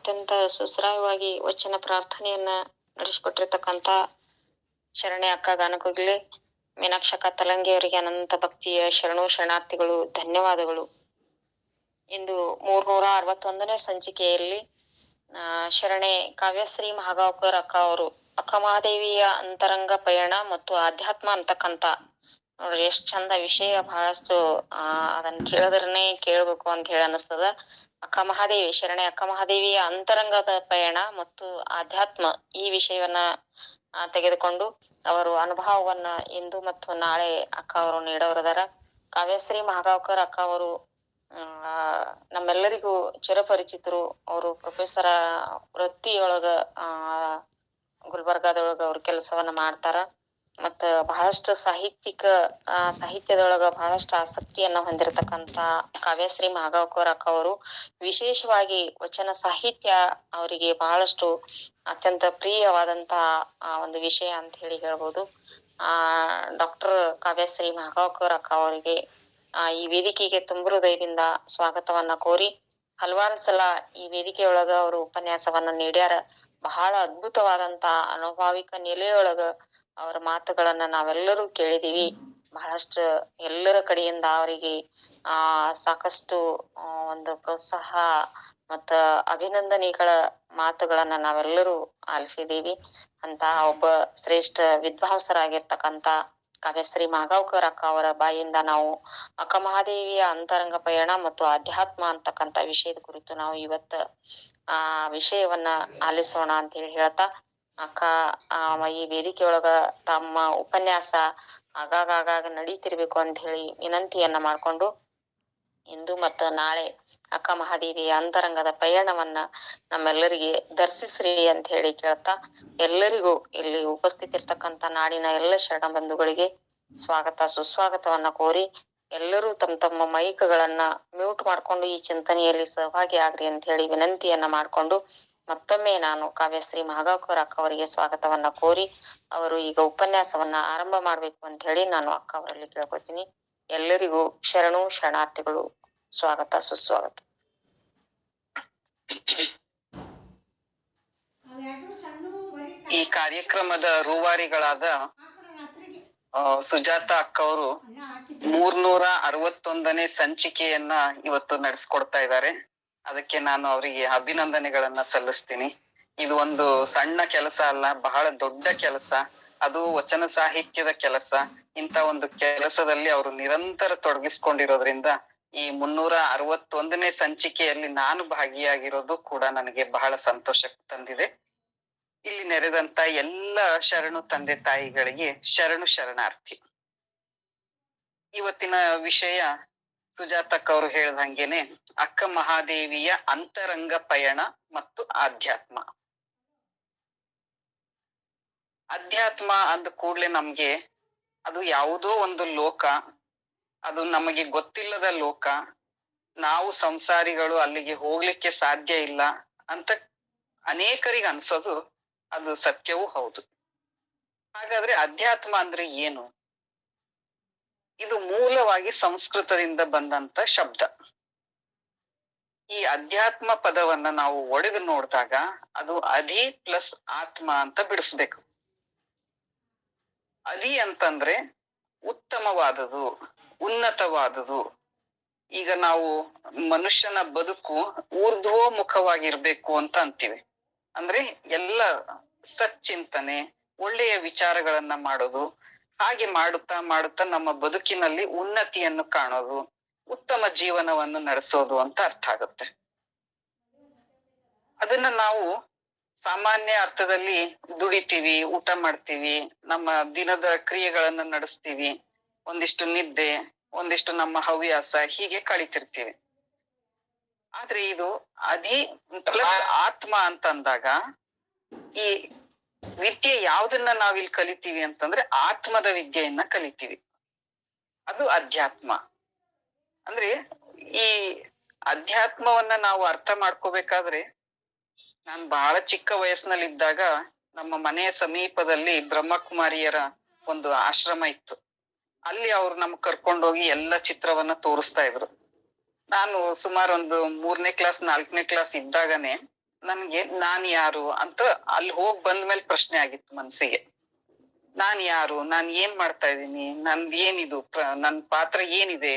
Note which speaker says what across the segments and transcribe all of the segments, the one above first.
Speaker 1: ಅತ್ಯಂತ ಸುಶ್ರಾವ್ಯವಾಗಿ ವಚನ ಪ್ರಾರ್ಥನೆಯನ್ನ ನಡೆಸಿಕೊಟ್ಟಿರ್ತಕ್ಕಂಥ ಶರಣೆ ಅಕ್ಕ ಗಾನಕೋಗಿಲೆ ಮೀನಾಕ್ಷಕ್ಕ ತಲಂಗಿ ಅವರಿಗೆ ಅನಂತ ಭಕ್ತಿಯ ಶರಣು ಶರಣಾರ್ಥಿಗಳು, ಧನ್ಯವಾದಗಳು. ಇಂದು 361ನೇ ಸಂಚಿಕೆಯಲ್ಲಿ ಶರಣೆ ಕಾವ್ಯಶ್ರೀ ಮಹಾಗಾವ್ಕರ್ ಅಕ್ಕ ಅವರು ಅಕ್ಕ ಮಹಾದೇವಿಯ ಅಂತರಂಗ ಪಯಣ ಮತ್ತು ಆಧ್ಯಾತ್ಮ ಅಂತಕ್ಕಂಥ ನೋಡ್ರಿ ಎಷ್ಟ್ ಚಂದ ವಿಷಯ, ಬಹಳಷ್ಟು ಅದನ್ನ ಕೇಳದ್ರನೆ ಕೇಳ್ಬೇಕು ಅಂತ ಹೇಳಿ ಅನಿಸ್ತದ. ಶರಣೆ ಅಕ್ಕ ಮಹಾದೇವಿಯ ಅಂತರಂಗದ ಪಯಣ ಮತ್ತು ಆಧ್ಯಾತ್ಮ ಈ ವಿಷಯವನ್ನ ತೆಗೆದುಕೊಂಡು ಅವರು ಅನುಭವವನ್ನ ಇಂದು ಮತ್ತು ನಾಳೆ ಅಕ್ಕ ಅವರು ನೀಡೋರದಾರ. ಕಾವ್ಯಶ್ರೀ ಮಹಾಗಾವ್ಕರ್ ಅಕ್ಕ ಅವರು ನಮ್ಮೆಲ್ಲರಿಗೂ ಚಿರಪರಿಚಿತರು. ಅವರು ಪ್ರೊಫೆಸರ್ ವೃತ್ತಿಯೊಳಗ ಗುಲ್ಬರ್ಗಾದೊಳಗ ಅವ್ರ ಕೆಲಸವನ್ನ ಮಾಡ್ತಾರ. ಮತ್ತ ಬಹಳಷ್ಟು ಸಾಹಿತ್ಯದೊಳಗ ಬಹಳಷ್ಟು ಆಸಕ್ತಿಯನ್ನ ಹೊಂದಿರತಕ್ಕಂತ ಕಾವ್ಯಶ್ರೀ ಮಹಾಗಾವ್ಕರ್ ಅಕ್ಕ ಅವರು ವಿಶೇಷವಾಗಿ ವಚನ ಸಾಹಿತ್ಯ ಅವರಿಗೆ ಬಹಳಷ್ಟು ಅತ್ಯಂತ ಪ್ರಿಯವಾದಂತಹ ಒಂದು ವಿಷಯ ಅಂತ ಹೇಳಿ ಹೇಳ್ಬೋದು. ಡಾಕ್ಟರ್ ಕಾವ್ಯಶ್ರೀ ಮಹಾಗಾವ್ಕರ್ ಅಕ್ಕ ಅವರಿಗೆ ಈ ವೇದಿಕೆಗೆ ತುಂಬ ಹೃದಯದಿಂದ ಸ್ವಾಗತವನ್ನ ಕೋರಿ, ಹಲವಾರು ಸಲ ಈ ವೇದಿಕೆಯೊಳಗ ಅವರು ಉಪನ್ಯಾಸವನ್ನ ನೀಡ್ಯಾರ. ಬಹಳ ಅದ್ಭುತವಾದಂತ ಅನುಭಾವಿಕ ನೆಲೆಯೊಳಗ ಅವರ ಮಾತುಗಳನ್ನ ನಾವೆಲ್ಲರೂ ಕೇಳಿದೀವಿ. ಬಹಳಷ್ಟು ಎಲ್ಲರ ಕಡೆಯಿಂದ ಅವರಿಗೆ ಸಾಕಷ್ಟು ಒಂದು ಪ್ರೋತ್ಸಾಹ ಮತ್ತ ಅಭಿನಂದನೆಗಳ ಮಾತುಗಳನ್ನ ನಾವೆಲ್ಲರೂ ಆಲಿಸಿದೀವಿ. ಅಂತ ಒಬ್ಬ ಶ್ರೇಷ್ಠ ವಿದ್ವಾಂಸರಾಗಿರ್ತಕ್ಕಂಥ ಕಾವ್ಯಶ್ರೀ ಮಹಾಗಾವ್ಕರ್ ಅಕ್ಕ ಅವರ ಬಾಯಿಂದ ನಾವು ಅಕ್ಕ ಮಹಾದೇವಿಯ ಅಂತರಂಗ ಪಯಣ ಮತ್ತು ಆಧ್ಯಾತ್ಮ ಅಂತಕ್ಕಂಥ ವಿಷಯದ ಕುರಿತು ನಾವು ಇವತ್ತ ವಿಷಯವನ್ನ ಆಲಿಸೋಣ ಅಂತ ಹೇಳಿ ಹೇಳ್ತಾ, ಅಕ್ಕ ಈ ವೇದಿಕೆಯೊಳಗ ತಮ್ಮ ಉಪನ್ಯಾಸ ಆಗಾಗ ನಡೀತಿರ್ಬೇಕು ಅಂತ ಹೇಳಿ ವಿನಂತಿಯನ್ನ ಮಾಡ್ಕೊಂಡು, ಇಂದು ಮತ್ತು ನಾಳೆ ಅಕ್ಕ ಮಹಾದೇವಿಯ ಅಂತರಂಗದ ಪಯಣವನ್ನ ನಮ್ಮೆಲ್ಲರಿಗೆ ದರ್ಶಿಸ್ರಿ ಅಂತ ಹೇಳಿ ಕೇಳ್ತಾ, ಎಲ್ಲರಿಗೂ ಇಲ್ಲಿ ಉಪಸ್ಥಿತಿರ್ತಕ್ಕಂಥ ನಾಡಿನ ಎಲ್ಲ ಶರಣ ಬಂಧುಗಳಿಗೆ ಸ್ವಾಗತ ಸುಸ್ವಾಗತವನ್ನ ಕೋರಿ, ಎಲ್ಲರೂ ತಮ್ಮ ಮೈಕ್ಗಳನ್ನ ಮ್ಯೂಟ್ ಮಾಡ್ಕೊಂಡು ಈ ಚಿಂತನೆಯಲ್ಲಿ ಸಹಭಾಗಿ ಆಗ್ರಿ ಅಂತ ಹೇಳಿ ವಿನಂತಿಯನ್ನ ಮಾಡ್ಕೊಂಡು, ಮತ್ತೊಮ್ಮೆ ನಾನು ಕಾವ್ಯಶ್ರೀ ಮಹಾಗಾವ್ಕರ್ ಅಕ್ಕ ಅವರಿಗೆ ಸ್ವಾಗತವನ್ನ ಕೋರಿ, ಅವರು ಈಗ ಉಪನ್ಯಾಸವನ್ನ ಆರಂಭ ಮಾಡ್ಬೇಕು ಅಂತ ಹೇಳಿ ನಾನು ಅಕ್ಕ ಅವರಲ್ಲಿ ಕೇಳ್ಕೊತೀನಿ. ಎಲ್ಲರಿಗೂ ಶರಣು ಶರಣಾರ್ಥಿಗಳು, ಸ್ವಾಗತ ಸುಸ್ವಾಗತ.
Speaker 2: ಈ ಕಾರ್ಯಕ್ರಮದ ರೂವಾರಿಗಳಾದ ಸುಜಾತ ಅಕ್ಕ ಅವರು 361ನೇ ಸಂಚಿಕೆಯನ್ನ ಇವತ್ತು ನಡೆಸ್ಕೊಡ್ತಾ ಇದ್ದಾರೆ. ಅದಕ್ಕೆ ನಾನು ಅವರಿಗೆ ಅಭಿನಂದನೆಗಳನ್ನ ಸಲ್ಲಿಸ್ತೀನಿ. ಇದು ಒಂದು ಸಣ್ಣ ಕೆಲಸ ಅಲ್ಲ, ಬಹಳ ದೊಡ್ಡ ಕೆಲಸ. ಅದು ವಚನ ಸಾಹಿತ್ಯದ ಕೆಲಸ. ಇಂಥ ಒಂದು ಕೆಲಸದಲ್ಲಿ ಅವರು ನಿರಂತರ ತೊಡಗಿಸ್ಕೊಂಡಿರೋದ್ರಿಂದ ಈ 361ನೇ ಸಂಚಿಕೆಯಲ್ಲಿ ನಾನು ಭಾಗಿಯಾಗಿರೋದು ಕೂಡ ನನಗೆ ಬಹಳ ಸಂತೋಷ ತಂದಿದೆ. ಇಲ್ಲಿ ನೆರೆದಂತ ಎಲ್ಲ ಶರಣು ತಂದೆ ತಾಯಿಗಳಿಗೆ ಶರಣು ಶರಣಾರ್ಥಿ. ಇವತ್ತಿನ ವಿಷಯ ಸುಜಾತಕ್ ಅವರು ಹೇಳ್ದಂಗೆನೆ ಅಕ್ಕ ಮಹಾದೇವಿಯ ಅಂತರಂಗ ಪಯಣ ಮತ್ತು ಆಧ್ಯಾತ್ಮ. ಅಧ್ಯಾತ್ಮ ಅಂದ ಕೂಡ್ಲೆ ನಮ್ಗೆ ಅದು ಯಾವುದೋ ಒಂದು ಲೋಕ, ಅದು ನಮಗೆ ಗೊತ್ತಿಲ್ಲದ ಲೋಕ, ನಾವು ಸಂಸಾರಿಗಳು ಅಲ್ಲಿಗೆ ಹೋಗ್ಲಿಕ್ಕೆ ಸಾಧ್ಯ ಇಲ್ಲ ಅಂತ ಅನೇಕರಿಗೆ ಅನ್ಸೋದು ಅದು ಸತ್ಯವೂ ಹೌದು. ಹಾಗಾದ್ರೆ ಅಧ್ಯಾತ್ಮ ಅಂದ್ರೆ ಏನು? ಇದು ಮೂಲವಾಗಿ ಸಂಸ್ಕೃತದಿಂದ ಬಂದಂತ ಶಬ್ದ. ಈ ಅಧ್ಯಾತ್ಮ ಪದವನ್ನ ನಾವು ಒಡೆದು ನೋಡಿದಾಗ ಅದು ಅಧಿ ಪ್ಲಸ್ ಆತ್ಮ ಅಂತ ಬಿಡಿಸ್ಬೇಕು. ಅಧಿ ಅಂತಂದ್ರೆ ಉತ್ತಮವಾದುದು, ಉನ್ನತವಾದುದು. ಈಗ ನಾವು ಮನುಷ್ಯನ ಬದುಕು ಊರ್ಧ್ವೋಮುಖವಾಗಿರ್ಬೇಕು ಅಂತ ಅಂತೀವಿ. ಅಂದ್ರೆ ಎಲ್ಲ ಸಚ್ಚಿಂತನೆ, ಒಳ್ಳೆಯ ವಿಚಾರಗಳನ್ನ ಮಾಡೋದು, ಹಾಗೆ ಮಾಡುತ್ತಾ ನಮ್ಮ ಬದುಕಿನಲ್ಲಿ ಉನ್ನತಿಯನ್ನು ಕಾಣೋದು, ಉತ್ತಮ ಜೀವನವನ್ನು ನಡೆಸೋದು ಅಂತ ಅರ್ಥ ಆಗುತ್ತೆ. ಅದನ್ನ ನಾವು ಸಾಮಾನ್ಯ ಅರ್ಥದಲ್ಲಿ ದುಡಿತೀವಿ, ಊಟ ಮಾಡ್ತೀವಿ, ನಮ್ಮ ದಿನದ ಕ್ರಿಯೆಗಳನ್ನ ನಡೆಸ್ತೀವಿ, ಒಂದಿಷ್ಟು ನಿದ್ದೆ, ಒಂದಿಷ್ಟು ನಮ್ಮ ಹವ್ಯಾಸ, ಹೀಗೆ ಕಳಿತಿರ್ತೀವಿ. ಆದ್ರೆ ಇದು ಅಧಿ ಪ್ಲಸ್ ಆತ್ಮ ಅಂತಂದಾಗ ಈ ವಿದ್ಯೆ ಯಾವ್ದನ್ನ ನಾವಿಲ್ಲಿ ಕಲಿತೀವಿ ಅಂತಂದ್ರೆ ಆತ್ಮದ ವಿದ್ಯೆಯನ್ನ ಕಲಿತೀವಿ. ಅದು ಅಧ್ಯಾತ್ಮ. ಅಂದ್ರೆ ಈ ಅಧ್ಯಾತ್ಮವನ್ನ ನಾವು ಅರ್ಥ ಮಾಡ್ಕೋಬೇಕಾದ್ರೆ, ನಾನು ಬಹಳ ಚಿಕ್ಕ ವಯಸ್ಸಿನಲ್ಲಿದ್ದಾಗ ನಮ್ಮ ಮನೆಯ ಸಮೀಪದಲ್ಲಿ ಬ್ರಹ್ಮಕುಮಾರಿಯರ ಒಂದು ಆಶ್ರಮ ಇತ್ತು. ಅಲ್ಲಿ ಅವ್ರು ನಮ್ಗೆ ಕರ್ಕೊಂಡೋಗಿ ಎಲ್ಲ ಚಿತ್ರವನ್ನ ತೋರಿಸ್ತಾ ಇದ್ರು. ನಾನು ಸುಮಾರು ಒಂದು 3ನೇ ಕ್ಲಾಸ್ 4ನೇ ಕ್ಲಾಸ್ ಇದ್ದಾಗನೆ ನನ್ಗೆ ನಾನ್ ಯಾರು ಅಂತ ಅಲ್ಲಿ ಹೋಗ್ ಬಂದ್ಮೇಲೆ ಪ್ರಶ್ನೆ ಆಗಿತ್ತು ಮನ್ಸಿಗೆ. ನಾನ್ ಯಾರು, ನಾನ್ ಏನ್ ಮಾಡ್ತಾ ಇದ್ದೀನಿ, ನಂದ್ ಏನಿದು, ನನ್ ಪಾತ್ರ ಏನಿದೆ,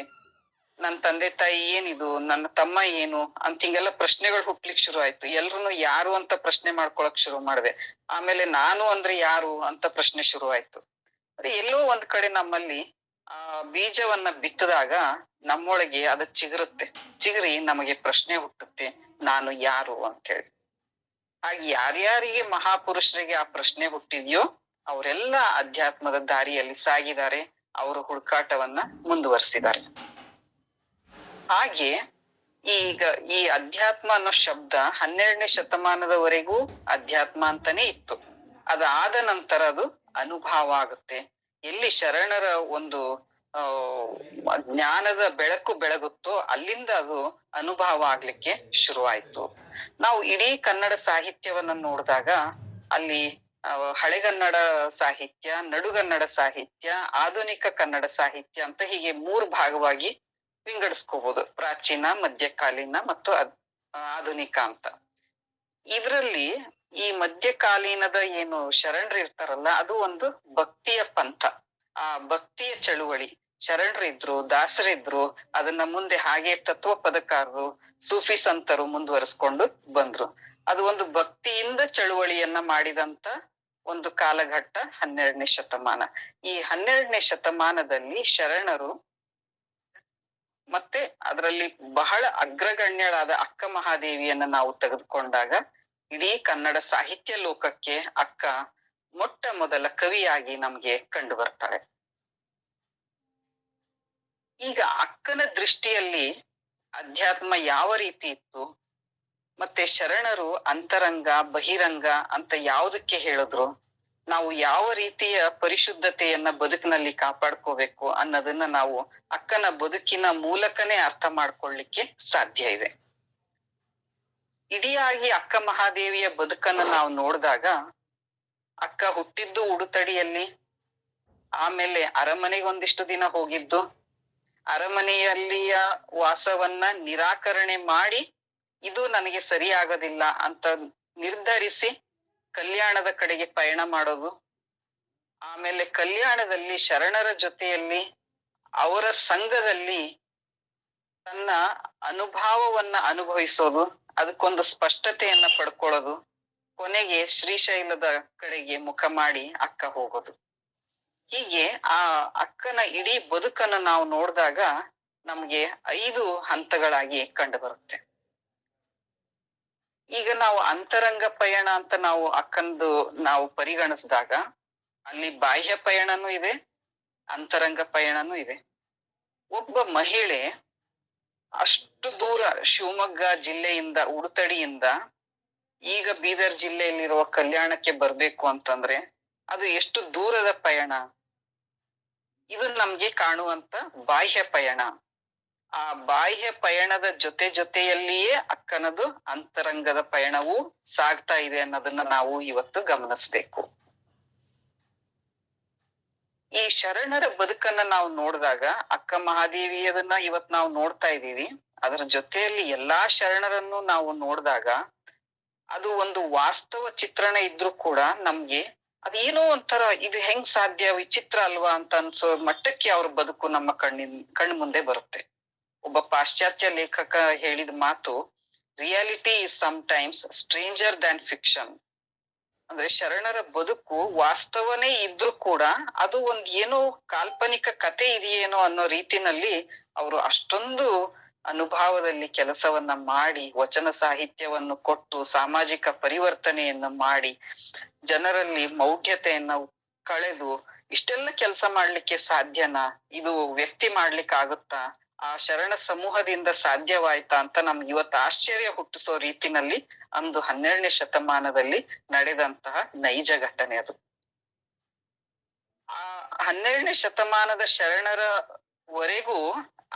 Speaker 2: ನನ್ ತಂದೆ ತಾಯಿ ಏನಿದು, ನನ್ನ ತಮ್ಮ ಏನು ಅಂತ ಹಿಂಗೆಲ್ಲ ಪ್ರಶ್ನೆಗಳು ಹುಟ್ಲಿಕ್ ಶುರು ಆಯ್ತು. ಎಲ್ರುನು ಯಾರು ಅಂತ ಪ್ರಶ್ನೆ ಮಾಡ್ಕೊಳಕ್ ಶುರು ಮಾಡಿದೆ. ಆಮೇಲೆ ನಾನು ಅಂದ್ರೆ ಯಾರು ಅಂತ ಪ್ರಶ್ನೆ ಶುರು ಆಯ್ತು. ಅದೇ ಎಲ್ಲೋ ಒಂದ್ ಕಡೆ ನಮ್ಮಲ್ಲಿ ಬೀಜವನ್ನ ಬಿತ್ತದಾಗ ನಮ್ಮೊಳಗೆ ಅದು ಚಿಗುರಿ ನಮಗೆ ಪ್ರಶ್ನೆ ಹುಟ್ಟುತ್ತೆ, ನಾನು ಯಾರು ಅಂತ ಹೇಳಿ. ಹಾಗೆ ಯಾರ್ಯಾರಿಗೆ ಮಹಾಪುರುಷರಿಗೆ ಆ ಪ್ರಶ್ನೆ ಹುಟ್ಟಿದ್ಯೋ ಅವರೆಲ್ಲ ಅಧ್ಯಾತ್ಮದ ದಾರಿಯಲ್ಲಿ ಸಾಗಿದ್ದಾರೆ, ಅವರು ಹುಡುಕಾಟವನ್ನ ಮುಂದುವರಿಸಿದ್ದಾರೆ. ಹಾಗೆ ಈಗ ಈ ಅಧ್ಯಾತ್ಮ ಅನ್ನೋ ಶಬ್ದ 12ನೇ ಶತಮಾನದವರೆಗೂ ಅಧ್ಯಾತ್ಮ ಅಂತಾನೆ ಇತ್ತು. ಅದಾದ ನಂತರ ಅದು ಅನುಭವ ಆಗುತ್ತೆ. ಎಲ್ಲಿ ಶರಣರ ಒಂದು ಜ್ಞಾನದ ಬೆಳಕು ಬೆಳಗುತ್ತೋ ಅಲ್ಲಿಂದ ಅದು ಅನುಭವ ಆಗ್ಲಿಕ್ಕೆ ಶುರುವಾಯ್ತು. ನಾವು ಇಡೀ ಕನ್ನಡ ಸಾಹಿತ್ಯವನ್ನ ನೋಡಿದಾಗ ಅಲ್ಲಿ ಹಳೆಗನ್ನಡ ಸಾಹಿತ್ಯ, ನಡುಗನ್ನಡ ಸಾಹಿತ್ಯ, ಆಧುನಿಕ ಕನ್ನಡ ಸಾಹಿತ್ಯ ಅಂತ ಹೀಗೆ 3 ಭಾಗವಾಗಿ ವಿಂಗಡಿಸ್ಕೋಬಹುದು. ಪ್ರಾಚೀನ, ಮಧ್ಯಕಾಲೀನ ಮತ್ತು ಆಧುನಿಕ ಅಂತ. ಇದ್ರಲ್ಲಿ ಈ ಮಧ್ಯಕಾಲೀನದ ಏನು ಶರಣರು ಇರ್ತಾರಲ್ಲ, ಅದು ಒಂದು ಭಕ್ತಿಯ ಪಂಥ, ಆ ಭಕ್ತಿಯ ಚಳುವಳಿ. ಶರಣರಿದ್ರು, ದಾಸರಿದ್ರು, ಅದನ್ನ ಮುಂದೆ ಹಾಗೆ ತತ್ವ ಪದಕಾರರು, ಸೂಫಿ ಸಂತರು ಮುಂದುವರಿಸ್ಕೊಂಡು ಬಂದ್ರು. ಅದು ಒಂದು ಭಕ್ತಿಯಿಂದ ಚಳುವಳಿಯನ್ನ ಮಾಡಿದಂತ ಒಂದು ಕಾಲಘಟ್ಟ 12ನೇ ಶತಮಾನ. ಈ 12ನೇ ಶತಮಾನದಲ್ಲಿ ಶರಣರು ಮತ್ತೆ ಅದರಲ್ಲಿ ಬಹಳ ಅಗ್ರಗಣ್ಯಳಾದ ಅಕ್ಕ ಮಹಾದೇವಿಯನ್ನ ನಾವು ತೆಗೆದುಕೊಂಡಾಗ ಇಡೀ ಕನ್ನಡ ಸಾಹಿತ್ಯ ಲೋಕಕ್ಕೆ ಅಕ್ಕ ಮೊಟ್ಟ ಮೊದಲ ಕವಿಯಾಗಿ ನಮ್ಗೆ ಕಂಡು ಬರ್ತಾಳೆ. ಈಗ ಅಕ್ಕನ ದೃಷ್ಟಿಯಲ್ಲಿ ಅಧ್ಯಾತ್ಮ ಯಾವ ರೀತಿ ಇತ್ತು, ಮತ್ತೆ ಶರಣರು ಅಂತರಂಗ ಬಹಿರಂಗ ಅಂತ ಯಾವುದಕ್ಕೆ ಹೇಳಿದ್ರು, ನಾವು ಯಾವ ರೀತಿಯ ಪರಿಶುದ್ಧತೆಯನ್ನ ಬದುಕಿನಲ್ಲಿ ಕಾಪಾಡ್ಕೋಬೇಕು ಅನ್ನೋದನ್ನ ನಾವು ಅಕ್ಕನ ಬದುಕಿನ ಮೂಲಕನೇ ಅರ್ಥ ಮಾಡ್ಕೊಳ್ಳಿಕ್ಕೆ ಸಾಧ್ಯ ಇದೆ. ಇಡಿಯಾಗಿ ಅಕ್ಕ ಮಹಾದೇವಿಯ ಬದುಕನ್ನ ನಾವು ನೋಡಿದಾಗ, ಅಕ್ಕ ಹುಟ್ಟಿದ್ದು ಉಡುತಡಿಯಲ್ಲಿ, ಆಮೇಲೆ ಅರಮನೆಗೆ ಒಂದಿಷ್ಟು ದಿನ ಹೋಗಿದ್ದು, ಅರಮನೆಯಲ್ಲಿಯ ವಾಸವನ್ನ ನಿರಾಕರಣೆ ಮಾಡಿ ಇದು ನನಗೆ ಸರಿ ಆಗೋದಿಲ್ಲ ಅಂತ ನಿರ್ಧರಿಸಿ ಕಲ್ಯಾಣದ ಕಡೆಗೆ ಪಯಣ ಮಾಡೋದು, ಆಮೇಲೆ ಕಲ್ಯಾಣದಲ್ಲಿ ಶರಣರ ಜೊತೆಯಲ್ಲಿ ಅವರ ಸಂಘದಲ್ಲಿ ತನ್ನ ಅನುಭವವನ್ನ ಅನುಭವಿಸೋದು, ಅದಕ್ಕೊಂದು ಸ್ಪಷ್ಟತೆಯನ್ನ ಪಡ್ಕೊಳ್ಳೋದು, ಕೊನೆಗೆ ಶ್ರೀಶೈಲದ ಕಡೆಗೆ ಮುಖ ಮಾಡಿ ಅಕ್ಕ ಹೋಗೋದು. ಹೀಗೆ ಆ ಅಕ್ಕನ ಇಡೀ ಬದುಕನ್ನು ನಾವು ನೋಡಿದಾಗ ನಮ್ಗೆ 5 ಹಂತಗಳಾಗಿ ಕಂಡು ಬರುತ್ತೆ. ಈಗ ನಾವು ಅಂತರಂಗ ಪಯಣ ಅಂತ ನಾವು ಅಕ್ಕಂದು ನಾವು ಪರಿಗಣಿಸಿದಾಗ ಅಲ್ಲಿ ಬಾಹ್ಯ ಪಯಣನೂ ಇದೆ, ಅಂತರಂಗ ಪಯಣನೂ ಇದೆ. ಒಬ್ಬ ಮಹಿಳೆ ಅಷ್ಟು ದೂರ ಶಿವಮೊಗ್ಗ ಜಿಲ್ಲೆಯಿಂದ, ಉಡುತಡಿಯಿಂದ ಈಗ ಬೀದರ್ ಜಿಲ್ಲೆಯಲ್ಲಿರುವ ಕಲ್ಯಾಣಕ್ಕೆ ಬರ್ಬೇಕು ಅಂತಂದ್ರೆ ಅದು ಎಷ್ಟು ದೂರದ ಪಯಣ. ಇದು ನಮ್ಗೆ ಕಾಣುವಂತ ಬಾಹ್ಯ ಪಯಣ. ಆ ಬಾಹ್ಯ ಪಯಣದ ಜೊತೆಯಲ್ಲಿಯೇ ಅಕ್ಕನದು ಅಂತರಂಗದ ಪಯಣವೂ ಸಾಗ್ತಾ ಇದೆ ಅನ್ನೋದನ್ನ ನಾವು ಇವತ್ತು ಗಮನಿಸ್ಬೇಕು. ಈ ಶರಣರ ಬದುಕನ್ನ ನಾವು ನೋಡಿದಾಗ ಅಕ್ಕ ಮಹಾದೇವಿಯದನ್ನ ಇವತ್ ನಾವು ನೋಡ್ತಾ ಇದ್ದೀವಿ. ಅದರ ಜೊತೆಯಲ್ಲಿ ಎಲ್ಲಾ ಶರಣರನ್ನು ನಾವು ನೋಡಿದಾಗ ಅದು ಒಂದು ವಾಸ್ತವ ಚಿತ್ರಣ ಇದ್ರೂ ಕೂಡ ನಮ್ಗೆ ಅದೇನೋ ಒಂಥರ ಇದು ಹೆಂಗ್ ಸಾಧ್ಯ, ವಿಚಿತ್ರ ಅಲ್ವಾ ಅಂತ ಅನ್ಸೋ ಮಟ್ಟಕ್ಕೆ ಅವ್ರ ಬದುಕು ನಮ್ಮ ಕಣ್ಣು ಮುಂದೆ ಬರುತ್ತೆ. ಒಬ್ಬ ಪಾಶ್ಚಾತ್ಯ ಲೇಖಕ ಹೇಳಿದ ಮಾತು, reality is sometimes stranger than fiction. ಅಂದ್ರೆ ಶರಣರ ಬದುಕು ವಾಸ್ತವನೇ ಇದ್ರೂ ಕೂಡ ಅದು ಒಂದ್ ಏನೋ ಕಾಲ್ಪನಿಕ ಕತೆ ಇದೆಯೇನೋ ಅನ್ನೋ ರೀತಿನಲ್ಲಿ ಅವರು ಅಷ್ಟೊಂದು ಅನುಭವದಲ್ಲಿ ಕೆಲಸವನ್ನ ಮಾಡಿ, ವಚನ ಸಾಹಿತ್ಯವನ್ನು ಕೊಟ್ಟು, ಸಾಮಾಜಿಕ ಪರಿವರ್ತನೆಯನ್ನ ಮಾಡಿ, ಜನರಲ್ಲಿ ಮೌಢ್ಯತೆಯನ್ನ ಕಳೆದು ಇಷ್ಟೆಲ್ಲ ಕೆಲಸ ಮಾಡ್ಲಿಕ್ಕೆ ಸಾಧ್ಯನಾ? ಇದು ವ್ಯಕ್ತಿ ಮಾಡ್ಲಿಕ್ಕೆ ಆಗುತ್ತಾ? ಆ ಶರಣ ಸಮೂಹದಿಂದ ಸಾಧ್ಯವಾಯ್ತಾ ಅಂತ ನಮ್ಗೆ ಇವತ್ತು ಆಶ್ಚರ್ಯ ಹುಟ್ಟಿಸೋ ರೀತಿನಲ್ಲಿ ಅಂದು 12ನೇ ಶತಮಾನದಲ್ಲಿ ನಡೆದಂತಹ ನೈಜ ಘಟನೆ ಅದು. ಆ 12ನೇ ಶತಮಾನದ ಶರಣರವರೆಗೂ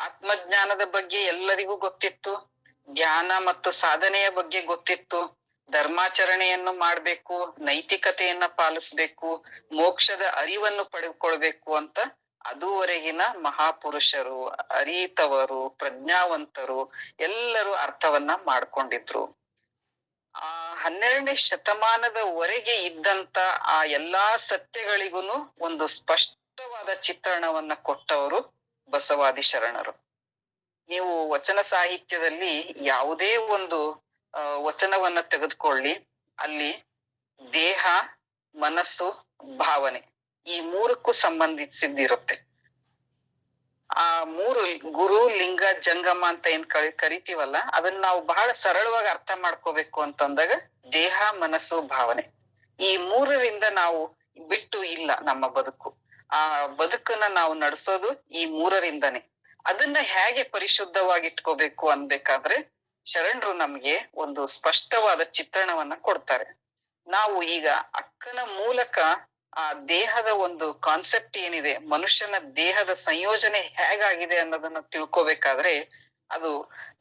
Speaker 2: ಆತ್ಮಜ್ಞಾನದ ಬಗ್ಗೆ ಎಲ್ಲರಿಗೂ ಗೊತ್ತಿತ್ತು, ಧ್ಯಾನ ಮತ್ತು ಸಾಧನೆಯ ಬಗ್ಗೆ ಗೊತ್ತಿತ್ತು, ಧರ್ಮಾಚರಣೆಯನ್ನು ಮಾಡ್ಬೇಕು, ನೈತಿಕತೆಯನ್ನ ಪಾಲಿಸ್ಬೇಕು, ಮೋಕ್ಷದ ಅರಿವನ್ನು ಪಡೆದುಕೊಳ್ಬೇಕು ಅಂತ ಅದುವರೆಗಿನ ಮಹಾಪುರುಷರು, ಅರಿತವರು, ಪ್ರಜ್ಞಾವಂತರು ಎಲ್ಲರೂ ಅರ್ಥವನ್ನ ಮಾಡ್ಕೊಂಡಿದ್ರು. ಆ 12ನೇ ಶತಮಾನದವರೆಗೆ ಇದ್ದಂತ ಆ ಎಲ್ಲಾ ಸತ್ಯಗಳಿಗೂ ಒಂದು ಸ್ಪಷ್ಟವಾದ ಚಿತ್ರಣವನ್ನ ಕೊಟ್ಟವರು ಬಸವಾದಿ ಶರಣರು. ನೀವು ವಚನ ಸಾಹಿತ್ಯದಲ್ಲಿ ಯಾವುದೇ ಒಂದು ವಚನವನ್ನ ತೆಗೆದುಕೊಳ್ಳಿ, ಅಲ್ಲಿ ದೇಹ, ಮನಸ್ಸು, ಭಾವನೆ ಈ ಮೂರಕ್ಕೂ ಸಂಬಂಧಿಸಿದ್ದಿರುತ್ತೆ. ಆ ಮೂರು ಗುರು, ಲಿಂಗ, ಜಂಗಮ ಅಂತ ಏನ್ ಕರಿತೀವಲ್ಲ, ಅದನ್ನ ನಾವು ಬಹಳ ಸರಳವಾಗಿ ಅರ್ಥ ಮಾಡ್ಕೋಬೇಕು ಅಂತಂದಾಗ ದೇಹ, ಮನಸ್ಸು, ಭಾವನೆ ಈ ಮೂರರಿಂದ ನಾವು ಬಿಟ್ಟು ಇಲ್ಲ ನಮ್ಮ ಬದುಕು. ಆ ಬದುಕನ್ನ ನಾವು ನಡೆಸೋದು ಈ ಮೂರರಿಂದನೇ. ಅದನ್ನ ಹೇಗೆ ಪರಿಶುದ್ಧವಾಗಿ ಇಟ್ಕೋಬೇಕು ಅನ್ಬೇಕಾದ್ರೆ ಶರಣರು ನಮ್ಗೆ ಒಂದು ಸ್ಪಷ್ಟವಾದ ಚಿತ್ರಣವನ್ನ ಕೊಡ್ತಾರೆ. ನಾವು ಈಗ ಅಕ್ಕನ ಮೂಲಕ ಆ ದೇಹದ ಒಂದು ಕಾನ್ಸೆಪ್ಟ್ ಏನಿದೆ, ಮನುಷ್ಯನ ದೇಹದ ಸಂಯೋಜನೆ ಹೇಗಾಗಿದೆ ಅನ್ನೋದನ್ನ ತಿಳ್ಕೊಬೇಕಾದ್ರೆ ಅದು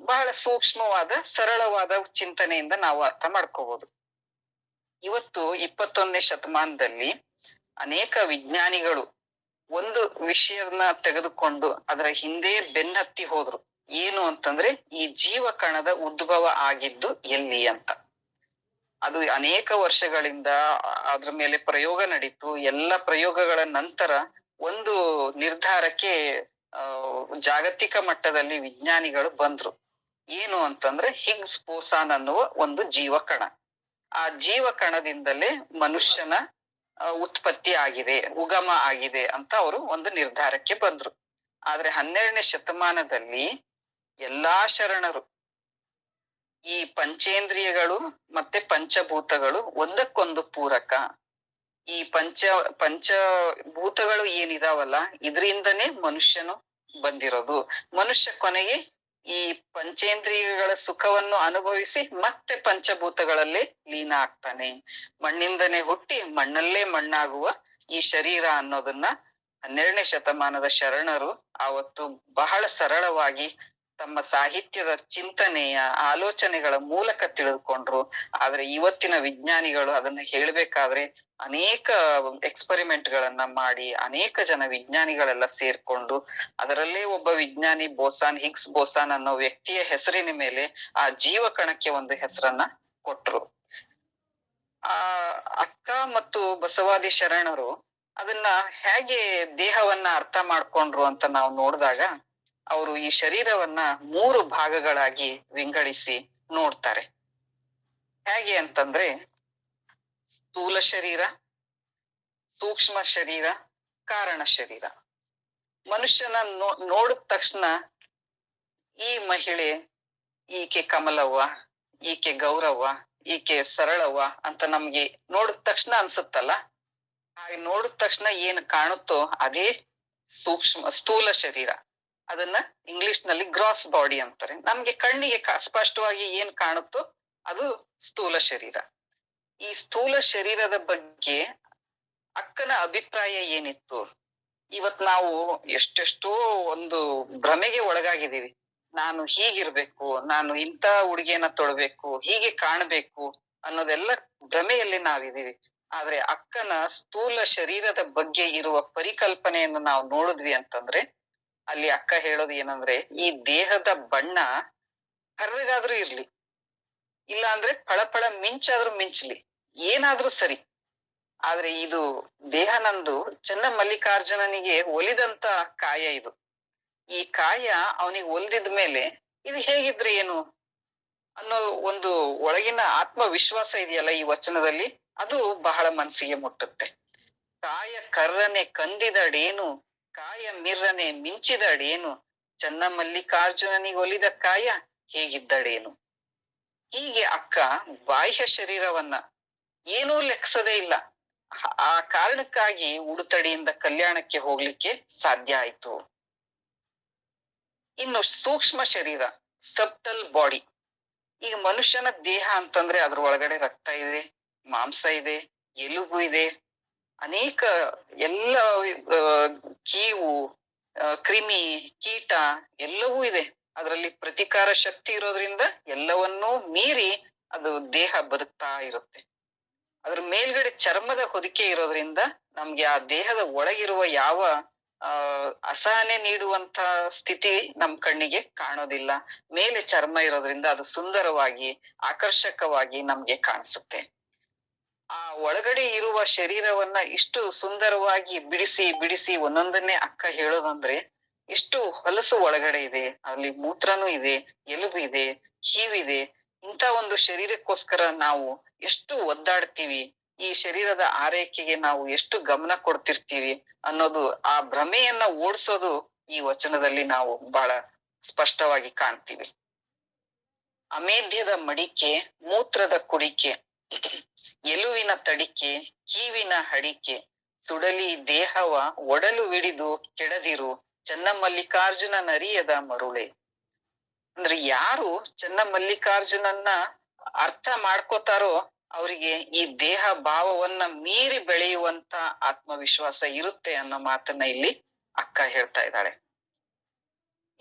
Speaker 2: ಬಹಳ ಸೂಕ್ಷ್ಮವಾದ ಸರಳವಾದ ಚಿಂತನೆಯಿಂದ ನಾವು ಅರ್ಥ ಮಾಡ್ಕೋಬಹುದು. ಇವತ್ತು 21ನೇ ಶತಮಾನದಲ್ಲಿ ಅನೇಕ ವಿಜ್ಞಾನಿಗಳು ಒಂದು ವಿಷಯವನ್ನ ತೆಗೆದುಕೊಂಡು ಅದರ ಹಿಂದೆ ಬೆನ್ನತ್ತಿ ಹೋದ್ರು. ಏನು ಅಂತಂದ್ರೆ ಈ ಜೀವಕಣದ ಉದ್ಭವ ಆಗಿದ್ದು ಎಲ್ಲಿ ಅಂತ. ಅದು ಅನೇಕ ವರ್ಷಗಳಿಂದ ಅದ್ರ ಮೇಲೆ ಪ್ರಯೋಗ ನಡೀತು. ಎಲ್ಲ ಪ್ರಯೋಗಗಳ ನಂತರ ಒಂದು ನಿರ್ಧಾರಕ್ಕೆ ಜಾಗತಿಕ ಮಟ್ಟದಲ್ಲಿ ವಿಜ್ಞಾನಿಗಳು ಬಂದ್ರು. ಏನು ಅಂತಂದ್ರೆ ಹಿಗ್ಸ್ ಬೋಸಾನ್ ಅನ್ನುವ ಒಂದು ಜೀವಕಣ. ಆ ಜೀವಕಣದಿಂದಲೇ ಮನುಷ್ಯನ ಉತ್ಪತ್ತಿ ಆಗಿದೆ, ಉಗಮ ಆಗಿದೆ ಅಂತ ಅವರು ಒಂದು ನಿರ್ಧಾರಕ್ಕೆ ಬಂದ್ರು. ಆದ್ರೆ 12ನೇ ಶತಮಾನದಲ್ಲಿ ಎಲ್ಲಾ ಶರಣರು ಈ ಪಂಚೇಂದ್ರಿಯಗಳು ಮತ್ತೆ ಪಂಚಭೂತಗಳು ಒಂದಕ್ಕೊಂದು ಪೂರಕ. ಈ ಪಂಚಭೂತಗಳು ಏನಿದಾವಲ್ಲ, ಇದರಿಂದನೇ ಮನುಷ್ಯನು ಬಂದಿರೋದು. ಮನುಷ್ಯ ಕೊನೆಗೆ ಈ ಪಂಚೇಂದ್ರಿಯಗಳ ಸುಖವನ್ನು ಅನುಭವಿಸಿ ಮತ್ತೆ ಪಂಚಭೂತಗಳಲ್ಲಿ ಲೀನ ಆಗ್ತಾನೆ. ಮಣ್ಣಿಂದನೇ ಹುಟ್ಟಿ ಮಣ್ಣಲ್ಲೇ ಮಣ್ಣಾಗುವ ಈ ಶರೀರ ಅನ್ನೋದನ್ನ 12ನೇ ಶತಮಾನದ ಶರಣರು ಆವತ್ತು ಬಹಳ ಸರಳವಾಗಿ ತಮ್ಮ ಸಾಹಿತ್ಯದ ಚಿಂತನೆಯ ಆಲೋಚನೆಗಳ ಮೂಲಕ ತಿಳಿದುಕೊಂಡ್ರು. ಆದ್ರೆ ಇವತ್ತಿನ ವಿಜ್ಞಾನಿಗಳು ಅದನ್ನ ಹೇಳ್ಬೇಕಾದ್ರೆ ಅನೇಕ ಎಕ್ಸ್ಪರಿಮೆಂಟ್ ಗಳನ್ನ ಮಾಡಿ ಅನೇಕ ಜನ ವಿಜ್ಞಾನಿಗಳೆಲ್ಲ ಸೇರ್ಕೊಂಡು ಅದರಲ್ಲೇ ಒಬ್ಬ ವಿಜ್ಞಾನಿ ಹಿಗ್ಸ್ ಬೋಸಾನ್ ಅನ್ನೋ ವ್ಯಕ್ತಿಯ ಹೆಸರಿನ ಮೇಲೆ ಆ ಜೀವಕಣಕ್ಕೆ ಒಂದು ಹೆಸರನ್ನ ಕೊಟ್ರು. ಆ ಅಕ್ಕ ಮತ್ತು ಬಸವಾದಿ ಶರಣರು ಅದನ್ನ ಹೇಗೆ ದೇಹವನ್ನ ಅರ್ಥ ಮಾಡ್ಕೊಂಡ್ರು ಅಂತ ನಾವು ನೋಡಿದಾಗ ಅವರು ಈ ಶರೀರವನ್ನ 3 ಭಾಗಗಳಾಗಿ ವಿಂಗಡಿಸಿ ನೋಡ್ತಾರೆ. ಹೇಗೆ ಅಂತಂದ್ರೆ ಸ್ಥೂಲ ಶರೀರ, ಸೂಕ್ಷ್ಮ ಶರೀರ, ಕಾರಣ ಶರೀರ. ಮನುಷ್ಯನ ನೋಡಿದ ತಕ್ಷಣ ಈ ಮಹಿಳೆ, ಈಕೆ ಕಮಲವ್ವ, ಈಕೆ ಗೌರವ್ವ, ಈಕೆ ಸರಳವ್ವ ಅಂತ ನಮ್ಗೆ ನೋಡಿದ ತಕ್ಷಣ ಅನ್ಸುತ್ತಲ್ಲ. ಹಾಗೆ ನೋಡಿದ ತಕ್ಷಣ ಏನ್ ಕಾಣುತ್ತೋ ಅದೇ ಸ್ಥೂಲ ಶರೀರ. ಅದನ್ನ ಇಂಗ್ಲಿಷ್ ನಲ್ಲಿ ಗ್ರಾಸ್ ಬಾಡಿ ಅಂತಾರೆ. ನಮ್ಗೆ ಕಣ್ಣಿಗೆ ಸ್ಪಷ್ಟವಾಗಿ ಏನ್ ಕಾಣುತ್ತೋ ಅದು ಸ್ಥೂಲ ಶರೀರ. ಈ ಸ್ಥೂಲ ಶರೀರದ ಬಗ್ಗೆ ಅಕ್ಕನ ಅಭಿಪ್ರಾಯ ಏನಿತ್ತು? ಇವತ್ ನಾವು ಎಷ್ಟೆಷ್ಟೋ ಒಂದು ಭ್ರಮೆಗೆ ಒಳಗಾಗಿದ್ದೀವಿ. ನಾನು ಹೀಗಿರ್ಬೇಕು, ನಾನು ಇಂಥ ಉಡುಗೆನ ತೊಡಬೇಕು, ಹೀಗೆ ಕಾಣ್ಬೇಕು ಅನ್ನೋದೆಲ್ಲ ಭ್ರಮೆಯಲ್ಲಿ ನಾವಿದೀವಿ. ಆದ್ರೆ ಅಕ್ಕನ ಸ್ಥೂಲ ಶರೀರದ ಬಗ್ಗೆ ಇರುವ ಪರಿಕಲ್ಪನೆಯನ್ನು ನಾವು ನೋಡಿದ್ವಿ ಅಂತಂದ್ರೆ ಅಲ್ಲಿ ಅಕ್ಕ ಹೇಳೋದು ಏನಂದ್ರೆ, ಈ ದೇಹದ ಬಣ್ಣ ಕರ್ರಗಾದ್ರೂ ಇರ್ಲಿ, ಇಲ್ಲ ಅಂದ್ರೆ ಫಳಫಳ ಮಿಂಚಾದ್ರೂ ಮಿಂಚ್ಲಿ, ಏನಾದ್ರೂ ಸರಿ, ಆದ್ರೆ ಇದು ದೇಹ ನಂದು ಚನ್ನಮಲ್ಲಿಕಾರ್ಜುನನಿಗೆ ಒಲಿದಂತ ಕಾಯ. ಇದು ಈ ಕಾಯ ಅವನಿಗೆ ಒಲಿದಿದ ಮೇಲೆ ಇದು ಹೇಗಿದ್ರೆ ಏನು ಅನ್ನೋ ಒಂದು ಒಳಗಿನ ಆತ್ಮವಿಶ್ವಾಸ ಇದೆಯಲ್ಲ ಈ ವಚನದಲ್ಲಿ, ಅದು ಬಹಳ ಮನಸ್ಸಿಗೆ ಮುಟ್ಟುತ್ತೆ. ಕಾಯ ಕರ್ರನೆ ಕಂದಿದಡೇನು, ಕಾಯ ಮಿರ್ರನೆ ಮಿಂಚಿದಡೇನು, ಚನ್ನಮಲ್ಲಿಕಾರ್ಜುನನಿಗೆ ಒಲಿದ ಕಾಯ ಹೇಗಿದ್ದಡೇನು. ಹೀಗೆ ಅಕ್ಕ ಬಾಹ್ಯ ಶರೀರವನ್ನ ಏನೂ ಲೆಕ್ಸದೇ ಇಲ್ಲ. ಆ ಕಾರಣಕ್ಕಾಗಿ ಉಡುತಡಿಯಿಂದ ಕಲ್ಯಾಣಕ್ಕೆ ಹೋಗ್ಲಿಕ್ಕೆ ಸಾಧ್ಯ ಆಯ್ತು. ಇನ್ನು ಸೂಕ್ಷ್ಮ ಶರೀರ, ಸಬ್ಟಲ್ ಬಾಡಿ. ಈಗ ಮನುಷ್ಯನ ದೇಹ ಅಂತಂದ್ರೆ ಅದ್ರ ಒಳಗಡೆ ರಕ್ತ ಇದೆ, ಮಾಂಸ ಇದೆ, ಎಲುಬು ಇದೆ, ಅನೇಕ ಎಲ್ಲ ಕೀವು, ಕ್ರಿಮಿ, ಕೀಟ ಎಲ್ಲವೂ ಇದೆ. ಅದರಲ್ಲಿ ಪ್ರತಿಕಾರ ಶಕ್ತಿ ಇರೋದ್ರಿಂದ ಎಲ್ಲವನ್ನೂ ಮೀರಿ ಅದು ದೇಹ ಬದುಕ್ತಾ ಇರುತ್ತೆ. ಅದ್ರ ಮೇಲ್ಗಡೆ ಚರ್ಮದ ಹೊದಿಕೆ ಇರೋದ್ರಿಂದ ನಮ್ಗೆ ಆ ದೇಹದ ಒಳಗಿರುವ ಯಾವ ಅಸಹನೆ ನೀಡುವಂತ ಸ್ಥಿತಿ ನಮ್ ಕಣ್ಣಿಗೆ ಕಾಣೋದಿಲ್ಲ. ಮೇಲೆ ಚರ್ಮ ಇರೋದ್ರಿಂದ ಅದು ಸುಂದರವಾಗಿ ಆಕರ್ಷಕವಾಗಿ ನಮ್ಗೆ ಕಾಣಿಸುತ್ತೆ. ಆ ಒಳಗಡೆ ಇರುವ ಶರೀರವನ್ನ ಇಷ್ಟು ಸುಂದರವಾಗಿ ಬಿಡಿಸಿ ಬಿಡಿಸಿ ಒಂದೊಂದನ್ನೇ ಅಕ್ಕ ಹೇಳೋದಂದ್ರೆ ಎಷ್ಟು ಹೊಲಸು ಒಳಗಡೆ ಇದೆ, ಅಲ್ಲಿ ಮೂತ್ರನೂ ಇದೆ, ಎಲುಬು ಇದೆ, ಹೀವಿದೆ. ಇಂಥ ಒಂದು ಶರೀರಕ್ಕೋಸ್ಕರ ನಾವು ಎಷ್ಟು ಒದ್ದಾಡ್ತೀವಿ, ಈ ಶರೀರದ ಆರೈಕೆಗೆ ನಾವು ಎಷ್ಟು ಗಮನ ಕೊಡ್ತಿರ್ತೀವಿ ಅನ್ನೋದು, ಆ ಭ್ರಮೆಯನ್ನ ಓಡಿಸೋದು ಈ ವಚನದಲ್ಲಿ ನಾವು ಬಹಳ ಸ್ಪಷ್ಟವಾಗಿ ಕಾಣ್ತೀವಿ. ಅಮೇಧ್ಯದ ಮಡಿಕೆ, ಮೂತ್ರದ ಕುಡಿಕೆ, ಎಲುವಿನ ತಡಿಕೆ, ಕೀವಿನ ಹಡಿಕೆ, ಸುಡಲಿ ದೇಹವ ಒಡಲು ವಿಡಿದು ಕೆಡದಿರು, ಚನ್ನಮಲ್ಲಿಕಾರ್ಜುನ ನರಿಯದ ಮರುಳೆ. ಅಂದ್ರೆ ಯಾರು ಚನ್ನಮಲ್ಲಿಕಾರ್ಜುನನ್ನ ಅರ್ಥ ಮಾಡ್ಕೋತಾರೋ ಅವರಿಗೆ ಈ ದೇಹ ಭಾವವನ್ನ ಮೀರಿ ಬೆಳೆಯುವಂತ ಆತ್ಮವಿಶ್ವಾಸ ಇರುತ್ತೆ ಅನ್ನೋ ಮಾತನ್ನ ಇಲ್ಲಿ ಅಕ್ಕ ಹೇಳ್ತಾ ಇದ್ದಾಳೆ.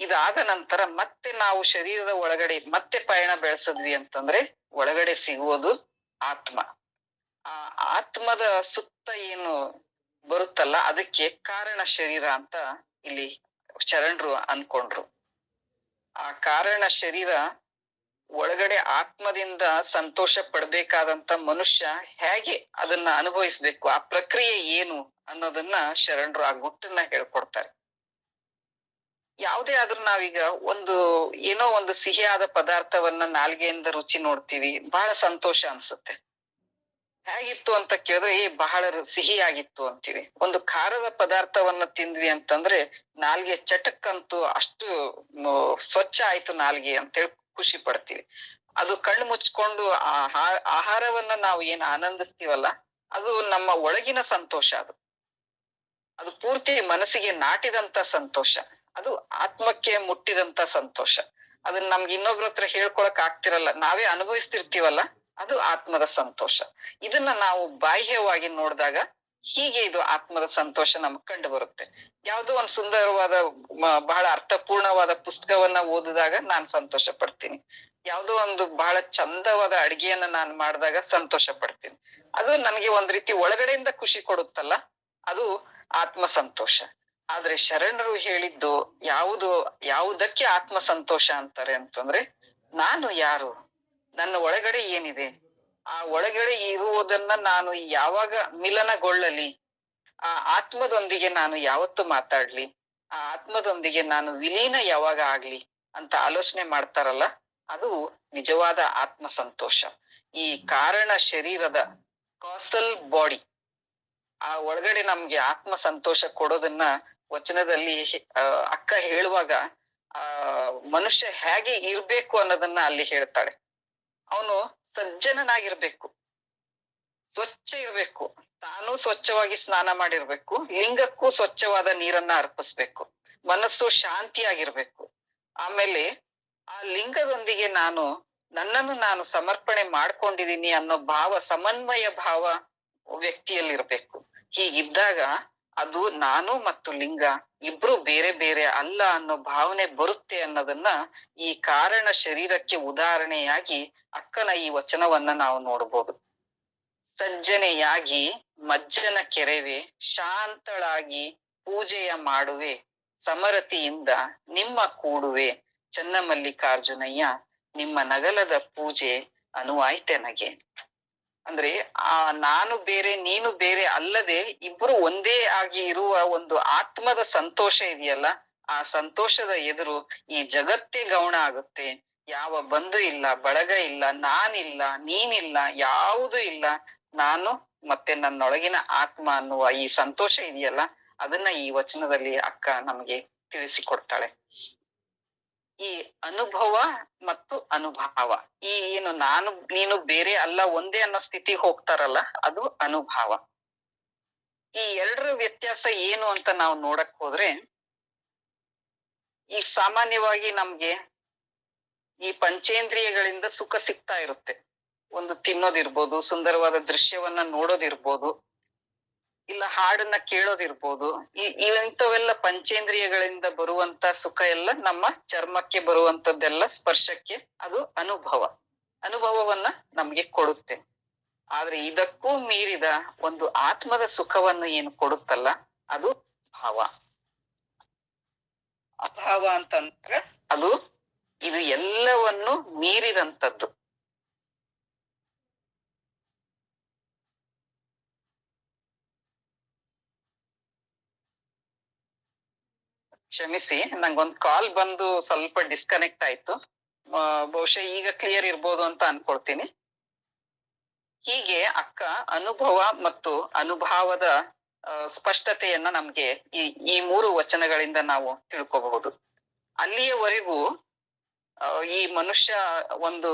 Speaker 2: ಇದಾದ ನಂತರ ಮತ್ತೆ ನಾವು ಶರೀರದ ಒಳಗಡೆ ಮತ್ತೆ ಪಯಣ ಬೆಳೆಸಿದ್ವಿ ಅಂತಂದ್ರೆ ಒಳಗಡೆ ಸಿಗುವುದು ಆತ್ಮ. ಆ ಆತ್ಮದ ಸುತ್ತ ಏನು ಬರುತ್ತಲ್ಲ ಅದಕ್ಕೆ ಕಾರಣ ಶರೀರ ಅಂತ ಇಲ್ಲಿ ಶರಣರು ಅನ್ಕೊಂಡ್ರು. ಆ ಕಾರಣ ಶರೀರ ಒಳಗಡೆ ಆತ್ಮದಿಂದ ಸಂತೋಷ ಪಡ್ಬೇಕಾದಂತ ಮನುಷ್ಯ ಹೇಗೆ ಅದನ್ನ ಅನುಭವಿಸ್ಬೇಕು, ಆ ಪ್ರಕ್ರಿಯೆ ಏನು ಅನ್ನೋದನ್ನ ಶರಣರು ಆ ಗುಟ್ಟನ್ನ ಹೇಳ್ಕೊಡ್ತಾರೆ. ಯಾವುದೇ ಆದ್ರೂ ನಾವೀಗ ಏನೋ ಒಂದು ಸಿಹಿಯಾದ ಪದಾರ್ಥವನ್ನ ನಾಲ್ಗೆಯಿಂದ ರುಚಿ ನೋಡ್ತೀವಿ, ಬಹಳ ಸಂತೋಷ ಅನ್ಸುತ್ತೆ. ಹೇಗಿತ್ತು ಅಂತ ಕೇಳಿದ್ರೆ ಬಹಳ ಸಿಹಿಯಾಗಿತ್ತು ಅಂತೀವಿ. ಒಂದು ಖಾರದ ಪದಾರ್ಥವನ್ನ ತಿಂದ್ವಿ ಅಂತಂದ್ರೆ ನಾಲ್ಗೆ ಚಟಕ್ಕಂತೂ ಅಷ್ಟು ಸ್ವಚ್ಛ ಆಯ್ತು ನಾಲ್ಗೆ ಅಂತೇಳಿ ಖುಷಿ ಪಡ್ತೀವಿ. ಅದು ಕಣ್ಣು ಮುಚ್ಕೊಂಡು ಆಹಾರವನ್ನ ನಾವು ಏನ್ ಆನಂದಿಸ್ತೀವಲ್ಲ ಅದು ನಮ್ಮ ಒಳಗಿನ ಸಂತೋಷ. ಅದು ಪೂರ್ತಿ ಮನಸ್ಸಿಗೆ ನಾಟಿದಂತ ಸಂತೋಷ, ಅದು ಆತ್ಮಕ್ಕೆ ಮುಟ್ಟಿದಂತ ಸಂತೋಷ. ಅದನ್ನ ನಮ್ಗೆ ಇನ್ನೊಬ್ರ ಹತ್ರ ಹೇಳ್ಕೊಳಕ್ ಆಗ್ತಿರಲ್ಲ, ನಾವೇ ಅನುಭವಿಸ್ತಿರ್ತೀವಲ್ಲ, ಅದು ಆತ್ಮದ ಸಂತೋಷ. ಇದನ್ನ ನಾವು ಬಾಹ್ಯವಾಗಿ ನೋಡಿದಾಗ ಹೀಗೆ ಇದು ಆತ್ಮದ ಸಂತೋಷ ನಮ್ಗೆ ಕಂಡು ಬರುತ್ತೆ. ಯಾವುದೋ ಒಂದು ಸುಂದರವಾದ ಬಹಳ ಅರ್ಥಪೂರ್ಣವಾದ ಪುಸ್ತಕವನ್ನ ಓದಿದಾಗ ನಾನ್ ಸಂತೋಷ ಪಡ್ತೀನಿ. ಯಾವುದೋ ಒಂದು ಬಹಳ ಚಂದವಾದ ಅಡಿಗೆಯನ್ನ ನಾನು ಮಾಡಿದಾಗ ಸಂತೋಷ ಪಡ್ತೀನಿ. ಅದು ನನಗೆ ಒಂದ್ ರೀತಿ ಒಳಗಡೆಯಿಂದ ಖುಷಿ ಕೊಡುತ್ತಲ್ಲ, ಅದು ಆತ್ಮ ಸಂತೋಷ. ಆದ್ರೆ ಶರಣರು ಹೇಳಿದ್ದು ಯಾವುದಕ್ಕೆ ಆತ್ಮ ಸಂತೋಷ ಅಂತಾರೆ ಅಂತಂದ್ರೆ, ನಾನು ಯಾರು, ನನ್ನ ಒಳಗಡೆ ಏನಿದೆ, ಆ ಒಳಗಡೆ ಇರುವುದನ್ನ ನಾನು ಯಾವಾಗ ಮಿಲನಗೊಳ್ಳಲಿ, ಆ ಆತ್ಮದೊಂದಿಗೆ ನಾನು ಯಾವತ್ತು ಮಾತಾಡ್ಲಿ, ಆ ಆತ್ಮದೊಂದಿಗೆ ನಾನು ವಿಲೀನ ಯಾವಾಗ ಆಗ್ಲಿ ಅಂತ ಆಲೋಚನೆ ಮಾಡ್ತಾರಲ್ಲ, ಅದು ನಿಜವಾದ ಆತ್ಮ ಸಂತೋಷ. ಈ ಕಾರಣ ಶರೀರದ ಕಾಸಲ್ ಬಾಡಿ ಆ ಒಳಗಡೆ ನಮ್ಗೆ ಆತ್ಮ ಸಂತೋಷ ಕೊಡೋದನ್ನ ವಚನದಲ್ಲಿ ಅಕ್ಕ ಹೇಳುವಾಗ ಮನುಷ್ಯ ಹೇಗೆ ಇರ್ಬೇಕು ಅನ್ನೋದನ್ನ ಅಲ್ಲಿ ಹೇಳ್ತಾಳೆ. ಅವನು ಸಜ್ಜನನಾಗಿರ್ಬೇಕು, ಸ್ವಚ್ಛ ಇರ್ಬೇಕು, ತಾನು ಸ್ವಚ್ಛವಾಗಿ ಸ್ನಾನ ಮಾಡಿರ್ಬೇಕು, ಲಿಂಗಕ್ಕೂ ಸ್ವಚ್ಛವಾದ ನೀರನ್ನ ಅರ್ಪಿಸ್ಬೇಕು, ಮನಸ್ಸು ಶಾಂತಿಯಾಗಿರ್ಬೇಕು. ಆಮೇಲೆ ಆ ಲಿಂಗದೊಂದಿಗೆ ನನ್ನನ್ನು ನಾನು ಸಮರ್ಪಣೆ ಮಾಡ್ಕೊಂಡಿದೀನಿ ಅನ್ನೋ ಸಮನ್ವಯ ಭಾವ ವ್ಯಕ್ತಿಯಲ್ಲಿರ್ಬೇಕು. ಹೀಗಿದ್ದಾಗ ಅದು ನಾನು ಮತ್ತು ಲಿಂಗ ಇಬ್ರು ಬೇರೆ ಬೇರೆ ಅಲ್ಲ ಅನ್ನೋ ಭಾವನೆ ಬರುತ್ತೆ ಅನ್ನೋದನ್ನ ಈ ಕಾರಣ ಶರೀರಕ್ಕೆ ಉದಾಹರಣೆಯಾಗಿ ಅಕ್ಕನ ಈ ವಚನವನ್ನ ನಾವು ನೋಡ್ಬೋದು. ಸಜ್ಜನೆಯಾಗಿ ಮಜ್ಜನ ಕೆರೆವೆ, ಶಾಂತಳಾಗಿ ಪೂಜೆಯ ಮಾಡುವೆ, ಸಮರತಿಯಿಂದ ನಿಮ್ಮ ಕೂಡುವೆ, ಚನ್ನಮಲ್ಲಿಕಾರ್ಜುನಯ್ಯ ನಿಮ್ಮ ನಗಲದ ಪೂಜೆ ಅನುವಾಯ್ತೆನಗೆ. ಅಂದ್ರೆ ನಾನು ಬೇರೆ ನೀನು ಬೇರೆ ಅಲ್ಲದೆ ಇಬ್ರು ಒಂದೇ ಆಗಿ ಇರುವ ಒಂದು ಆತ್ಮದ ಸಂತೋಷ ಇದೆಯಲ್ಲ, ಆ ಸಂತೋಷದ ಎದುರು ಈ ಜಗತ್ತೇ ಗೌಣ ಆಗುತ್ತೆ. ಯಾವ ಬಂಧು ಇಲ್ಲ, ಬಳಗ ಇಲ್ಲ, ನಾನಿಲ್ಲ, ನೀನಿಲ್ಲ, ಯಾವುದೂ ಇಲ್ಲ, ನಾನು ಮತ್ತೆ ನನ್ನೊಳಗಿನ ಆತ್ಮ ಅನ್ನುವ ಈ ಸಂತೋಷ ಇದೆಯಲ್ಲ, ಅದನ್ನ ಈ ವಚನದಲ್ಲಿ ಅಕ್ಕ ನಮ್ಗೆ ತಿಳಿಸಿಕೊಡ್ತಾಳೆ. ಈ ಅನುಭವ ಮತ್ತು ಅನುಭಾವ, ಈ ಏನು ನಾನು ನೀನು ಬೇರೆ ಅಲ್ಲ ಒಂದೇ ಅನ್ನೋ ಸ್ಥಿತಿಗೆ ಹೋಗ್ತಾರಲ್ಲ, ಅದು ಅನುಭಾವ. ಈ ಎರಡರ ವ್ಯತ್ಯಾಸ ಏನು ಅಂತ ನಾವು ನೋಡಕ್ ಹೋದ್ರೆ, ಈಗ ಸಾಮಾನ್ಯವಾಗಿ ನಮ್ಗೆ ಈ ಪಂಚೇಂದ್ರಿಯಗಳಿಂದ ಸುಖ ಸಿಗ್ತಾ ಇರುತ್ತೆ. ಒಂದು ತಿನ್ನೋದಿರ್ಬೋದು, ಸುಂದರವಾದ ದೃಶ್ಯವನ್ನ ನೋಡೋದಿರ್ಬೋದು, ಇಲ್ಲ ಹಾಡನ್ನ ಕೇಳೋದಿರ್ಬೋದು. ಇಂಥವೆಲ್ಲ ಪಂಚೇಂದ್ರಿಯಗಳಿಂದ ಬರುವಂತ ಸುಖ ಎಲ್ಲ ನಮ್ಮ ಚರ್ಮಕ್ಕೆ ಬರುವಂತದ್ದೆಲ್ಲ ಸ್ಪರ್ಶಕ್ಕೆ ಅದು ಅನುಭವವನ್ನ ನಮ್ಗೆ ಕೊಡುತ್ತೆ. ಆದ್ರೆ ಇದಕ್ಕೂ ಮೀರಿದ ಒಂದು ಆತ್ಮದ ಸುಖವನ್ನು ಏನು ಕೊಡುತ್ತಲ್ಲ, ಅದು ಭಾವ. ಅಭಾವ ಅಂತಂದ್ರೆ ಅದು ಇದು ಎಲ್ಲವನ್ನು ಮೀರಿದಂಥದ್ದು. ಕ್ಷಮಿಸಿ, ನಂಗೊಂದ್ ಕಾಲ್ ಬಂದು ಸ್ವಲ್ಪ ಡಿಸ್ಕನೆಕ್ಟ್ ಆಯ್ತು. ಬಹುಶಃ ಈಗ ಕ್ಲಿಯರ್ ಇರ್ಬೋದು ಅಂತ ಅನ್ಕೊಳ್ತೀನಿ. ಹೀಗೆ ಅಕ್ಕ ಅನುಭವ ಮತ್ತು ಅನುಭಾವದ ಸ್ಪಷ್ಟತೆಯನ್ನ ನಮ್ಗೆ ಈ 3 ವಚನಗಳಿಂದ ನಾವು ತಿಳ್ಕೋಬಹುದು. ಅಲ್ಲಿಯವರೆಗೂ ಈ ಮನುಷ್ಯ ಒಂದು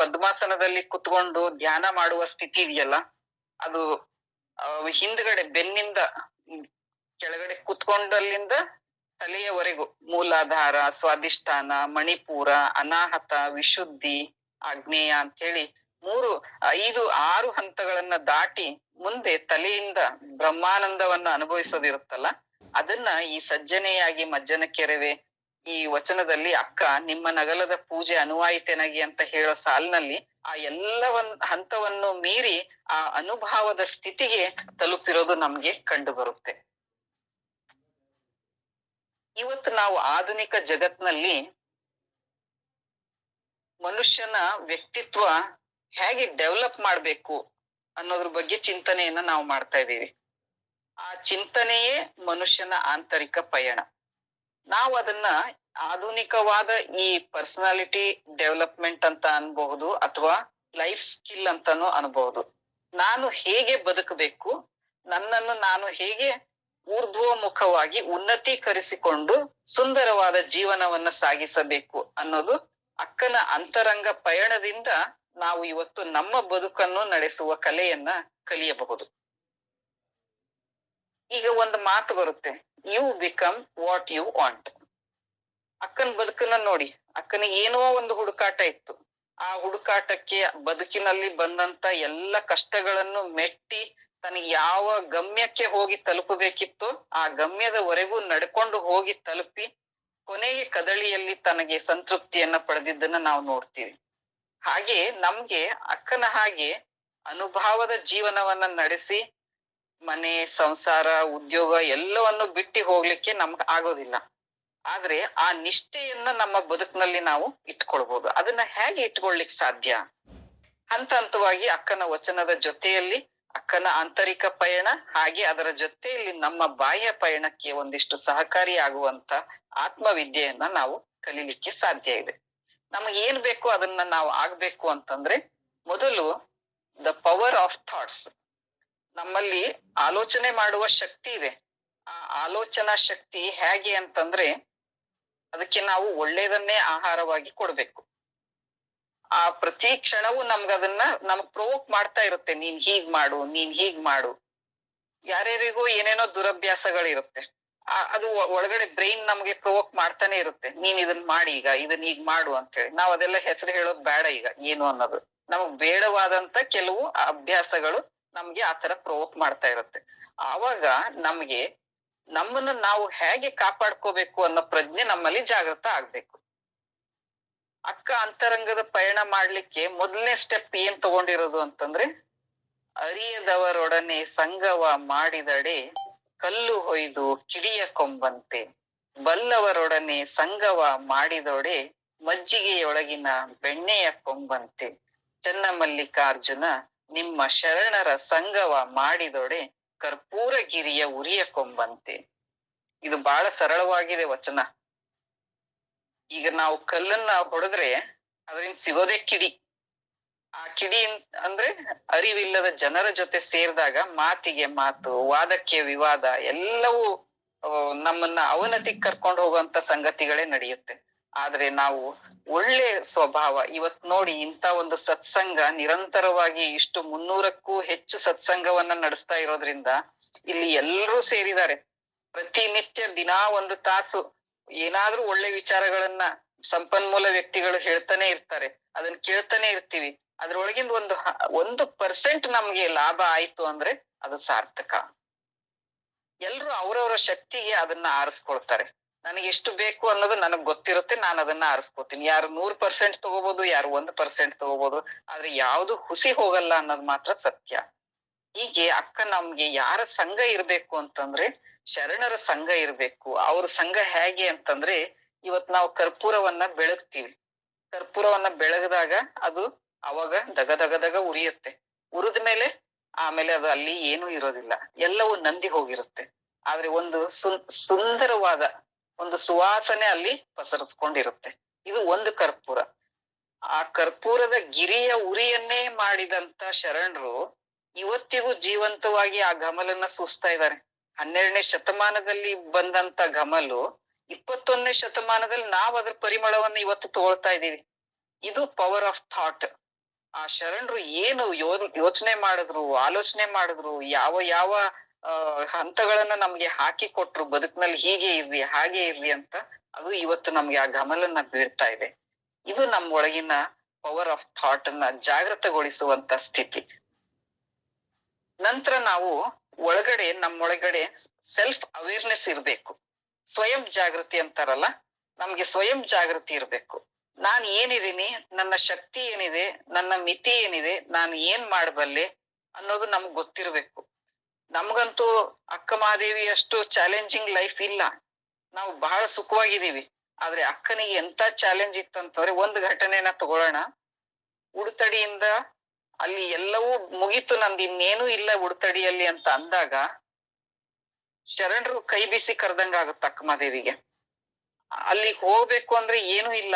Speaker 2: ಪದ್ಮಾಸನದಲ್ಲಿ ಕುತ್ಕೊಂಡು ಧ್ಯಾನ ಮಾಡುವ ಸ್ಥಿತಿ ಇದೆಯಲ್ಲ, ಅದು ಹಿಂದ್ಗಡೆ ಬೆನ್ನಿಂದ ಕೆಳಗಡೆ ಕುತ್ಕೊಂಡಲ್ಲಿಂದ ತಲೆಯವರೆಗೂ ಮೂಲಾಧಾರ, ಸ್ವಾಧಿಷ್ಠಾನ, ಮಣಿಪೂರ, ಅನಾಹತ, ವಿಶುದ್ಧಿ, ಆಗ್ನೇಯ ಅಂತ ಹೇಳಿ 3, 5, 6 ಹಂತಗಳನ್ನ ದಾಟಿ ಮುಂದೆ ತಲೆಯಿಂದ ಬ್ರಹ್ಮಾನಂದವನ್ನ ಅನುಭವಿಸೋದಿರುತ್ತಲ್ಲ, ಅದನ್ನ ಈ ಸಜ್ಜನೆಯಾಗಿ ಮಜ್ಜನ ಕೆರವೆ ಈ ವಚನದಲ್ಲಿ ಅಕ್ಕ ನಿಮ್ಮ ನಗಲದ ಪೂಜೆ ಅನುವಾಯಿತೆನಗಿ ಅಂತ ಹೇಳೋ ಸಾಲಿನಲ್ಲಿ ಆ ಹಂತವನ್ನು ಮೀರಿ ಆ ಅನುಭಾವದ ಸ್ಥಿತಿಗೆ ತಲುಪಿರೋದು ನಮ್ಗೆ ಕಂಡು ಬರುತ್ತೆ. ಇವತ್ತು ನಾವು ಆಧುನಿಕ ಜಗತ್ನಲ್ಲಿ ಮನುಷ್ಯನ ವ್ಯಕ್ತಿತ್ವ ಹೇಗೆ ಡೆವಲಪ್ ಮಾಡ್ಬೇಕು ಅನ್ನೋದ್ರ ಬಗ್ಗೆ ಚಿಂತನೆಯನ್ನ ನಾವು ಮಾಡ್ತಾ ಇದ್ದೀವಿ. ಆ ಚಿಂತನೆಯೇ ಮನುಷ್ಯನ ಆಂತರಿಕ ಪಯಣ. ನಾವು ಅದನ್ನ ಆಧುನಿಕವಾದ ಈ ಪರ್ಸನಾಲಿಟಿ ಡೆವಲಪ್ಮೆಂಟ್ ಅಂತ ಅನ್ಬಹುದು, ಅಥವಾ ಲೈಫ್ ಸ್ಕಿಲ್ ಅಂತಾನು ಅನ್ಬಹುದು. ನಾನು ಹೇಗೆ ಬದುಕಬೇಕು, ನನ್ನನ್ನು ನಾನು ಹೇಗೆ ಊರ್ಧ್ವಮುಖವಾಗಿ ಉನ್ನತೀಕರಿಸಿಕೊಂಡು ಸುಂದರವಾದ ಜೀವನವನ್ನ ಸಾಗಿಸಬೇಕು ಅನ್ನೋದು ಅಕ್ಕನ ಅಂತರಂಗ ಪಯಣದಿಂದ ನಾವು ಇವತ್ತು ನಮ್ಮ ಬದುಕನ್ನು ನಡೆಸುವ ಕಲೆಯನ್ನ ಕಲಿಯಬಹುದು. ಈಗ ಒಂದು ಮಾತು ಬರುತ್ತೆ, you become what you want. ಅಕ್ಕನ ಬದುಕನ್ನ ನೋಡಿ, ಅಕ್ಕನಿಗೆ ಏನೋ ಒಂದು ಹುಡುಕಾಟ ಇತ್ತು. ಆ ಹುಡುಕಾಟಕ್ಕೆ ಬದುಕಿನಲ್ಲಿ ಬಂದಂತ ಎಲ್ಲ ಕಷ್ಟಗಳನ್ನು ಮೆಟ್ಟಿ ತನಗೆ ಯಾವ ಗಮ್ಯಕ್ಕೆ ಹೋಗಿ ತಲುಪಬೇಕಿತ್ತೋ ಆ ಗಮ್ಯದವರೆಗೂ ನಡ್ಕೊಂಡು ಹೋಗಿ ತಲುಪಿ ಕೊನೆಗೆ ಕದಳಿಯಲ್ಲಿ ತನಗೆ ಸಂತೃಪ್ತಿಯನ್ನ ಪಡೆದಿದ್ದನ್ನ ನಾವು ನೋಡ್ತೀವಿ. ಹಾಗೆ ನಮ್ಗೆ ಅಕ್ಕನ ಹಾಗೆ ಅನುಭಾವದ ಜೀವನವನ್ನ ನಡೆಸಿ ಮನೆ, ಸಂಸಾರ, ಉದ್ಯೋಗ ಎಲ್ಲವನ್ನು ಬಿಟ್ಟು ಹೋಗ್ಲಿಕ್ಕೆ ನಮ್ಗೆ ಆಗೋದಿಲ್ಲ. ಆದ್ರೆ ಆ ನಿಷ್ಠೆಯನ್ನ ನಮ್ಮ ಬದುಕಿನಲ್ಲಿ ನಾವು ಇಟ್ಕೊಳ್ಬಹುದು. ಅದನ್ನ ಹೇಗೆ ಇಟ್ಕೊಳ್ಲಿಕ್ಕೆ ಸಾಧ್ಯ? ಹಂತ ಹಂತವಾಗಿ ಅಕ್ಕನ ವಚನದ ಜೊತೆಯಲ್ಲಿ ಅಕ್ಕನ ಆಂತರಿಕ ಪಯಣ, ಹಾಗೆ ಅದರ ಜೊತೆಯಲ್ಲಿ ನಮ್ಮ ಬಾಹ್ಯ ಪಯಣಕ್ಕೆ ಒಂದಿಷ್ಟು ಸಹಕಾರಿ ಆಗುವಂತ ಆತ್ಮವಿದ್ಯೆಯನ್ನ ನಾವು ಕಲೀಲಿಕ್ಕೆ ಸಾಧ್ಯ ಇದೆ. ನಮಗೆ ಏನ್ ಬೇಕು ಅದನ್ನ ನಾವು ಆಗ್ಬೇಕು ಅಂತಂದ್ರೆ, ಮೊದಲು ದ ಪವರ್ ಆಫ್ ಥಾಟ್ಸ್. ನಮ್ಮಲ್ಲಿ ಆಲೋಚನೆ ಮಾಡುವ ಶಕ್ತಿ ಇದೆ. ಆ ಆಲೋಚನಾ ಶಕ್ತಿ ಹೇಗೆ ಅಂತಂದ್ರೆ, ಅದಕ್ಕೆ ನಾವು ಒಳ್ಳೇದನ್ನೇ ಆಹಾರವಾಗಿ ಕೊಡ್ಬೇಕು. ಆ ಪ್ರತಿ ಕ್ಷಣವೂ ನಮ್ಗದನ್ನ ನಮಗ್ ಪ್ರವೋಕ್ ಮಾಡ್ತಾ ಇರುತ್ತೆ, ನೀನ್ ಹೀಗ್ ಮಾಡು, ನೀನ್ ಹೀಗ್ ಮಾಡು. ಯಾರ್ಯಾರಿಗೂ ಏನೇನೋ ದುರಭ್ಯಾಸಗಳಿರುತ್ತೆ, ಅದು ಒಳಗಡೆ ಬ್ರೈನ್ ನಮ್ಗೆ ಪ್ರವೋಕ್ ಮಾಡ್ತಾನೆ ಇರುತ್ತೆ, ನೀನ್ ಇದನ್ ಮಾಡಿ, ಈಗ ಇದನ್ ಹೀಗ್ ಮಾಡು ಅಂತ ಹೇಳಿ. ನಾವ್ ಅದೆಲ್ಲ ಹೆಸರು ಹೇಳೋದ್ ಬೇಡ ಈಗ, ಏನು ಅನ್ನೋದು. ನಮಗ್ ಬೇಡವಾದಂತ ಕೆಲವು ಅಭ್ಯಾಸಗಳು ನಮ್ಗೆ ಆತರ ಪ್ರವೋಕ್ ಮಾಡ್ತಾ ಇರುತ್ತೆ. ಆವಾಗ ನಮ್ಗೆ ನಮ್ಮನ್ನ ನಾವು ಹೇಗೆ ಕಾಪಾಡ್ಕೋಬೇಕು ಅನ್ನೋ ಪ್ರಜ್ಞೆ ನಮ್ಮಲ್ಲಿ ಜಾಗೃತ ಆಗ್ಬೇಕು. ಅಕ್ಕ ಅಂತರಂಗದ ಪಯಣ ಮಾಡ್ಲಿಕ್ಕೆ ಮೊದಲನೇ ಸ್ಟೆಪ್ ಏನ್ ತಗೊಂಡಿರೋದು ಅಂತಂದ್ರೆ, ಅರಿಯದವರೊಡನೆ ಸಂಗವ ಮಾಡಿದಡೆ ಕಲ್ಲು ಹೊಯ್ದು ಕಿಡಿಯ ಕೊಂಬಂತೆ, ಬಲ್ಲವರೊಡನೆ ಸಂಗವ ಮಾಡಿದೊಡೆ ಮಜ್ಜಿಗೆಯೊಳಗಿನ ಬೆಣ್ಣೆಯ ಕೊಂಬಂತೆ, ಚನ್ನಮಲ್ಲಿಕಾರ್ಜುನ ನಿಮ್ಮ ಶರಣರ ಸಂಗವ ಮಾಡಿದೊಡೆ ಕರ್ಪೂರಗಿರಿಯ ಉರಿಯ ಕೊಂಬಂತೆ. ಇದು ಬಹಳ ಸರಳವಾಗಿದೆ ವಚನ. ಈಗ ನಾವು ಕಲ್ಲನ್ನ ಹೊಡೆದ್ರೆ ಅದರಿಂದ ಸಿಗೋದೇ ಕಿಡಿ. ಆ ಕಿಡಿ ಅಂದ್ರೆ ಅರಿವಿಲ್ಲದ ಜನರ ಜೊತೆ ಸೇರಿದಾಗ ಮಾತಿಗೆ ಮಾತು, ವಾದಕ್ಕೆ ವಿವಾದ, ಎಲ್ಲವೂ ನಮ್ಮನ್ನ ಅವನತಿಗೆ ಕರ್ಕೊಂಡು ಹೋಗುವಂತ ಸಂಗತಿಗಳೇ ನಡೆಯುತ್ತೆ. ಆದ್ರೆ ನಾವು ಒಳ್ಳೆ ಸ್ವಭಾವ, ಇವತ್ ನೋಡಿ ಇಂಥ ಒಂದು ಸತ್ಸಂಗ ನಿರಂತರವಾಗಿ ಇಷ್ಟು 300ಕ್ಕೂ ಹೆಚ್ಚು ಸತ್ಸಂಗವನ್ನ ನಡೆಸ್ತಾ ಇರೋದ್ರಿಂದ ಇಲ್ಲಿ ಎಲ್ಲರೂ ಸೇರಿದ್ದಾರೆ. ಪ್ರತಿನಿತ್ಯ ದಿನಾ 1 ತಾಸು ಏನಾದ್ರೂ ಒಳ್ಳೆ ವಿಚಾರಗಳನ್ನ ಸಂಪನ್ಮೂಲ ವ್ಯಕ್ತಿಗಳು ಹೇಳ್ತಾನೆ ಇರ್ತಾರೆ, ಅದನ್ನ ಕೇಳ್ತಾನೆ ಇರ್ತೀವಿ. ಅದ್ರೊಳಗಿಂದ 1% ನಮ್ಗೆ ಲಾಭ ಆಯ್ತು ಅಂದ್ರೆ ಅದು ಸಾರ್ಥಕ. ಎಲ್ರು ಅವ್ರವ್ರ ಶಕ್ತಿಗೆ ಅದನ್ನ ಆರಿಸ್ಕೊಳ್ತಾರೆ. ನನಗೆ ಎಷ್ಟು ಬೇಕು ಅನ್ನೋದು ನನಗ್ ಗೊತ್ತಿರುತ್ತೆ, ನಾನು ಅದನ್ನ ಆರಿಸ್ಕೋತೀನಿ. ಯಾರು 100% ತಗೋಬಹುದು, ಯಾರು 1% ತಗೋಬಹುದು, ಆದ್ರೆ ಯಾವ್ದು ಹುಸಿ ಹೋಗಲ್ಲ ಅನ್ನೋದು ಮಾತ್ರ ಸತ್ಯ. ಹೀಗೆ ಅಕ್ಕ ನಮ್ಗೆ ಯಾರ ಸಂಘ ಇರ್ಬೇಕು ಅಂತಂದ್ರೆ ಶರಣರ ಸಂಘ ಇರ್ಬೇಕು. ಅವ್ರ ಸಂಘ ಹೇಗೆ ಅಂತಂದ್ರೆ, ಇವತ್ ನಾವು ಕರ್ಪೂರವನ್ನ ಬೆಳಗ್ತೀವಿ. ಕರ್ಪೂರವನ್ನ ಬೆಳಗದಾಗ ಅದು ಅವಾಗ ದಗ ದಗ ದಗ ಉರಿಯುತ್ತೆ. ಉರಿದ ಮೇಲೆ ಆಮೇಲೆ ಅದು ಅಲ್ಲಿ ಏನೂ ಇರೋದಿಲ್ಲ, ಎಲ್ಲವೂ ನಂದಿ ಹೋಗಿರುತ್ತೆ. ಆದ್ರೆ ಒಂದು ಸುಂದರವಾದ ಒಂದು ಸುವಾಸನೆ ಅಲ್ಲಿ ಪಸರಿಸ್ಕೊಂಡಿರುತ್ತೆ. ಇದು ಒಂದು ಕರ್ಪೂರ. ಆ ಕರ್ಪೂರದ ಗಿರಿಯ ಉರಿಯನ್ನೇ ಮಾಡಿದಂತ ಶರಣರು ಇವತ್ತಿಗೂ ಜೀವಂತವಾಗಿ ಆ ಘಮಲನ್ನ ಸೂಸ್ತಾ ಇದ್ದಾರೆ. 12ನೇ ಶತಮಾನದಲ್ಲಿ ಬಂದಂತ ಘಮಲು 21ನೇ ಶತಮಾನದಲ್ಲಿ ನಾವ್ ಅದ್ರ ಪರಿಮಳವನ್ನ ಇವತ್ತು ತಗೊಳ್ತಾ ಇದೀವಿ. ಇದು ಪವರ್ ಆಫ್ ಥಾಟ್. ಆ ಶರಣರು ಏನು ಯೋಚನೆ ಮಾಡಿದ್ರು, ಆಲೋಚನೆ ಮಾಡಿದ್ರು, ಯಾವ ಯಾವ ಹಂತಗಳನ್ನ ನಮ್ಗೆ ಹಾಕಿ ಕೊಟ್ರು, ಬದುಕಿನಲ್ಲಿ ಹೀಗೆ ಇರ್ರಿ ಹಾಗೆ ಇರ್ರಿ ಅಂತ, ಅದು ಇವತ್ತು ನಮ್ಗೆ ಆ ಘಮಲನ್ನ ಬೀಳ್ತಾ ಇದೆ. ಇದು ನಮ್ಮ ಒಳಗಿನ ಪವರ್ ಆಫ್ ಥಾಟ್ ಅನ್ನ ಜಾಗೃತಗೊಳಿಸುವಂತ ಸ್ಥಿತಿ. ನಂತರ ನಾವು ನಮ್ಮೊಳಗಡೆ ಸೆಲ್ಫ್ ಅವೇರ್ನೆಸ್ ಇರ್ಬೇಕು. ಸ್ವಯಂ ಜಾಗೃತಿ ಅಂತಾರಲ್ಲ, ನಮ್ಗೆ ಸ್ವಯಂ ಜಾಗೃತಿ ಇರ್ಬೇಕು. ನಾನ್ ಏನಿದೀನಿ, ನನ್ನ ಶಕ್ತಿ ಏನಿದೆ, ನನ್ನ ಮಿತಿ ಏನಿದೆ, ನಾನು ಏನ್ ಮಾಡಬಲ್ಲೆ ಅನ್ನೋದು ನಮ್ಗ್ ಗೊತ್ತಿರ್ಬೇಕು. ನಮ್ಗಂತೂ ಅಕ್ಕ ಮಹಾದೇವಿ ಅಷ್ಟು ಚಾಲೆಂಜಿಂಗ್ ಲೈಫ್ ಇಲ್ಲ, ನಾವು ಬಹಳ ಸುಖವಾಗಿದ್ದೀವಿ. ಆದ್ರೆ ಅಕ್ಕನಿಗೆ ಎಂತ ಚಾಲೆಂಜ್ ಇತ್ತಂತಂದ್ರೆ, ಒಂದು ಘಟನೆನ ತಗೊಳ್ಳೋಣ. ಉಡುತಡಿಯಿಂದ ಅಲ್ಲಿ ಎಲ್ಲವೂ ಮುಗೀತು, ನಂದು ಇನ್ನೇನು ಇಲ್ಲ ಉಡುತಡಿಯಲ್ಲಿ ಅಂತ ಅಂದಾಗ ಶರಣರು ಕೈ ಬೀಸಿ ಕರೆದಂಗ ಆಗುತ್ತೆ ಅಕ್ಕ ಮಹಾದೇವಿಗೆ. ಅಲ್ಲಿಗೆ ಹೋಗ್ಬೇಕು ಅಂದ್ರೆ ಏನೂ ಇಲ್ಲ,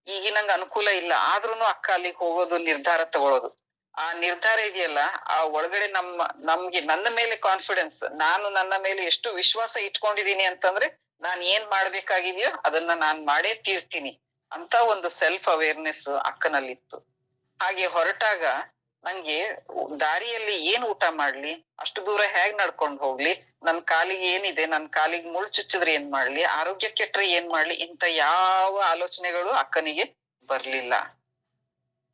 Speaker 2: ಈಗಿನಂಗ ಅನುಕೂಲ ಇಲ್ಲ, ಆದ್ರೂನು ಅಕ್ಕ ಅಲ್ಲಿಗೆ ಹೋಗೋದು, ನಿರ್ಧಾರ ತಗೊಳ್ಳೋದು. ಆ ನಿರ್ಧಾರ ಇದೆಯಲ್ಲ, ಆ ಒಳಗಡೆ ನಮ್ಗೆ ನನ್ನ ಮೇಲೆ ಕಾನ್ಫಿಡೆನ್ಸ್, ನಾನು ನನ್ನ ಮೇಲೆ ಎಷ್ಟು ವಿಶ್ವಾಸ ಇಟ್ಕೊಂಡಿದೀನಿ ಅಂತಂದ್ರೆ, ನಾನ್ ಏನ್ ಮಾಡ್ಬೇಕಾಗಿದೆಯೋ ಅದನ್ನ ನಾನ್ ಮಾಡೇ ತೀರ್ತೀನಿ ಅಂತ ಒಂದು ಸೆಲ್ಫ್ ಅವೇರ್ನೆಸ್ ಅಕ್ಕನಲ್ಲಿತ್ತು. ಹಾಗೆ ಹೊರಟಾಗ ನಂಗೆ ದಾರಿಯಲ್ಲಿ ಏನ್ ಊಟ ಮಾಡ್ಲಿ, ಅಷ್ಟು ದೂರ ಹೇಗ್ ನಡ್ಕೊಂಡ್ ಹೋಗ್ಲಿ, ನನ್ ಕಾಲಿಗೆ ಏನಿದೆ, ನನ್ ಕಾಲಿಗೆ ಮುಳ್ಳು ಚುಚ್ಚಿದ್ರೆ ಏನ್ ಮಾಡ್ಲಿ, ಆರೋಗ್ಯ ಕೆಟ್ರೆ ಏನ್ ಮಾಡ್ಲಿ, ಇಂತ ಯಾವ ಆಲೋಚನೆಗಳು ಅಕ್ಕನಿಗೆ ಬರ್ಲಿಲ್ಲ.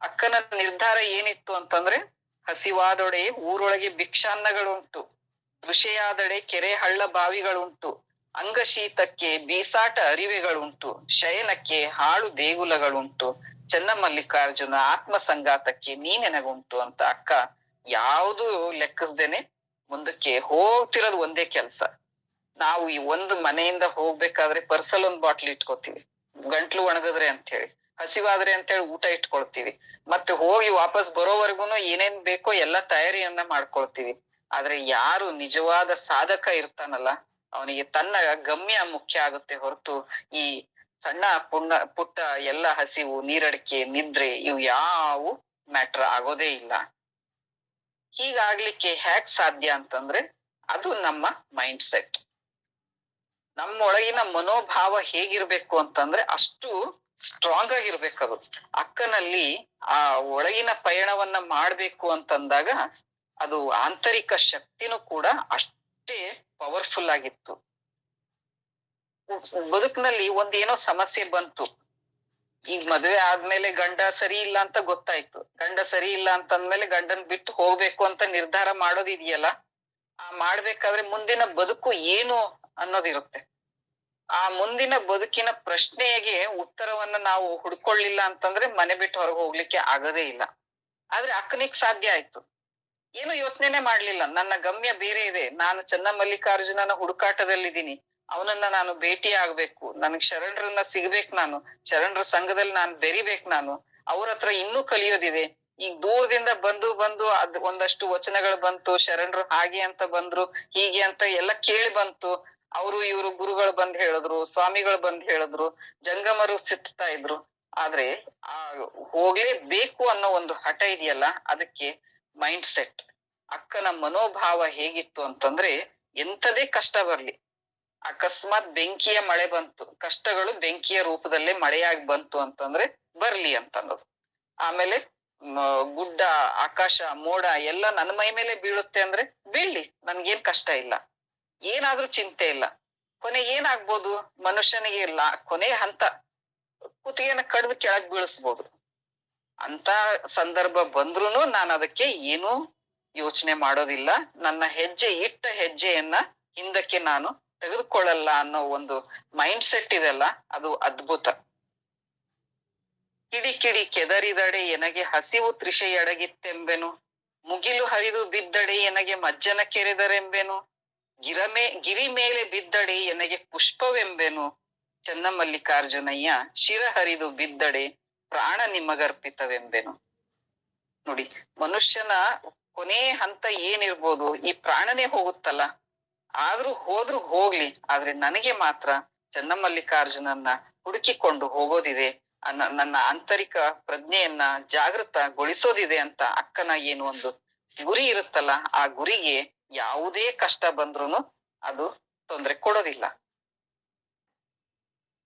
Speaker 2: ಅಕ್ಕನ ನಿರ್ಧಾರ ಏನಿತ್ತು ಅಂತಂದ್ರೆ, ಹಸಿವಾದೊಡೆ ಊರೊಳಗೆ ಭಿಕ್ಷಾನ್ನಗಳುಂಟು, ಕೃಷಿಯಾದಡೆ ಕೆರೆ ಹಳ್ಳ ಬಾವಿಗಳುಂಟು, ಅಂಗಶೀತಕ್ಕೆ ಬೀಸಾಟ ಅರಿವೆಗಳುಂಟು, ಶಯನಕ್ಕೆ ಹಾಳು ದೇಗುಲಗಳುಂಟು, ಚನ್ನಮಲ್ಲಿಕಾರ್ಜುನ ಆತ್ಮ ಸಂಗಾತಕ್ಕೆ ನೀನೆನಗುಂಟು ಅಂತ ಅಕ್ಕ ಯಾವುದು ಲೆಕ್ಕಿಸ್ದೇನೆ ಮುಂದಕ್ಕೆ ಹೋಗ್ತಿರೋದು ಒಂದೇ ಕೆಲ್ಸ. ನಾವು ಈ ಒಂದು ಮನೆಯಿಂದ ಹೋಗ್ಬೇಕಾದ್ರೆ ಪರ್ಸಲ್ ಒಂದ್ ಬಾಟ್ಲ್ ಇಟ್ಕೋತೀವಿ, ಗಂಟ್ಲು ಒಣಗಿದ್ರೆ ಅಂತ ಹೇಳಿ, ಹಸಿವಾದ್ರೆ ಅಂತ ಹೇಳಿ ಊಟ ಇಟ್ಕೊಳ್ತೀವಿ, ಮತ್ತೆ ಹೋಗಿ ವಾಪಸ್ ಬರೋವರೆಗೂನು ಏನೇನ್ ಬೇಕೋ ಎಲ್ಲ ತಯಾರಿಯನ್ನ ಮಾಡ್ಕೊಳ್ತೀವಿ. ಆದ್ರೆ ಯಾರು ನಿಜವಾದ ಸಾಧಕ ಇರ್ತಾನಲ್ಲ, ಅವನಿಗೆ ತನ್ನ ಗಮ್ಯ ಮುಖ್ಯ ಆಗುತ್ತೆ ಹೊರತು ಈ ಸಣ್ಣ ಪುಟ್ಟ ಎಲ್ಲ ಹಸಿವು, ನೀರಡಿಕೆ, ನಿದ್ರೆ ಇವು ಯಾವು ಮ್ಯಾಟ್ರ್ ಆಗೋದೇ ಇಲ್ಲ. ಹೀಗಾಗ್ಲಿಕ್ಕೆ ಹ್ಯಾಕ್ ಸಾಧ್ಯ ಅಂತಂದ್ರೆ, ಅದು ನಮ್ಮ ಮೈಂಡ್ ಸೆಟ್. ನಮ್ಮೊಳಗಿನ ಮನೋಭಾವ ಹೇಗಿರ್ಬೇಕು ಅಂತಂದ್ರೆ, ಅಷ್ಟು ಸ್ಟ್ರಾಂಗ್ ಆಗಿರ್ಬೇಕದು. ಅಕ್ಕನಲ್ಲಿ ಆ ಒಳಗಿನ ಪಯಣವನ್ನ ಮಾಡ್ಬೇಕು ಅಂತಂದಾಗ ಅದು ಆಂತರಿಕ ಶಕ್ತಿನೂ ಕೂಡ ಅಷ್ಟೇ ಪವರ್ಫುಲ್ ಆಗಿತ್ತು. ಬದುಕಿನಲ್ಲಿ ಒಂದೇನೋ ಸಮಸ್ಯೆ ಬಂತು, ಈಗ ಮದ್ವೆ ಆದ್ಮೇಲೆ ಗಂಡ ಸರಿ ಇಲ್ಲ ಅಂತ ಗೊತ್ತಾಯ್ತು, ಗಂಡ ಸರಿ ಇಲ್ಲ ಅಂತಂದ್ಮೇಲೆ ಗಂಡನ್ ಬಿಟ್ಟು ಹೋಗ್ಬೇಕು ಅಂತ ನಿರ್ಧಾರ ಮಾಡೋದಿದೆಯಲ್ಲ, ಆ ಮಾಡ್ಬೇಕಾದ್ರೆ ಮುಂದಿನ ಬದುಕು ಏನು ಅನ್ನೋದಿರುತ್ತೆ. ಆ ಮುಂದಿನ ಬದುಕಿನ ಪ್ರಶ್ನೆಗೆ ಉತ್ತರವನ್ನ ನಾವು ಹುಡ್ಕೊಳ್ಳಿಲ್ಲ ಅಂತಂದ್ರೆ ಮನೆ ಬಿಟ್ಟು ಹೊರಗೆ ಹೋಗ್ಲಿಕ್ಕೆ ಆಗದೇ ಇಲ್ಲ. ಆದ್ರೆ ಅಕ್ಕನಿಗ್ ಸಾಧ್ಯ ಆಯ್ತು. ಏನು ಯೋಚನೆನೆ ಮಾಡ್ಲಿಲ್ಲ, ನನ್ನ ಗಮ್ಯ ಬೇರೆ ಇದೆ, ನಾನು ಚನ್ನಮಲ್ಲಿಕಾರ್ಜುನನ ಹುಡುಕಾಟದಲ್ಲಿದ್ದೀನಿ, ಅವನನ್ನ ನಾನು ಭೇಟಿ ಆಗ್ಬೇಕು, ನನಗ್ ಶರಣರನ್ನ ಸಿಗ್ಬೇಕು, ನಾನು ಶರಣರ ಸಂಘದಲ್ಲಿ ನಾನು ಬೆರಿಬೇಕು, ನಾನು ಅವ್ರ ಹತ್ರ ಇನ್ನೂ ಕಲಿಯೋದಿದೆ. ಈಗ ದೂರದಿಂದ ಬಂದು ಅದ್ ಒಂದಷ್ಟು ವಚನಗಳು ಬಂತು, ಶರಣರು ಹಾಗೆ ಅಂತ ಬಂದ್ರು, ಹೀಗೆ ಅಂತ ಎಲ್ಲ ಕೇಳಿ ಬಂತು. ಇವರು ಗುರುಗಳು ಬಂದ್ ಹೇಳಿದ್ರು, ಸ್ವಾಮಿಗಳು ಬಂದ್ ಹೇಳಿದ್ರು, ಜಂಗಮರು ಸಿಗ್ತಾ ಇದ್ರು. ಆದ್ರೆ ಆ ಹೋಗ್ಲೇಬೇಕು ಅನ್ನೋ ಒಂದು ಹಠ ಇದೆಯಲ್ಲ, ಅದಕ್ಕೆ ಮೈಂಡ್ ಸೆಟ್. ಅಕ್ಕನ ಮನೋಭಾವ ಹೇಗಿತ್ತು ಅಂತಂದ್ರೆ, ಎಂಥದೇ ಕಷ್ಟ ಬರ್ಲಿ, ಅಕಸ್ಮಾತ್ ಬೆಂಕಿಯ ಮಳೆ ಬಂತು, ಕಷ್ಟಗಳು ಬೆಂಕಿಯ ರೂಪದಲ್ಲೇ ಮಳೆಯಾಗಿ ಬಂತು ಅಂತಂದ್ರೆ ಬರ್ಲಿ ಅಂತ ಅನ್ನೋದು. ಆಮೇಲೆ ಗುಡ್ಡ, ಆಕಾಶ, ಮೋಡ ಎಲ್ಲ ನನ್ನ ಮೈ ಮೇಲೆ ಬೀಳುತ್ತೆ ಅಂದ್ರೆ ಬೀಳ್ಲಿ, ನನ್ಗೇನ್ ಕಷ್ಟ ಇಲ್ಲ, ಏನಾದ್ರೂ ಚಿಂತೆ ಇಲ್ಲ. ಕೊನೆ ಏನಾಗ್ಬೋದು ಮನುಷ್ಯನಿಗೆ ಇಲ್ಲ, ಕೊನೆ ಹಂತ ಕುತ್ತಿಗೆನ ಕಡ್ದು ಕೆಳಗ್ ಬೀಳಿಸ್ಬೋದು. ಅಂತ ಸಂದರ್ಭ ಬಂದ್ರುನು ನಾನು ಅದಕ್ಕೆ ಏನೂ ಯೋಚನೆ ಮಾಡೋದಿಲ್ಲ. ನನ್ನ ಇಟ್ಟ ಹೆಜ್ಜೆಯನ್ನ ಹಿಂದಕ್ಕೆ ನಾನು ತೆಗೆದುಕೊಳ್ಳಲ್ಲ ಅನ್ನೋ ಒಂದು ಮೈಂಡ್ ಸೆಟ್ ಇದೆಲ್ಲ, ಅದು ಅದ್ಭುತ. ಕಿಡಿ ಕಿಡಿ ಕೆದರಿದಡೆ ಎನಗೆ ಹಸಿವು ತೃಷೆಯಡಗಿತ್ತೆಂಬೆನು, ಮುಗಿಲು ಹರಿದು ಬಿದ್ದಡೆ ಎನಗೆ ಮಜ್ಜನ ಕೆರೆದರೆಂಬೆನು, ಗಿರಿ ಮೇಲೆ ಬಿದ್ದಡೆ ಎನಗೆ ಪುಷ್ಪವೆಂಬೆನು, ಚನ್ನಮಲ್ಲಿಕಾರ್ಜುನಯ್ಯ ಶಿರ ಹರಿದು ಬಿದ್ದಡೆ ಪ್ರಾಣ ನಿಮಗರ್ಪಿತವೆಂಬೆನು. ನೋಡಿ, ಮನುಷ್ಯನ ಕೊನೆ ಹಂತ ಏನಿರ್ಬೋದು, ಈ ಪ್ರಾಣನೇ ಹೋಗುತ್ತಲ್ಲ, ಆದ್ರೂ ಹೋದ್ರೂ ಹೋಗ್ಲಿ, ಆದ್ರೆ ನನಗೆ ಮಾತ್ರ ಚನ್ನಮಲ್ಲಿಕಾರ್ಜುನನ್ನ ಹುಡುಕಿಕೊಂಡು ಹೋಗೋದಿದೆ, ನನ್ನ ಆಂತರಿಕ ಪ್ರಜ್ಞೆಯನ್ನ ಜಾಗೃತಗೊಳಿಸೋದಿದೆ ಅಂತ ಅಕ್ಕನ ಏನು ಒಂದು ಗುರಿ ಇರುತ್ತಲ್ಲ, ಆ ಗುರಿಗೆ ಯಾವುದೇ ಕಷ್ಟ ಬಂದ್ರೂನು ಅದು ತೊಂದ್ರೆ ಕೊಡೋದಿಲ್ಲ.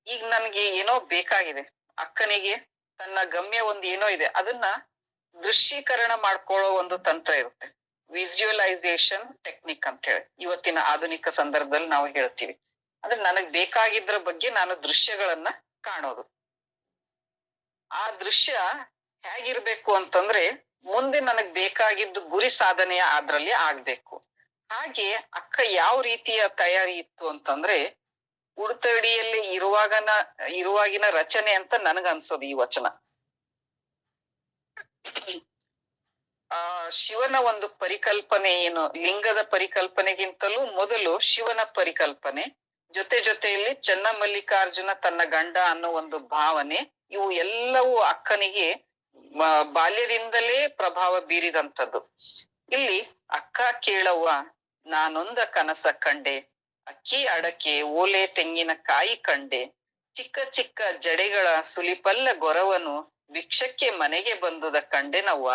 Speaker 2: ಈಗ ನನ್ಗೆ ಏನೋ ಬೇಕಾಗಿದೆ, ಅಕ್ಕನಿಗೆ ತನ್ನ ಗಮ್ಯ ಒಂದು ಏನೋ ಇದೆ, ಅದನ್ನ ದೃಶ್ಯೀಕರಣ ಮಾಡ್ಕೊಳ್ಳೋ ಒಂದು ತಂತ್ರ ಇರುತ್ತೆ, ವಿಜುವಲೈಸೇಷನ್ ಟೆಕ್ನಿಕ್ ಅಂತ ಹೇಳಿ ಇವತ್ತಿನ ಆಧುನಿಕ ಸಂದರ್ಭದಲ್ಲಿ ನಾವು ಹೇಳ್ತೀವಿ. ಅಂದ್ರೆ ನನಗ್ ಬೇಕಾಗಿದ್ರ ಬಗ್ಗೆ ನಾನು ದೃಶ್ಯಗಳನ್ನ ಕಾಣೋದು. ಆ ದೃಶ್ಯ ಹೇಗಿರ್ಬೇಕು ಅಂತಂದ್ರೆ, ಮುಂದೆ ನನಗ್ ಬೇಕಾಗಿದ್ದು ಗುರಿ ಸಾಧನೆಯ ಅದ್ರಲ್ಲಿ ಆಗ್ಬೇಕು. ಹಾಗೆ ಅಕ್ಕ ಯಾವ ರೀತಿಯ ತಯಾರಿ ಇತ್ತು ಅಂತಂದ್ರೆ, ಉಡುತಡಿಯಲ್ಲಿ ಇರುವಾಗಿನ ರಚನೆ ಅಂತ ನನಗ ಅನ್ಸೋದು ಈ ವಚನ. ಆ ಶಿವನ ಒಂದು ಪರಿಕಲ್ಪನೆ ಏನು, ಲಿಂಗದ ಪರಿಕಲ್ಪನೆಗಿಂತಲೂ ಮೊದಲು ಶಿವನ ಪರಿಕಲ್ಪನೆ, ಜೊತೆಯಲ್ಲಿ ಚನ್ನಮಲ್ಲಿಕಾರ್ಜುನ ತನ್ನ ಗಂಡ ಅನ್ನೋ ಒಂದು ಭಾವನೆ, ಇವು ಎಲ್ಲವೂ ಅಕ್ಕನಿಗೆ ಬಾಲ್ಯದಿಂದಲೇ ಪ್ರಭಾವ ಬೀರಿದಂಥದ್ದು. ಇಲ್ಲಿ ಅಕ್ಕ ಕೇಳವ್ವ ನಾನೊಂದ ಕನಸ ಕಂಡೆ, ಅಕ್ಕಿ ಅಡಕೆ ಓಲೆ ತೆಂಗಿನ ಕಾಯಿ ಕಂಡೆ, ಚಿಕ್ಕ ಚಿಕ್ಕ ಜಡೆಗಳ ಸುಲಿಪಲ್ಲ ಗೊರವನು ಭಿಕ್ಷಕ್ಕೆ ಮನೆಗೆ ಬಂದುದ ಕಂಡೆನವ್ವ,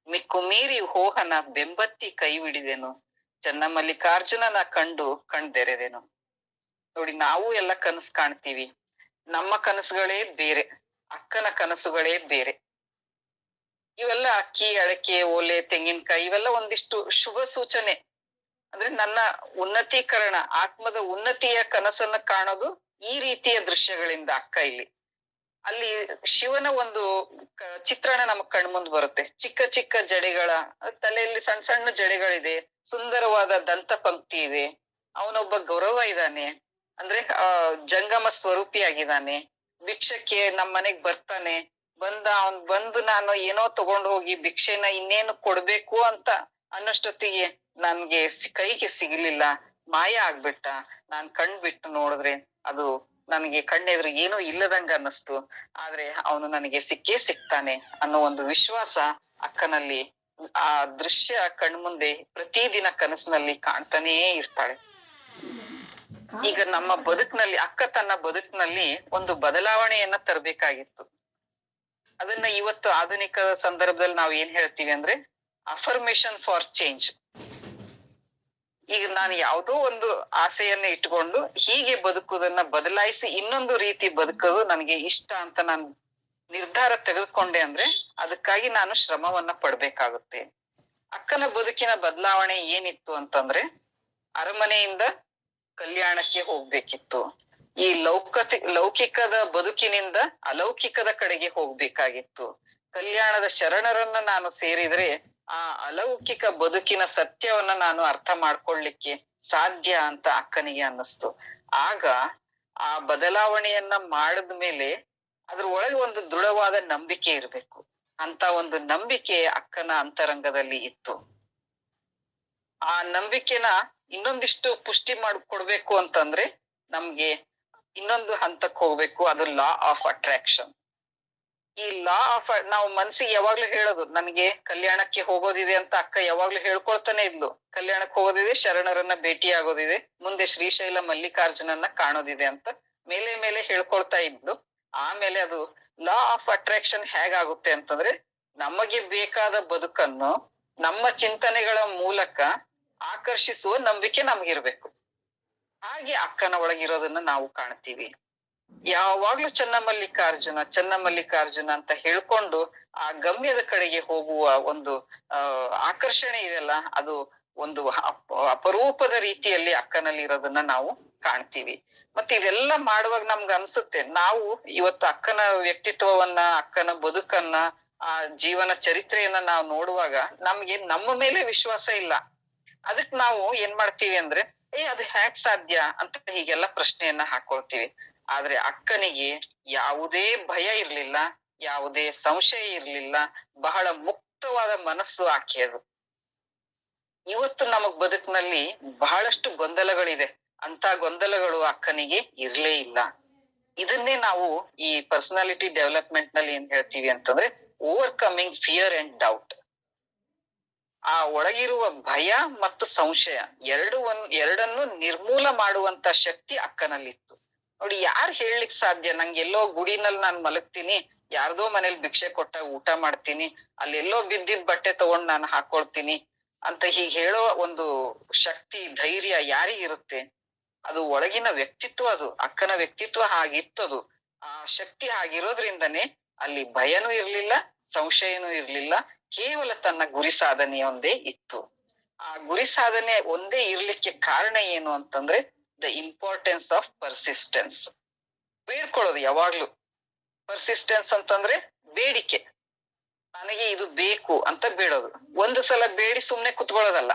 Speaker 2: ಮಿಕ್ಕು ಮೀರಿ ಹೋಹನ ಬೆಂಬತ್ತಿ ಕೈ ಹಿಡಿದೆನು, ಚನ್ನಮಲ್ಲಿಕಾರ್ಜುನನ ಕಂಡು ಕಣ್ದೆರೆದೆನು. ನೋಡಿ, ನಾವು ಎಲ್ಲ ಕನಸು ಕಾಣ್ತೀವಿ, ನಮ್ಮ ಕನಸುಗಳೇ ಬೇರೆ, ಅಕ್ಕನ ಕನಸುಗಳೇ ಬೇರೆ. ಇವೆಲ್ಲ ಅಕ್ಕಿ ಅಡಕೆ ಓಲೆ ತೆಂಗಿನಕಾಯಿ ಇವೆಲ್ಲ ಒಂದಿಷ್ಟು ಶುಭ ಸೂಚನೆ, ಅಂದ್ರೆ ನನ್ನ ಉನ್ನತೀಕರಣ, ಆತ್ಮದ ಉನ್ನತಿಯ ಕನಸನ್ನ ಕಾಣೋದು ಈ ರೀತಿಯ ದೃಶ್ಯಗಳಿಂದ ಅಕ್ಕ ಇಲ್ಲಿ. ಅಲ್ಲಿ ಶಿವನ ಒಂದು ಚಿತ್ರಣ ನಮಗ್ ಕಣ್ಮುಂದ್ ಬರುತ್ತೆ. ಚಿಕ್ಕ ಚಿಕ್ಕ ಜಡೆಗಳ, ತಲೆಯಲ್ಲಿ ಸಣ್ಣ ಸಣ್ಣ ಜಡೆಗಳಿದೆ, ಸುಂದರವಾದ ದಂತ ಪಂಕ್ತಿ ಇದೆ, ಅವನೊಬ್ಬ ಗೌರವ ಇದ್ದಾನೆ, ಅಂದ್ರೆ ಜಂಗಮ ಸ್ವರೂಪಿಯಾಗಿದ್ದಾನೆ, ಭಿಕ್ಷಕ್ಕೆ ನಮ್ ಮನೆಗ್ ಬರ್ತಾನೆ, ಅವನ್ ಬಂದು ನಾನು ಏನೋ ತಗೊಂಡು ಹೋಗಿ ಭಿಕ್ಷೆನ ಇನ್ನೇನು ಕೊಡ್ಬೇಕು ಅಂತ ಅನ್ನಷ್ಟೊತ್ತಿಗೆ ನನ್ಗೆ ಕೈಗೆ ಸಿಗ್ಲಿಲ್ಲ, ಮಾಯ ಆಗ್ಬಿಟ್ಟ, ನಾನ್ ಕಣ್ಬಿಟ್ಟು ನೋಡಿದ್ರೆ ಅದು ನನಗೆ ಕಣ್ಣೆದ್ರು ಏನೋ ಇಲ್ಲದಂಗ ಅನ್ನಿಸ್ತು, ಆದ್ರೆ ಅವನು ನನಗೆ ಸಿಕ್ಕೇ ಸಿಗ್ತಾನೆ ಅನ್ನೋ ಒಂದು ವಿಶ್ವಾಸ ಅಕ್ಕನಲ್ಲಿ ಆ ದೃಶ್ಯ ಕಣ್ಮುಂದೆ ಪ್ರತಿದಿನ ಕನಸಿನಲ್ಲಿ ಕಾಣ್ತಾನೇ ಇರ್ತಾಳೆ. ಈಗ ನಮ್ಮ ಬದುಕಿನಲ್ಲಿ ಅಕ್ಕ ತನ್ನ ಬದುಕಿನಲ್ಲಿ ಒಂದು ಬದಲಾವಣೆಯನ್ನ ತರಬೇಕಾಗಿತ್ತು. ಅದನ್ನ ಇವತ್ತು ಆಧುನಿಕ ಸಂದರ್ಭದಲ್ಲಿ ನಾವು ಏನ್ ಹೇಳ್ತೀವಿ ಅಂದ್ರೆ ಅಫರ್ಮೇಶನ್ ಫಾರ್ ಚೇಂಜ್. ಈಗ ನಾನು ಯಾವುದೋ ಒಂದು ಆಸೆಯನ್ನ ಇಟ್ಕೊಂಡು ಹೀಗೆ ಬದುಕುವುದನ್ನ ಬದಲಾಯಿಸಿ ಇನ್ನೊಂದು ರೀತಿ ಬದುಕೋದು ನನಗೆ ಇಷ್ಟ ಅಂತ ನಾನು ನಿರ್ಧಾರ ತೆಗೆದುಕೊಂಡೆ ಅಂದ್ರೆ ಅದಕ್ಕಾಗಿ ನಾನು ಶ್ರಮವನ್ನ ಪಡ್ಬೇಕಾಗುತ್ತೆ. ಅಕ್ಕನ ಬದುಕಿನ ಬದಲಾವಣೆ ಏನಿತ್ತು ಅಂತಂದ್ರೆ, ಅರಮನೆಯಿಂದ ಕಲ್ಯಾಣಕ್ಕೆ ಹೋಗ್ಬೇಕಿತ್ತು. ಈ ಲೌಕಿಕದ ಬದುಕಿನಿಂದ ಅಲೌಕಿಕದ ಕಡೆಗೆ ಹೋಗ್ಬೇಕಾಗಿತ್ತು. ಕಲ್ಯಾಣದ ಶರಣರನ್ನ ನಾನು ಸೇರಿದ್ರೆ ಆ ಅಲೌಕಿಕ ಬದುಕಿನ ಸತ್ಯವನ್ನ ನಾನು ಅರ್ಥ ಮಾಡ್ಕೊಳ್ಲಿಕ್ಕೆ ಸಾಧ್ಯ ಅಂತ ಅಕ್ಕನಿಗೆ ಅನ್ನಿಸ್ತು. ಆಗ ಆ ಬದಲಾವಣೆಯನ್ನ ಮಾಡಿದ್ಮೇಲೆ ಅದ್ರ ಒಳಗೆ ಒಂದು ದೃಢವಾದ ನಂಬಿಕೆ ಇರ್ಬೇಕು. ಅಂತ ಒಂದು ನಂಬಿಕೆ ಅಕ್ಕನ ಅಂತರಂಗದಲ್ಲಿ ಇತ್ತು. ಆ ನಂಬಿಕೆನ ಇನ್ನೊಂದಿಷ್ಟು ಪುಷ್ಟಿ ಕೊಡ್ಬೇಕು ಅಂತಂದ್ರೆ ನಮ್ಗೆ ಇನ್ನೊಂದು ಹಂತಕ್ಕೆ ಹೋಗ್ಬೇಕು, ಅದು ಲಾ ಆಫ್ ಅಟ್ರಾಕ್ಷನ್. ಈ ಲಾ ಆಫ್ ನಾವು ಮನ್ಸಿಗೆ ಯಾವಾಗ್ಲೂ ಹೇಳೋದು, ನನಗೆ ಕಲ್ಯಾಣಕ್ಕೆ ಹೋಗೋದಿದೆ ಅಂತ ಅಕ್ಕ ಯಾವಾಗ್ಲೂ ಹೇಳ್ಕೊಳ್ತಾನೆ ಇದ್ಲು. ಕಲ್ಯಾಣಕ್ಕೆ ಹೋಗೋದಿದೆ, ಶರಣರನ್ನ ಭೇಟಿ ಆಗೋದಿದೆ, ಮುಂದೆ ಶ್ರೀಶೈಲ ಮಲ್ಲಿಕಾರ್ಜುನನ್ನ ಕಾಣೋದಿದೆ ಅಂತ ಮೇಲೆ ಹೇಳ್ಕೊಳ್ತಾ ಇದ್ಲು. ಆಮೇಲೆ ಅದು ಲಾ ಆಫ್ ಅಟ್ರಾಕ್ಷನ್ ಹೇಗಾಗುತ್ತೆ ಅಂತಂದ್ರೆ, ನಮಗೆ ಬೇಕಾದ ಬದುಕನ್ನು ನಮ್ಮ ಚಿಂತನೆಗಳ ಮೂಲಕ ಆಕರ್ಷಿಸುವ ನಂಬಿಕೆ ನಮ್ಗಿರ್ಬೇಕು. ಹಾಗೆ ಅಕ್ಕನ ಒಳಗಿರೋದನ್ನ ನಾವು ಕಾಣ್ತೀವಿ. ಯಾವಾಗ್ಲೂ ಚನ್ನಮಲ್ಲಿಕಾರ್ಜುನ ಅಂತ ಹೇಳ್ಕೊಂಡು ಆ ಗಮ್ಯದ ಕಡೆಗೆ ಹೋಗುವ ಒಂದು ಆಕರ್ಷಣೆ ಇದೆಲ್ಲ, ಅದು ಒಂದು ಅಪರೂಪದ ರೀತಿಯಲ್ಲಿ ಅಕ್ಕನಲ್ಲಿ ಇರೋದನ್ನ ನಾವು ಕಾಣ್ತೀವಿ. ಮತ್ತೆ ಇದೆಲ್ಲ ಮಾಡುವಾಗ ನಮ್ಗೆ ಅನ್ಸುತ್ತೆ, ನಾವು ಇವತ್ತು ಅಕ್ಕನ ವ್ಯಕ್ತಿತ್ವವನ್ನ, ಅಕ್ಕನ ಬದುಕನ್ನ, ಆ ಜೀವನ ಚರಿತ್ರೆಯನ್ನ ನಾವು ನೋಡುವಾಗ ನಮ್ಗೆ ನಮ್ಮ ಮೇಲೆ ವಿಶ್ವಾಸ ಇಲ್ಲ. ಅದಕ್ ನಾವು ಏನ್ ಮಾಡ್ತೀವಿ ಅಂದ್ರೆ, ಅದು ಹ್ಯಾಕ್ ಸಾಧ್ಯ ಅಂತ ಹೀಗೆಲ್ಲ ಪ್ರಶ್ನೆಯನ್ನ ಹಾಕೊಳ್ತೀವಿ. ಆದ್ರೆ ಅಕ್ಕನಿಗೆ ಯಾವುದೇ ಭಯ ಇರ್ಲಿಲ್ಲ, ಯಾವುದೇ ಸಂಶಯ ಇರ್ಲಿಲ್ಲ, ಬಹಳ ಮುಕ್ತವಾದ ಮನಸ್ಸು ಆಕೆಯದು. ಇವತ್ತು ನಮಗ್ ಬದುಕಿನಲ್ಲಿ ಬಹಳಷ್ಟು ಗೊಂದಲಗಳಿದೆ. ಅಂತ ಗೊಂದಲಗಳು ಅಕ್ಕನಿಗೆ ಇರ್ಲೇ ಇಲ್ಲ. ಇದನ್ನೇ ನಾವು ಈ ಪರ್ಸನಾಲಿಟಿ ಡೆವಲಪ್ಮೆಂಟ್ ನಲ್ಲಿ ಏನ್ ಹೇಳ್ತೀವಿ ಅಂತಂದ್ರೆ ಓವರ್ಕಮಿಂಗ್ ಫಿಯರ್ ಅಂಡ್ ಡೌಟ್. ಆ ಒಳಗಿರುವ ಭಯ ಮತ್ತು ಸಂಶಯ ಎರಡನ್ನು ನಿರ್ಮೂಲ ಮಾಡುವಂತ ಶಕ್ತಿ ಅಕ್ಕನಲ್ಲಿತ್ತು. ನೋಡಿ, ಯಾರು ಹೇಳಲಿಕ್ ಸಾಧ್ಯ? ನಂಗೆ ಎಲ್ಲೋ ಗುಡಿನಲ್ಲಿ ನಾನ್ ಮಲಗ್ತೀನಿ, ಯಾರ್ದೋ ಮನೇಲಿ ಭಿಕ್ಷೆ ಕೊಟ್ಟಾಗ ಊಟ ಮಾಡ್ತೀನಿ, ಅಲ್ಲೆಲ್ಲೋ ಬಿದ್ದಿದ್ ಬಟ್ಟೆ ತಗೊಂಡ್ ನಾನು ಹಾಕೊಳ್ತೀನಿ ಅಂತ ಹೀಗೆ ಹೇಳೋ ಒಂದು ಶಕ್ತಿ, ಧೈರ್ಯ ಯಾರಿಗಿರುತ್ತೆ? ಅದು ಒಳಗಿನ ವ್ಯಕ್ತಿತ್ವ. ಅದು ಅಕ್ಕನ ವ್ಯಕ್ತಿತ್ವ ಹಾಗಿತ್ತದು. ಆ ಶಕ್ತಿ ಆಗಿರೋದ್ರಿಂದನೇ ಅಲ್ಲಿ ಭಯನೂ ಇರ್ಲಿಲ್ಲ, ಸಂಶಯನೂ ಇರ್ಲಿಲ್ಲ. ಕೇವಲ ತನ್ನ ಗುರಿ ಸಾಧನೆಯೊಂದೇ ಇತ್ತು. ಆ ಗುರಿ ಸಾಧನೆ ಒಂದೇ ಇರ್ಲಿಕ್ಕೆ ಕಾರಣ ಏನು ಅಂತಂದ್ರೆ ದ ಇಂಪಾರ್ಟೆನ್ಸ್ ಆಫ್ ಪರ್ಸಿಸ್ಟೆನ್ಸ್. ಬೇಡ್ಕೊಳ್ಳೋದು ಯಾವಾಗ್ಲೂ. ಪರ್ಸಿಸ್ಟೆನ್ಸ್ ಅಂತಂದ್ರೆ ಬೇಡಿಕೆ. ನನಗೆ ಇದು ಬೇಕು ಅಂತ ಬೇಡೋದು. ಒಂದು ಸಲ ಬೇಡಿ ಸುಮ್ನೆ ಕುತ್ಕೊಳ್ಳೋದಲ್ಲ.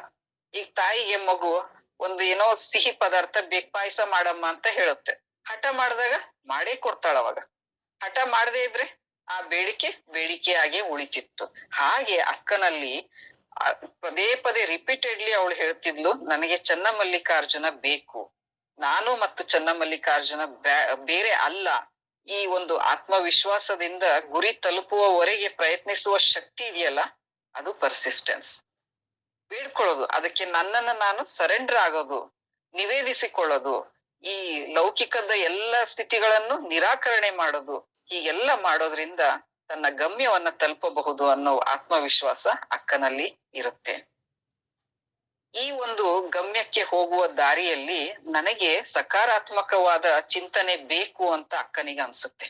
Speaker 2: ಈಗ ತಾಯಿಗೆ ಮಗು ಒಂದು ಏನೋ ಸಿಹಿ ಪದಾರ್ಥ ಬೇಕು, ಪಾಯಸ ಮಾಡಮ್ಮ ಅಂತ ಹೇಳುತ್ತೆ. ಹಠ ಮಾಡಿದಾಗ ಮಾಡೇ ಕೊಡ್ತಾಳ. ಅವಾಗ ಹಠ ಮಾಡದೇ ಇದ್ರೆ ಆ ಬೇಡಿಕೆಯಾಗೆ ಉಳಿತಿತ್ತು. ಹಾಗೆ ಅಕ್ಕನಲ್ಲಿ ಪದೇ ಪದೇ ರಿಪೀಟೆಡ್ಲಿ ಅವಳು ಹೇಳ್ತಿದ್ಲು, ನನಗೆ ಚನ್ನಮಲ್ಲಿಕಾರ್ಜುನ ಬೇಕು, ನಾನು ಮತ್ತು ಚನ್ನಮಲ್ಲಿಕಾರ್ಜುನ ಬೇರೆ ಅಲ್ಲ. ಈ ಒಂದು ಆತ್ಮವಿಶ್ವಾಸದಿಂದ ಗುರಿ ತಲುಪುವವರೆಗೆ ಪ್ರಯತ್ನಿಸುವ ಶಕ್ತಿ ಇದೆಯಲ್ಲ, ಅದು ಪರ್ಸಿಸ್ಟೆನ್ಸ್. ಬೇಡ್ಕೊಳ್ಳೋದು, ಅದಕ್ಕೆ ನನ್ನನ್ನು ನಾನು ಸರೆಂಡರ್ ಆಗೋದು, ನಿವೇದಿಸಿಕೊಳ್ಳೋದು, ಈ ಲೌಕಿಕದ ಎಲ್ಲ ಸ್ಥಿತಿಗಳನ್ನು ನಿರಾಕರಣೆ ಮಾಡೋದು, ಹೀಗೆಲ್ಲ ಮಾಡೋದ್ರಿಂದ ತನ್ನ ಗಮ್ಯವನ್ನ ತಲುಪಬಹುದು ಅನ್ನೋ ಆತ್ಮವಿಶ್ವಾಸ ಅಕ್ಕನಲ್ಲಿ ಇರುತ್ತೆ. ಈ ಒಂದು ಗಮ್ಯಕ್ಕೆ ಹೋಗುವ ದಾರಿಯಲ್ಲಿ ನನಗೆ ಸಕಾರಾತ್ಮಕವಾದ ಚಿಂತನೆ ಬೇಕು ಅಂತ ಅಕ್ಕನಿಗೆ ಅನ್ಸುತ್ತೆ.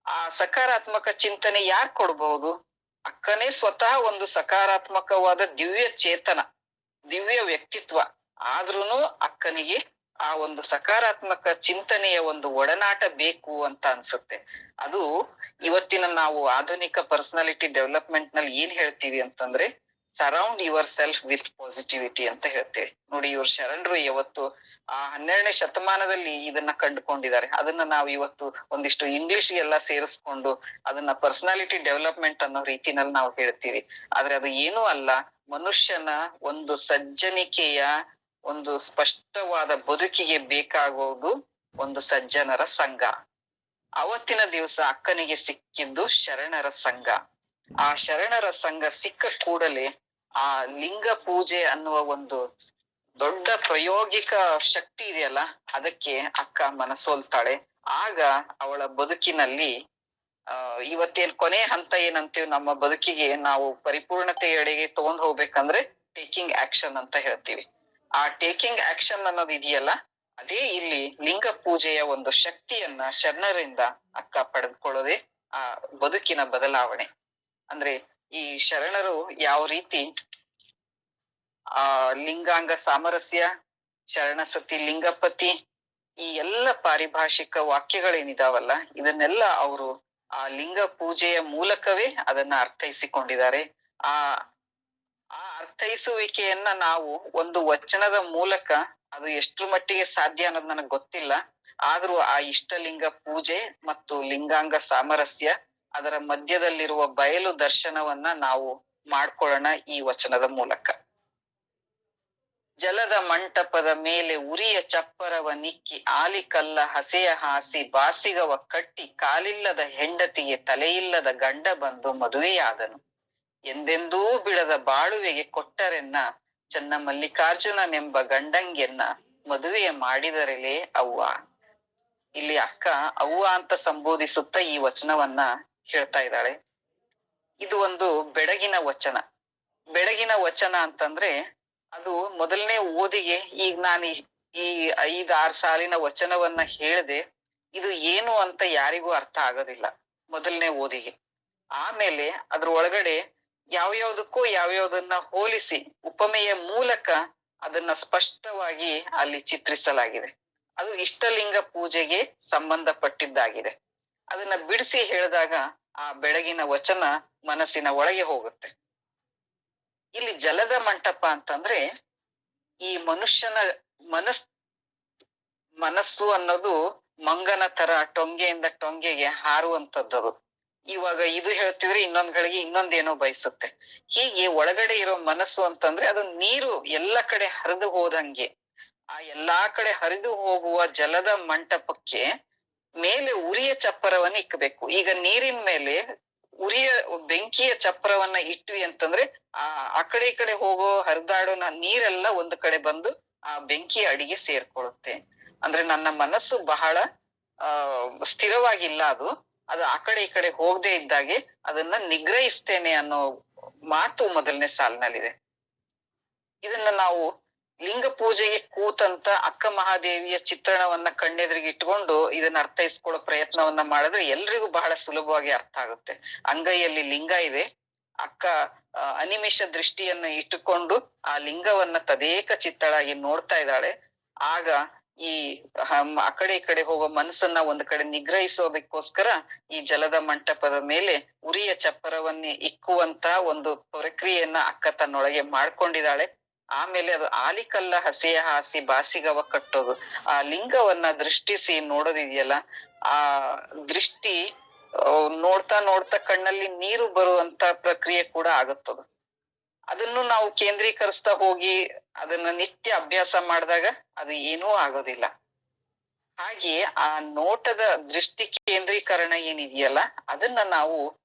Speaker 2: ಆ ಸಕಾರಾತ್ಮಕ ಚಿಂತನೆ ಯಾರು ಕೊಡ್ಬಹುದು? ಅಕ್ಕನೇ ಸ್ವತಃ ಒಂದು ಸಕಾರಾತ್ಮಕವಾದ ದಿವ್ಯ ಚೇತನ, ದಿವ್ಯ ವ್ಯಕ್ತಿತ್ವ. ಆದ್ರೂನು ಅಕ್ಕನಿಗೆ ಆ ಒಂದು ಸಕಾರಾತ್ಮಕ ಚಿಂತನೆಯ ಒಂದು ಒಡನಾಟ ಬೇಕು ಅಂತ ಅನ್ಸುತ್ತೆ. ಅದು ಇವತ್ತಿನ ನಾವು ಆಧುನಿಕ ಪರ್ಸನಾಲಿಟಿ ಡೆವಲಪ್ಮೆಂಟ್ ನಲ್ಲಿ ಏನ್ ಹೇಳ್ತೀವಿ ಅಂತಂದ್ರೆ surround your self with positivity ಅಂತ ಹೇಳ್ತೇವೆ. ನೋಡಿ, ಇವ್ರ ಶರಣರು ಯಾವತ್ತು ಆ 12ನೇ ಶತಮಾನದಲ್ಲಿ ಇದನ್ನ ಕಂಡುಕೊಂಡಿದ್ದಾರೆ. ಅದನ್ನ ನಾವು ಇವತ್ತು ಒಂದಿಷ್ಟು ಇಂಗ್ಲಿಷ್ ಎಲ್ಲ ಸೇರಿಸ್ಕೊಂಡು ಅದನ್ನ ಪರ್ಸನಾಲಿಟಿ ಡೆವಲಪ್ಮೆಂಟ್ ಅನ್ನೋ ರೀತಿನಲ್ಲಿ ನಾವು ಹೇಳ್ತೀವಿ. ಆದ್ರೆ ಅದು ಏನೂ ಅಲ್ಲ. ಮನುಷ್ಯನ ಒಂದು ಸಜ್ಜನಿಕೆಯ ಒಂದು ಸ್ಪಷ್ಟವಾದ ಬದುಕಿಗೆ ಬೇಕಾಗುವುದು ಒಂದು ಸಜ್ಜನರ ಸಂಘ. ಅವತ್ತಿನ ದಿವಸ ಅಕ್ಕನಿಗೆ ಸಿಕ್ಕಿದ್ದು ಶರಣರ ಸಂಘ. ಆ ಶರಣರ ಸಂಘ ಸಿಕ್ಕ ಕೂಡಲೇ ಆ ಲಿಂಗ ಪೂಜೆ ಅನ್ನುವ ಒಂದು ದೊಡ್ಡ ಪ್ರಾಯೋಗಿಕ ಶಕ್ತಿ ಇದೆಯಲ್ಲ, ಅದಕ್ಕೆ ಅಕ್ಕ ಮನಸೋಲ್ತಾಳೆ. ಆಗ ಅವಳ ಬದುಕಿನಲ್ಲಿ ಇವತ್ತೇನ್ ಕೊನೆ ಹಂತ ಏನಂತೀವಿ, ನಮ್ಮ ಬದುಕಿಗೆ ನಾವು ಪರಿಪೂರ್ಣತೆಯೆಡೆಗೆ ತಗೊಂಡ್ ಹೋಗ್ಬೇಕಂದ್ರೆ ಟೇಕಿಂಗ್ ಆಕ್ಷನ್ ಅಂತ ಹೇಳ್ತೀವಿ. ಆ ಟೇಕಿಂಗ್ ಆಕ್ಷನ್ ಅನ್ನೋದು ಇದೆಯಲ್ಲ, ಅದೇ ಇಲ್ಲಿ ಲಿಂಗ ಪೂಜೆಯ ಒಂದು ಶಕ್ತಿಯನ್ನ ಶರಣರಿಂದ ಅಕ್ಕ ಪಡೆದುಕೊಳ್ಳೋದೇ ಆ ಬದುಕಿನ ಬದಲಾವಣೆ. ಅಂದ್ರೆ ಈ ಶರಣರು ಯಾವ ರೀತಿ ಆ ಲಿಂಗಾಂಗ ಸಾಮರಸ್ಯ, ಶರಣಸತಿ ಲಿಂಗಪತಿ, ಈ ಎಲ್ಲ ಪಾರಿಭಾಷಿಕ ವಾಕ್ಯಗಳೇನಿದಾವಲ್ಲ, ಇದನ್ನೆಲ್ಲ ಅವರು ಆ ಲಿಂಗ ಪೂಜೆಯ ಮೂಲಕವೇ ಅದನ್ನ ಅರ್ಥೈಸಿಕೊಂಡಿದ್ದಾರೆ. ಆ ಆ ಅರ್ಥೈಸುವಿಕೆಯನ್ನ ನಾವು ಒಂದು ವಚನದ ಮೂಲಕ, ಅದು ಎಷ್ಟ್ರ ಮಟ್ಟಿಗೆ ಸಾಧ್ಯ ಅನ್ನೋದು ನನಗೆ ಗೊತ್ತಿಲ್ಲ, ಆದ್ರೂ ಆ ಇಷ್ಟಲಿಂಗ ಪೂಜೆ ಮತ್ತು ಲಿಂಗಾಂಗ ಸಾಮರಸ್ಯ ಅದರ ಮಧ್ಯದಲ್ಲಿರುವ ಬಯಲು ದರ್ಶನವನ್ನ ನಾವು ಮಾಡ್ಕೊಳ್ಳೋಣ ಈ ವಚನದ ಮೂಲಕ. ಜಲದ ಮಂಟಪದ ಮೇಲೆ ಉರಿಯ ಚಪ್ಪರವ ನಿಕ್ಕಿ ಆಲಿಕಲ್ಲ ಹಸೆಯ ಹಾಸಿ ಬಾಸಿಗವ ಕಟ್ಟಿ ಕಾಲಿಲ್ಲದ ಹೆಂಡತಿಗೆ ತಲೆಯಿಲ್ಲದ ಗಂಡ ಬಂದು ಮದುವೆಯಾದನು. ಎಂದೆಂದೂ ಬಿಡದ ಬಾಳುವೆಗೆ ಕೊಟ್ಟರೆನ್ನ ಚನ್ನಮಲ್ಲಿಕಾರ್ಜುನನೆಂಬ ಗಂಡಂಗೆನ್ನ ಮದುವೆಯ ಮಾಡಿದರೆಲೇ ಅವ್ವ. ಇಲ್ಲಿ ಅಕ್ಕ ಅವ್ವ ಅಂತ ಸಂಬೋಧಿಸುತ್ತಾ ಈ ವಚನವನ್ನ ಹೇಳ್ತಾ ಇದ್ದಾಳೆ. ಇದು ಒಂದು ಬೆಡಗಿನ ವಚನ. ಬೆಡಗಿನ ವಚನ ಅಂತಂದ್ರೆ ಅದು ಮೊದಲನೇ ಓದಿಗೆ, ಈಗ ನಾನು ಈ 5-6 ಸಾಲಿನ ವಚನವನ್ನ ಹೇಳ್ದೆ, ಇದು ಏನು ಅಂತ ಯಾರಿಗೂ ಅರ್ಥ ಆಗೋದಿಲ್ಲ ಮೊದಲನೇ ಓದಿಗೆ. ಆಮೇಲೆ ಅದ್ರ ಒಳಗಡೆ ಯಾವ್ಯಾವ್ದಕ್ಕೂ ಯಾವ್ಯಾವ್ದನ್ನ ಹೋಲಿಸಿ ಉಪಮೆಯ ಮೂಲಕ ಅದನ್ನ ಸ್ಪಷ್ಟವಾಗಿ ಅಲ್ಲಿ ಚಿತ್ರಿಸಲಾಗಿದೆ. ಅದು ಇಷ್ಟಲಿಂಗ ಪೂಜೆಗೆ ಸಂಬಂಧಪಟ್ಟಿದ್ದಾಗಿದೆ. ಅದನ್ನ ಬಿಡಿಸಿ ಹೇಳಿದಾಗ ಆ ಬೆಳಗಿನ ವಚನ ಮನಸ್ಸಿನ ಒಳಗೆ ಹೋಗುತ್ತೆ. ಇಲ್ಲಿ ಜಲದ ಮಂಟಪ ಅಂತಂದ್ರೆ ಈ ಮನುಷ್ಯನ ಮನಸ್ಸು ಅನ್ನೋದು ಮಂಗನ ತರ ಟೊಂಗೆಯಿಂದ ಟೊಂಗೆಗೆ ಹಾರುವಂತದ್ದು. ಇವಾಗ ಇದು ಹೇಳ್ತಿದ್ರೆ ಇನ್ನೊಂದ್ ಗಳಿಗೆ ಇನ್ನೊಂದೇನೋ ಬಯಸುತ್ತೆ. ಹೀಗೆ ಒಳಗಡೆ ಇರೋ ಮನಸ್ಸು ಅಂತಂದ್ರೆ ಅದು ನೀರು ಎಲ್ಲ ಕಡೆ ಹರಿದು ಹೋದಂಗೆ. ಆ ಎಲ್ಲಾ ಕಡೆ ಹರಿದು ಹೋಗುವ ಜಲದ ಮಂಟಪಕ್ಕೆ ಮೇಲೆ ಉರಿಯ ಚಪ್ಪರವನ್ನ ಇಕ್ಕಬೇಕು. ಈಗ ನೀರಿನ ಮೇಲೆ ಉರಿಯ ಬೆಂಕಿಯ ಚಪ್ಪರವನ್ನ ಇಟ್ವಿ ಅಂತಂದ್ರೆ ಆ ಕಡೆ ಈ ಕಡೆ ಹೋಗೋ ಹರಿದಾಡೋ ನೀರೆಲ್ಲ ಒಂದು ಕಡೆ ಬಂದು ಆ ಬೆಂಕಿಯ ಅಡಿಗೆ ಸೇರ್ಕೊಳ್ಳುತ್ತೆ. ಅಂದ್ರೆ ನನ್ನ ಮನಸ್ಸು ಬಹಳ ಸ್ಥಿರವಾಗಿಲ್ಲ, ಅದು ಆ ಕಡೆ ಈ ಕಡೆ ಹೋಗದೆ ಇದ್ದಾಗೆ ಅದನ್ನ ನಿಗ್ರಹಿಸ್ತೇನೆ ಅನ್ನೋ ಮಾತು ಮೊದಲನೇ ಸಾಲಿನಲ್ಲಿದೆ. ಇದನ್ನ ನಾವು ಲಿಂಗ ಪೂಜೆಗೆ ಕೂತಂತ ಅಕ್ಕ ಮಹಾದೇವಿಯ ಚಿತ್ರಣವನ್ನ ಕಣ್ಣೆದುರಿಗೆ ಇಟ್ಕೊಂಡು ಇದನ್ನ ಅರ್ಥೈಸ್ಕೊಳ್ಳೋ ಪ್ರಯತ್ನವನ್ನ ಮಾಡಿದ್ರೆ ಎಲ್ರಿಗೂ ಬಹಳ ಸುಲಭವಾಗಿ ಅರ್ಥ ಆಗುತ್ತೆ. ಅಂಗೈಯಲ್ಲಿ ಲಿಂಗ ಇದೆ, ಅಕ್ಕ ಅನಿಮಿಷ ದೃಷ್ಟಿಯನ್ನ ಇಟ್ಟುಕೊಂಡು ಆ ಲಿಂಗವನ್ನ ತದೇಕ ಚಿತ್ತಳಾಗಿ ನೋಡ್ತಾ ಇದ್ದಾಳೆ. ಆಗ ಈ ಆ ಕಡೆ ಈ ಕಡೆ ಹೋಗೋ ಮನಸ್ಸನ್ನ ಒಂದ್ ಕಡೆ ನಿಗ್ರಹಿಸೋದಕ್ಕೋಸ್ಕರ ಈ ಜಲದ ಮಂಟಪದ ಮೇಲೆ ಉರಿಯ ಚಪ್ಪರವನ್ನೇ ಇಕ್ಕುವಂತ ಒಂದು ಪ್ರಕ್ರಿಯೆಯನ್ನ ಅಕ್ಕ ತನ್ನೊಳಗೆ ಮಾಡ್ಕೊಂಡಿದ್ದಾಳೆ. ಆಮೇಲೆ ಅದು ಆಲಿಕಲ್ಲ ಹಸೆಯ ಹಾಸಿ ಬಾಸಿಗವ ಕಟ್ಟೋದು, ಆ ಲಿಂಗವನ್ನ ದೃಷ್ಟಿಸಿ ನೋಡೋದಿದೆಯಲ್ಲ, ಆ ದೃಷ್ಟಿ ನೋಡ್ತಾ ನೋಡ್ತಾ ಕಣ್ಣಲ್ಲಿ ನೀರು ಬರುವಂತ ಪ್ರಕ್ರಿಯೆ ಕೂಡ ಆಗುತ್ತದು. ಅದನ್ನು ನಾವು ಕೇಂದ್ರೀಕರಿಸ್ತಾ ಹೋಗಿ ಅದನ್ನ ನಿತ್ಯ ಅಭ್ಯಾಸ ಮಾಡಿದಾಗ ಅದು ಏನೂ ಆಗೋದಿಲ್ಲ. ಹಾಗೆ ಆ ನೋಟದ ದೃಷ್ಟಿ ಕೇಂದ್ರೀಕರಣ ಏನಿದೆಯಲ್ಲ ಅದನ್ನ ನಾವು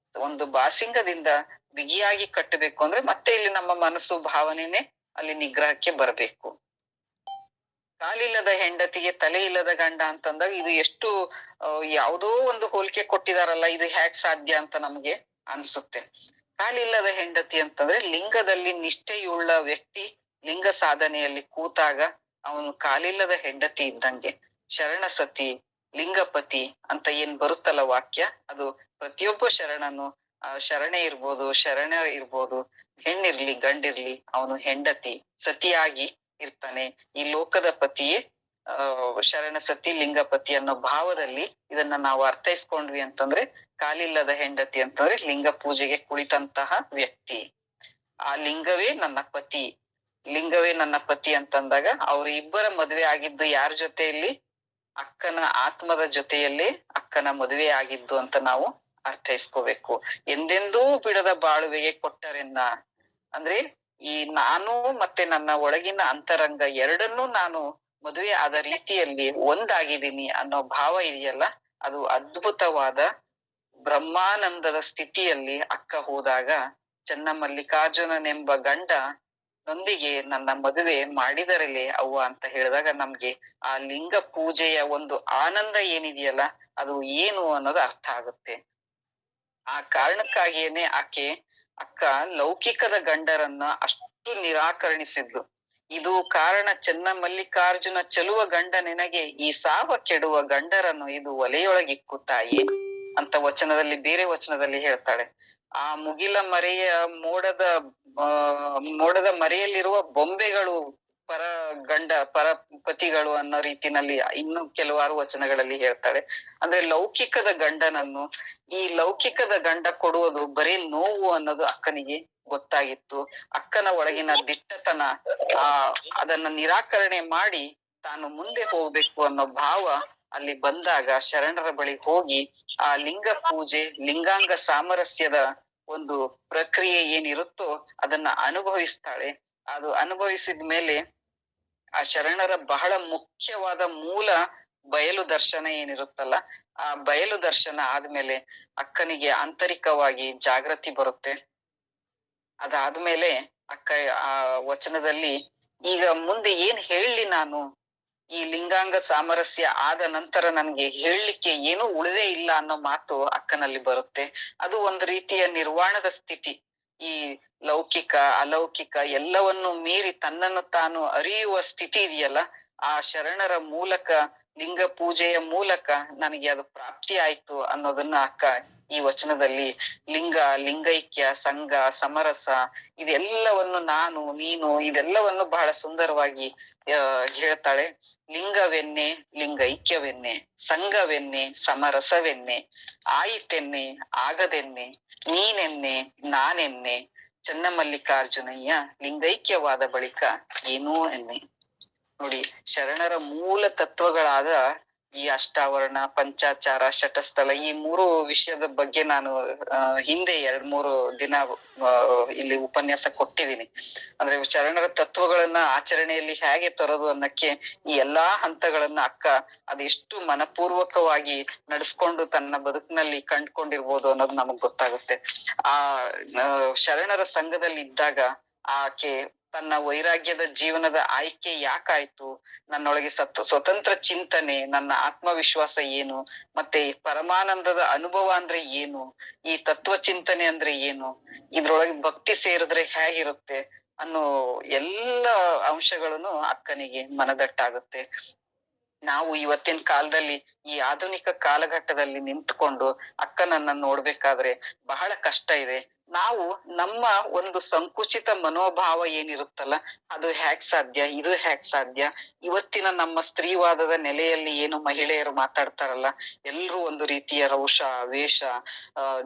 Speaker 2: ಒಂದು ಬಾಸಿಂಗದಿಂದ ಬಿಗಿಯಾಗಿ ಕಟ್ಟಬೇಕು ಅಂದ್ರೆ ಮತ್ತೆ ಇಲ್ಲಿ ನಮ್ಮ ಮನಸ್ಸು ಭಾವನೆನೆ ಅಲ್ಲಿ ನಿಗ್ರಹಕ್ಕೆ ಬರಬೇಕು. ಕಾಲಿಲ್ಲದ ಹೆಂಡತಿಗೆ ತಲೆ ಇಲ್ಲದ ಗಂಡ ಅಂತಂದಾಗ ಇದು ಎಷ್ಟು ಯಾವುದೋ ಒಂದು ಹೋಲಿಕೆ ಕೊಟ್ಟಿದಾರಲ್ಲ, ಇದು ಹ್ಯಾಕ್ ಸಾಧ್ಯ ಅಂತ ನಮ್ಗೆ ಅನ್ಸುತ್ತೆ. ಕಾಲಿಲ್ಲದ ಹೆಂಡತಿ ಅಂತಂದ್ರೆ ಲಿಂಗದಲ್ಲಿ ನಿಷ್ಠೆಯುಳ್ಳ ವ್ಯಕ್ತಿ ಲಿಂಗ ಸಾಧನೆಯಲ್ಲಿ ಕೂತಾಗ ಅವನು ಕಾಲಿಲ್ಲದ ಹೆಂಡತಿ ಇದ್ದಂಗೆ. ಶರಣ ಸತಿ, ಲಿಂಗಪತಿ ಅಂತ ಏನ್ ಬರುತ್ತಲ್ಲ ವಾಕ್ಯ, ಅದು ಪ್ರತಿಯೊಬ್ಬ ಶರಣನು ಶರಣೆ ಇರ್ಬೋದು, ಶರಣ ಇರ್ಬೋದು, ಹೆಣ್ಣಿರ್ಲಿ ಗಂಡಿರ್ಲಿ, ಅವನು ಹೆಂಡತಿ ಸತಿಯಾಗಿ ಇರ್ತಾನೆ. ಈ ಲೋಕದ ಪತಿಯೇ ಶರಣ ಸತಿ ಲಿಂಗಪತಿ ಅನ್ನೋ ಭಾವದಲ್ಲಿ ಇದನ್ನ ನಾವು ಅರ್ಥೈಸ್ಕೊಂಡ್ವಿ ಅಂತಂದ್ರೆ ಕಾಲಿಲ್ಲದ ಹೆಂಡತಿ ಅಂತಂದ್ರೆ ಲಿಂಗ ಪೂಜೆಗೆ ಕುಳಿತಂತಹ ವ್ಯಕ್ತಿ. ಆ ಲಿಂಗವೇ ನನ್ನ ಪತಿ, ಲಿಂಗವೇ ನನ್ನ ಪತಿ ಅಂತಂದಾಗ ಅವ್ರ ಇಬ್ಬರ ಮದುವೆ ಆಗಿದ್ದು ಯಾರ ಜೊತೆಯಲ್ಲಿ? ಅಕ್ಕನ ಆತ್ಮದ ಜೊತೆಯಲ್ಲಿ ಅಕ್ಕನ ಮದುವೆ ಆಗಿದ್ದು ಅಂತ ನಾವು ಅರ್ಥೈಸ್ಕೋಬೇಕು. ಎಂದೆಂದೂ ಬಿಡದ ಬಾಳುವೆಗೆ ಕೊಟ್ಟರೆನ್ನ ಅಂದ್ರೆ ಈ ನಾನು ಮತ್ತೆ ನನ್ನ ಒಳಗಿನ ಅಂತರಂಗ ಎರಡನ್ನೂ ನಾನು ಮದುವೆ ಆದ ರೀತಿಯಲ್ಲಿ ಒಂದಾಗಿದ್ದೀನಿ ಅನ್ನೋ ಭಾವ ಇದೆಯಲ್ಲ, ಅದು ಅದ್ಭುತವಾದ ಬ್ರಹ್ಮಾನಂದದ ಸ್ಥಿತಿಯಲ್ಲಿ ಅಕ್ಕ ಹೋದಾಗ ಚನ್ನಮಲ್ಲಿಕಾರ್ಜುನನೆಂಬ ಗಂಡ ನೊಂದಿಗೆ ನನ್ನ ಮದುವೆ ಮಾಡಿದರಲೇ ಅವ್ವ ಅಂತ ಹೇಳಿದಾಗ ನಮ್ಗೆ ಆ ಲಿಂಗ ಪೂಜೆಯ ಒಂದು ಆನಂದ ಏನಿದೆಯಲ್ಲ ಅದು ಏನು ಅನ್ನೋದು ಅರ್ಥ ಆಗುತ್ತೆ. ಆ ಕಾರಣಕ್ಕಾಗಿಯೇನೆ ಅಕ್ಕ ಲೌಕಿಕದ ಗಂಡರನ್ನ ಅಷ್ಟು ನಿರಾಕರಣಿಸಿದ್ಲು. ಇದು ಕಾರಣ ಚನ್ನಮಲ್ಲಿಕಾರ್ಜುನ ಚೆಲುವ ಗಂಡ ನಿನಗೆ ಈ ಸಾವ ಕೆಡುವ ಗಂಡರನ್ನು ಇದು ಒಲೆಯೊಳಗಿಕ್ಕು ತಾಯಿ ಅಂತ ವಚನದಲ್ಲಿ, ಬೇರೆ ವಚನದಲ್ಲಿ ಹೇಳ್ತಾಳೆ. ಆ ಮುಗಿಲ ಮರೆಯ ಮೋಡದ ಮರೆಯಲ್ಲಿರುವ ಬೊಂಬೆಗಳು ಪರ ಪತಿಗಳು ಅನ್ನೋ ರೀತಿನಲ್ಲಿ ಇನ್ನು ಕೆಲವಾರು ವಚನಗಳಲ್ಲಿ ಹೇಳ್ತಾಳೆ. ಅಂದ್ರೆ ಲೌಕಿಕದ ಗಂಡನನ್ನು ಈ ಲೌಕಿಕದ ಗಂಡ ಕೊಡುವುದು ಬರೀ ನೋವು ಅನ್ನೋದು ಅಕ್ಕನಿಗೆ ಗೊತ್ತಾಗಿತ್ತು. ಅಕ್ಕನ ಒಳಗಿನ ದಿಟ್ಟತನ ಅದನ್ನ ನಿರಾಕರಣೆ ಮಾಡಿ ತಾನು ಮುಂದೆ ಹೋಗ್ಬೇಕು ಅನ್ನೋ ಭಾವ ಅಲ್ಲಿ ಬಂದಾಗ ಶರಣರ ಬಳಿ ಹೋಗಿ ಆ ಲಿಂಗ ಪೂಜೆ, ಲಿಂಗಾಂಗ ಸಾಮರಸ್ಯದ ಒಂದು ಪ್ರಕ್ರಿಯೆ ಏನಿರುತ್ತೋ ಅದನ್ನ ಅನುಭವಿಸ್ತಾಳೆ. ಅದು ಅನುಭವಿಸಿದ ಮೇಲೆ ಆ ಶರಣರ ಬಹಳ ಮುಖ್ಯವಾದ ಮೂಲ ಬಯಲು ದರ್ಶನ ಏನಿರುತ್ತಲ್ಲ, ಆ ಬಯಲು ದರ್ಶನ ಆದ್ಮೇಲೆ ಅಕ್ಕನಿಗೆ ಆಂತರಿಕವಾಗಿ ಜಾಗೃತಿ ಬರುತ್ತೆ. ಅದಾದ್ಮೇಲೆ ಅಕ್ಕ ಆ ವಚನದಲ್ಲಿ ಈಗ ಮುಂದೆ ಏನ್ ಹೇಳಲಿ ನಾನು, ಈ ಲಿಂಗಾಂಗ ಸಾಮರಸ್ಯ ಆದ ನಂತರ ನನ್ಗೆ ಹೇಳಲಿಕ್ಕೆ ಏನೂ ಉಳಿದೇ ಇಲ್ಲ ಅನ್ನೋ ಮಾತು ಅಕ್ಕನಲ್ಲಿ ಬರುತ್ತೆ. ಅದು ಒಂದು ರೀತಿಯ ನಿರ್ವಾಣದ ಸ್ಥಿತಿ. ಈ ಲೌಕಿಕ ಅಲೌಕಿಕ ಎಲ್ಲವನ್ನು ಮೀರಿ ತನ್ನನ್ನು ತಾನು ಅರಿಯುವ ಸ್ಥಿತಿ ಇದೆಯಲ್ಲ, ಆ ಶರಣರ ಮೂಲಕ, ಲಿಂಗ ಪೂಜೆಯ ಮೂಲಕ ನನಗೆ ಅದು ಪ್ರಾಪ್ತಿ ಆಯ್ತು ಅನ್ನೋದನ್ನ ಅಕ್ಕ ಈ ವಚನದಲ್ಲಿ ಲಿಂಗೈಕ್ಯ, ಸಂಘ, ಸಮರಸ ಇದೆಲ್ಲವನ್ನು ನಾನು ನೀನು ಇದೆಲ್ಲವನ್ನು ಬಹಳ ಸುಂದರವಾಗಿ ಹೇಳ್ತಾಳೆ. ಲಿಂಗವೆನ್ನೆ ಲಿಂಗೈಕ್ಯವೆನ್ನೆ, ಸಂಘವೆನ್ನೆ ಸಮರಸವೆನ್ನೆ, ಆಯಿತೆನ್ನೆ ಆಗದೆನ್ನೆ, ನೀನೆನ್ನೆ ನಾನೆನ್ನೆ, ಚನ್ನಮಲ್ಲಿಕಾರ್ಜುನಯ್ಯ ಲಿಂಗೈಕ್ಯವಾದ ಬಳಿಕ ಏನೂ ಎನ್ನೆ. ನೋಡಿ, ಶರಣರ ಮೂಲ ತತ್ವಗಳಾದ ಈ ಅಷ್ಟಾವರಣ, ಪಂಚಾಚಾರ, ಶಟಸ್ಥಲ ಈ 3 ವಿಷಯದ ಬಗ್ಗೆ ನಾನು ಹಿಂದೆ 2-3 ದಿನ ಇಲ್ಲಿ ಉಪನ್ಯಾಸ ಕೊಟ್ಟಿದ್ದೀನಿ. ಅಂದ್ರೆ ಶರಣರ ತತ್ವಗಳನ್ನ ಆಚರಣೆಯಲ್ಲಿ ಹೇಗೆ ತರೋದು ಅನ್ನಕ್ಕೆ ಈ ಎಲ್ಲಾ ಹಂತಗಳನ್ನ ಅಕ್ಕ ಅದೆಷ್ಟು ಮನಪೂರ್ವಕವಾಗಿ ನಡೆಸ್ಕೊಂಡು ತನ್ನ ಬದುಕಿನಲ್ಲಿ ಕಂಡ್ಕೊಂಡಿರ್ಬೋದು ಅನ್ನೋದು ನಮಗ್ ಗೊತ್ತಾಗುತ್ತೆ. ಆ ಶರಣರ ಸಂಘದಲ್ಲಿ ಇದ್ದಾಗ ಆಕೆ ತನ್ನ ವೈರಾಗ್ಯದ ಜೀವನದ ಆಯ್ಕೆ ಯಾಕಾಯ್ತು, ನನ್ನೊಳಗೆ ಸ್ವತಂತ್ರ ಚಿಂತನೆ, ನನ್ನ ಆತ್ಮವಿಶ್ವಾಸ ಏನು, ಮತ್ತೆ ಪರಮಾನಂದದ ಅನುಭವ ಅಂದ್ರೆ ಏನು, ಈ ತತ್ವ ಚಿಂತನೆ ಅಂದ್ರೆ ಏನು, ಇದ್ರೊಳಗೆ ಭಕ್ತಿ ಸೇರಿದ್ರೆ ಹೇಗಿರುತ್ತೆ ಅನ್ನೋ ಎಲ್ಲ ಅಂಶಗಳನ್ನು ಅಕ್ಕನಿಗೆ ಮನದಟ್ಟಾಗುತ್ತೆ. ನಾವು ಇವತ್ತಿನ ಕಾಲದಲ್ಲಿ ಈ ಆಧುನಿಕ ಕಾಲಘಟ್ಟದಲ್ಲಿ ನಿಂತ್ಕೊಂಡು ಅಕ್ಕನನ್ನ ನೋಡ್ಬೇಕಾದ್ರೆ ಬಹಳ ಕಷ್ಟ ಇದೆ. ನಾವು ನಮ್ಮ ಒಂದು ಸಂಕುಚಿತ ಮನೋಭಾವ ಏನಿರುತ್ತಲ್ಲ, ಅದು ಹ್ಯಾಕ್ ಸಾಧ್ಯ, ಇದು ಹ್ಯಾಕ್ ಸಾಧ್ಯ, ಇವತ್ತಿನ ನಮ್ಮ ಸ್ತ್ರೀವಾದದ ನೆಲೆಯಲ್ಲಿ ಏನು ಮಹಿಳೆಯರು ಮಾತಾಡ್ತಾರಲ್ಲ, ಎಲ್ರೂ ಒಂದು ರೀತಿಯ ರೋಷ ವೇಷ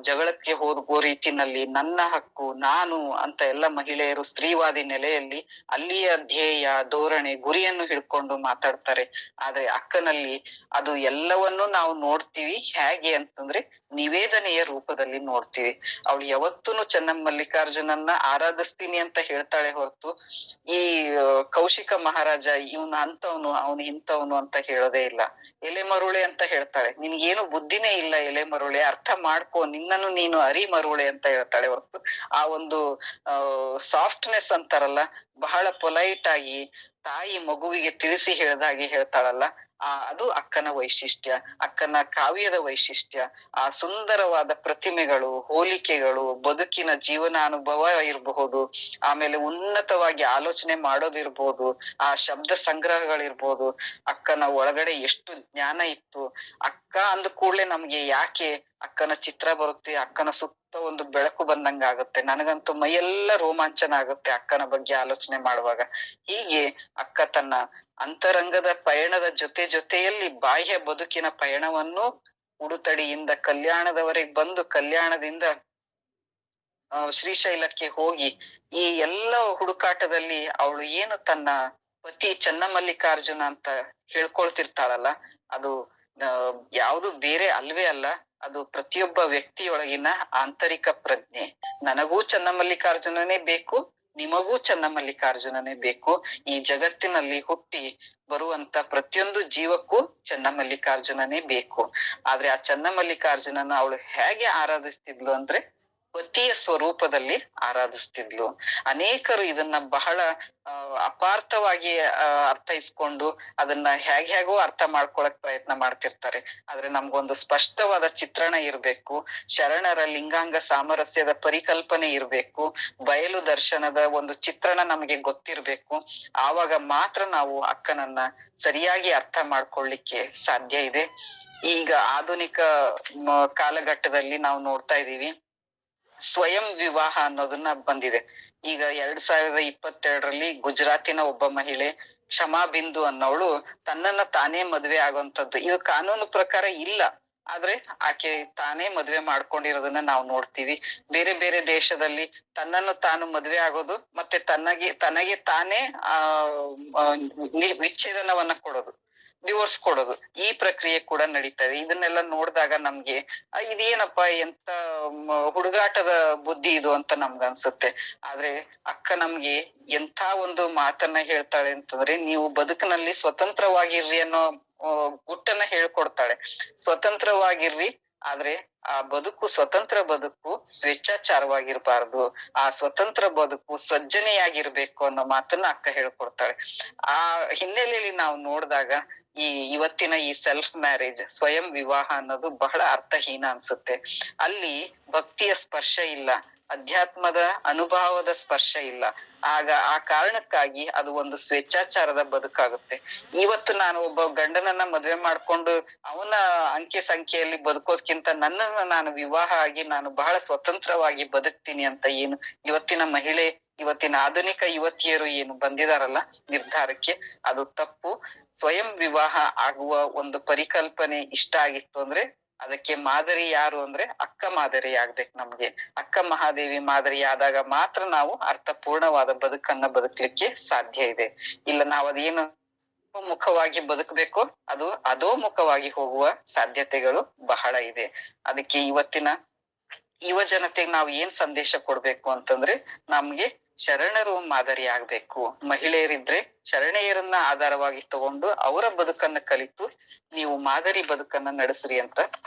Speaker 2: ಜಗಳಕ್ಕೆ ಹೋಗೋ ರೀತಿನಲ್ಲಿ ನನ್ನ ಹಕ್ಕು ನಾನು ಅಂತ ಎಲ್ಲ ಮಹಿಳೆಯರು ಸ್ತ್ರೀವಾದಿ ನೆಲೆಯಲ್ಲಿ ಅಲ್ಲಿಯ ಧ್ಯೇಯ ಧೋರಣೆ ಗುರಿಯನ್ನು ಹಿಡ್ಕೊಂಡು ಮಾತಾಡ್ತಾರೆ. ಆದ್ರೆ ಅಕ್ಕನಲ್ಲಿ ಅದು ಎಲ್ಲವನ್ನೂ ನಾವು ನೋಡ್ತೀವಿ. ಹೇಗೆ ಅಂತಂದ್ರೆ ನಿವೇದನೆಯ ರೂಪದಲ್ಲಿ ನೋಡ್ತೀವಿ. ಅವಳು ಯಾವತ್ತೂನು ಚೆನ್ನಮಲ್ಲಿಕಾರ್ಜುನನ್ನ ಆರಾಧಿಸ್ತೀನಿ ಅಂತ ಹೇಳ್ತಾಳೆ ಹೊರತು ಈ ಕೌಶಿಕ ಮಹಾರಾಜ ಇವನ್ ಅಂತವನು ಅವನು ಇಂಥವನು ಅಂತ ಹೇಳೋದೇ ಇಲ್ಲ. ಎಲೆ ಮರುಳೆ ಅಂತ ಹೇಳ್ತಾಳೆ, ನಿನ್ಗೇನು ಬುದ್ಧಿನೇ ಇಲ್ಲ ಎಲೆ ಮರುಳೆ, ಅರ್ಥ ಮಾಡ್ಕೋ, ನಿನ್ನನ್ನು ನೀನು ಅರಿ ಮರುಳೆ ಅಂತ ಹೇಳ್ತಾಳೆ ಹೊರತು ಆ ಒಂದು ಸಾಫ್ಟ್ನೆಸ್ ಅಂತಾರಲ್ಲ, ಬಹಳ ಪೊಲೈಟ್ ಆಗಿ ತಾಯಿ ಮಗುವಿಗೆ ತಿಳಿಸಿ ಹೇಳ್ದಾಗೆ ಹೇಳ್ತಾಳಲ್ಲ, ಅದು ಅಕ್ಕನ ವೈಶಿಷ್ಟ್ಯ, ಅಕ್ಕನ ಕಾವ್ಯದ ವೈಶಿಷ್ಟ್ಯ. ಆ ಸುಂದರವಾದ ಪ್ರತಿಮೆಗಳು, ಹೋಲಿಕೆಗಳು, ಬದುಕಿನ ಜೀವನಾನುಭವ ಇರಬಹುದು, ಆಮೇಲೆ ಉನ್ನತವಾಗಿ ಆಲೋಚನೆ ಮಾಡೋದಿರ್ಬೋದು, ಆ ಶಬ್ದ ಸಂಗ್ರಹಗಳಿರ್ಬೋದು. ಅಕ್ಕನ ಒಳಗಡೆ ಎಷ್ಟು ಜ್ಞಾನ ಇತ್ತು. ಅಕ್ಕ ಅಂದ ಕೂಡ್ಲೆ ನಮ್ಗೆ ಯಾಕೆ ಅಕ್ಕನ ಚಿತ್ರ ಬರುತ್ತೆ, ಅಕ್ಕನ ಸುತ್ತ ಒಂದು ಬೆಳಕು ಬಂದಂಗ ಆಗುತ್ತೆ. ನನಗಂತೂ ಮೈಯೆಲ್ಲ ರೋಮಾಂಚನ ಆಗುತ್ತೆ ಅಕ್ಕನ ಬಗ್ಗೆ ಆಲೋಚನೆ ಮಾಡುವಾಗ. ಹೀಗೆ ಅಕ್ಕ ತನ್ನ ಅಂತರಂಗದ ಪಯಣದ ಜೊತೆಯಲ್ಲಿ ಬಾಹ್ಯ ಬದುಕಿನ ಪಯಣವನ್ನು ಉಡುತಡಿಯಿಂದ ಕಲ್ಯಾಣದವರೆಗೆ ಬಂದು, ಕಲ್ಯಾಣದಿಂದ ಶ್ರೀಶೈಲಕ್ಕೆ ಹೋಗಿ ಈ ಎಲ್ಲ ಹುಡುಕಾಟದಲ್ಲಿ ಅವಳು ಏನು ತನ್ನ ಪತಿ ಚನ್ನಮಲ್ಲಿಕಾರ್ಜುನ ಅಂತ ಹೇಳ್ಕೊಳ್ತಿರ್ತಾಳಲ್ಲ, ಅದು ಯಾವುದು ಬೇರೆ ಅಲ್ವೇ ಅಲ್ಲ, ಅದು ಪ್ರತಿಯೊಬ್ಬ ವ್ಯಕ್ತಿಯೊಳಗಿನ ಆಂತರಿಕ ಪ್ರಜ್ಞೆ. ನನಗೂ ಚನ್ನಮಲ್ಲಿಕಾರ್ಜುನನೇ ಬೇಕು, ನಿಮಗೂ ಚನ್ನಮಲ್ಲಿಕಾರ್ಜುನನೇ ಬೇಕು. ಈ ಜಗತ್ತಿನಲ್ಲಿ ಹುಟ್ಟಿ ಬರುವಂತ ಪ್ರತಿಯೊಂದು ಜೀವಕ್ಕೂ ಚನ್ನಮಲ್ಲಿಕಾರ್ಜುನನೇ ಬೇಕು. ಆದ್ರೆ ಆ ಚನ್ನಮಲ್ಲಿಕಾರ್ಜುನನ ಅವಳು ಹೇಗೆ ಆರಾಧಿಸ್ತಿದ್ಲು ಅಂದ್ರೆ ಪತಿಯ ಸ್ವರೂಪದಲ್ಲಿ ಆರಾಧಿಸ್ತಿದ್ಲು. ಅನೇಕರು ಇದನ್ನ ಬಹಳ ಅಪಾರ್ಥವಾಗಿ ಅರ್ಥೈಸ್ಕೊಂಡು ಅದನ್ನ ಹೇಗೋ ಅರ್ಥ ಮಾಡ್ಕೊಳಕ್ ಪ್ರಯತ್ನ ಮಾಡ್ತಿರ್ತಾರೆ. ಆದ್ರೆ ನಮ್ಗೊಂದು ಸ್ಪಷ್ಟವಾದ ಚಿತ್ರಣ ಇರ್ಬೇಕು, ಶರಣರ ಲಿಂಗಾಂಗ ಸಾಮರಸ್ಯದ ಪರಿಕಲ್ಪನೆ ಇರ್ಬೇಕು, ಬಯಲು ದರ್ಶನದ ಒಂದು ಚಿತ್ರಣ ನಮಗೆ ಗೊತ್ತಿರ್ಬೇಕು. ಆವಾಗ ಮಾತ್ರ ನಾವು ಅಕ್ಕನನ್ನ ಸರಿಯಾಗಿ ಅರ್ಥ ಮಾಡ್ಕೊಳ್ಳಿಕ್ಕೆ ಸಾಧ್ಯ ಇದೆ. ಈಗ ಆಧುನಿಕ ಕಾಲಘಟ್ಟದಲ್ಲಿ ನಾವು ನೋಡ್ತಾ ಇದೀವಿ, ಸ್ವಯಂ ವಿವಾಹ ಅನ್ನೋದನ್ನ ಬಂದಿದೆ. ಈಗ 2022ರಲ್ಲಿ ಗುಜರಾತಿನ ಒಬ್ಬ ಮಹಿಳೆ ಕ್ಷಮಾ ಬಿಂದು ಅನ್ನೋಳು ತನ್ನನ್ನ ತಾನೇ ಮದ್ವೆ ಆಗುವಂತದ್ದು. ಇದು ಕಾನೂನು ಪ್ರಕಾರ ಇಲ್ಲ, ಆದ್ರೆ ಆಕೆ ತಾನೇ ಮದ್ವೆ ಮಾಡ್ಕೊಂಡಿರೋದನ್ನ ನಾವು ನೋಡ್ತೀವಿ. ಬೇರೆ ಬೇರೆ ದೇಶದಲ್ಲಿ ತನ್ನನ್ನು ತಾನು ಮದ್ವೆ ಆಗೋದು ಮತ್ತೆ ತನಗೆ ತಾನೇ ವಿಚ್ಛೇದನವನ್ನ ಕೊಡೋದು, ಡಿವೋರ್ಸ್ ಕೊಡೋದು, ಈ ಪ್ರಕ್ರಿಯೆ ಕೂಡ ನಡೀತಾ ಇದೆ. ಇದನ್ನೆಲ್ಲ ನೋಡಿದಾಗ ನಮ್ಗೆ ಇದೇನಪ್ಪ ಎಂತ ಹುಡುಗಾಟದ ಬುದ್ಧಿ ಇದು ಅಂತ ನಮ್ಗ ಅನ್ಸುತ್ತೆ. ಆದ್ರೆ ಅಕ್ಕ ನಮ್ಗೆ ಎಂಥ ಒಂದು ಮಾತನ್ನ ಹೇಳ್ತಾಳೆ ಅಂತಂದ್ರೆ, ನೀವು ಬದುಕಿನಲ್ಲಿ ಸ್ವತಂತ್ರವಾಗಿರ್ರಿ ಅನ್ನೋ ಗುಟ್ಟನ್ನ ಹೇಳ್ಕೊಡ್ತಾಳೆ. ಸ್ವತಂತ್ರವಾಗಿರ್ರಿ, ಆದ್ರೆ ಆ ಬದುಕು ಸ್ವತಂತ್ರ ಬದುಕು ಸ್ವೇಚ್ಛಾಚಾರವಾಗಿರ್ಬಾರ್ದು, ಆ ಸ್ವತಂತ್ರ ಬದುಕು ಸಜ್ಜನೆಯಾಗಿರ್ಬೇಕು ಅನ್ನೋ ಮಾತನ್ನ ಅಕ್ಕ ಹೇಳ್ಕೊಡ್ತಾಳೆ. ಆ ಹಿನ್ನೆಲೆಯಲ್ಲಿ ನಾವು ನೋಡಿದಾಗ ಇವತ್ತಿನ ಈ ಸೆಲ್ಫ್ ಮ್ಯಾರೇಜ್, ಸ್ವಯಂ ವಿವಾಹ ಅನ್ನೋದು ಬಹಳ ಅರ್ಥಹೀನ ಅನ್ಸುತ್ತೆ. ಅಲ್ಲಿ ಭಕ್ತಿಯ ಸ್ಪರ್ಶ ಇಲ್ಲ, ಅಧ್ಯಾತ್ಮದ ಅನುಭವದ ಸ್ಪರ್ಶ ಇಲ್ಲ. ಆಗ ಆ ಕಾರಣಕ್ಕಾಗಿ ಅದು ಒಂದು ಸ್ವೇಚ್ಛಾಚಾರದ ಬದುಕಾಗುತ್ತೆ. ಇವತ್ತು ನಾನು ಒಬ್ಬ ಗಂಡನನ್ನ ಮದ್ವೆ ಮಾಡ್ಕೊಂಡು ಅವನ ಅಂಕೆ ಸಂಖ್ಯೆಯಲ್ಲಿ ಬದುಕೋದ್ಕಿಂತ ನನ್ನನ್ನ ನಾನು ವಿವಾಹ ಆಗಿ ನಾನು ಬಹಳ ಸ್ವತಂತ್ರವಾಗಿ ಬದುಕ್ತೀನಿ ಅಂತ ಏನು ಇವತ್ತಿನ ಮಹಿಳೆ, ಇವತ್ತಿನ ಆಧುನಿಕ ಯುವತಿಯರು ಏನು ಬಂದಿದಾರಲ್ಲ ನಿರ್ಧಾರಕ್ಕೆ, ಅದು ತಪ್ಪು. ಸ್ವಯಂ ವಿವಾಹ ಆಗುವ ಒಂದು ಪರಿಕಲ್ಪನೆ ಇಷ್ಟ ಆಗಿತ್ತು ಅಂದ್ರೆ ಅದಕ್ಕೆ ಮಾದರಿ ಯಾರು ಅಂದ್ರೆ ಅಕ್ಕ ಮಾದರಿ ಆಗ್ಬೇಕು ನಮ್ಗೆ. ಅಕ್ಕ ಮಹಾದೇವಿ ಮಾದರಿ ಆದಾಗ ಮಾತ್ರ ನಾವು ಅರ್ಥಪೂರ್ಣವಾದ ಬದುಕನ್ನ ಬದುಕ್ಲಿಕ್ಕೆ ಸಾಧ್ಯ ಇದೆ. ಇಲ್ಲ ನಾವ್ ಅದೇನು ಮುಖವಾಗಿ ಬದುಕಬೇಕು, ಅದು ಅಧೋಮುಖವಾಗಿ ಹೋಗುವ ಸಾಧ್ಯತೆಗಳು ಬಹಳ ಇದೆ. ಅದಕ್ಕೆ ಇವತ್ತಿನ ಯುವ ಜನತೆಗೆ ನಾವು ಏನ್ ಸಂದೇಶ ಕೊಡ್ಬೇಕು ಅಂತಂದ್ರೆ, ನಮ್ಗೆ ಶರಣರು ಮಾದರಿ ಆಗ್ಬೇಕು. ಮಹಿಳೆಯರಿದ್ರೆ ಶರಣೆಯರನ್ನ ಆಧಾರವಾಗಿ ತಗೊಂಡು ಅವರ ಬದುಕನ್ನ ಕಲಿತು ನೀವು ಮಾದರಿ ಬದುಕನ್ನ ನಡೆಸ್ರಿ ಅಂತ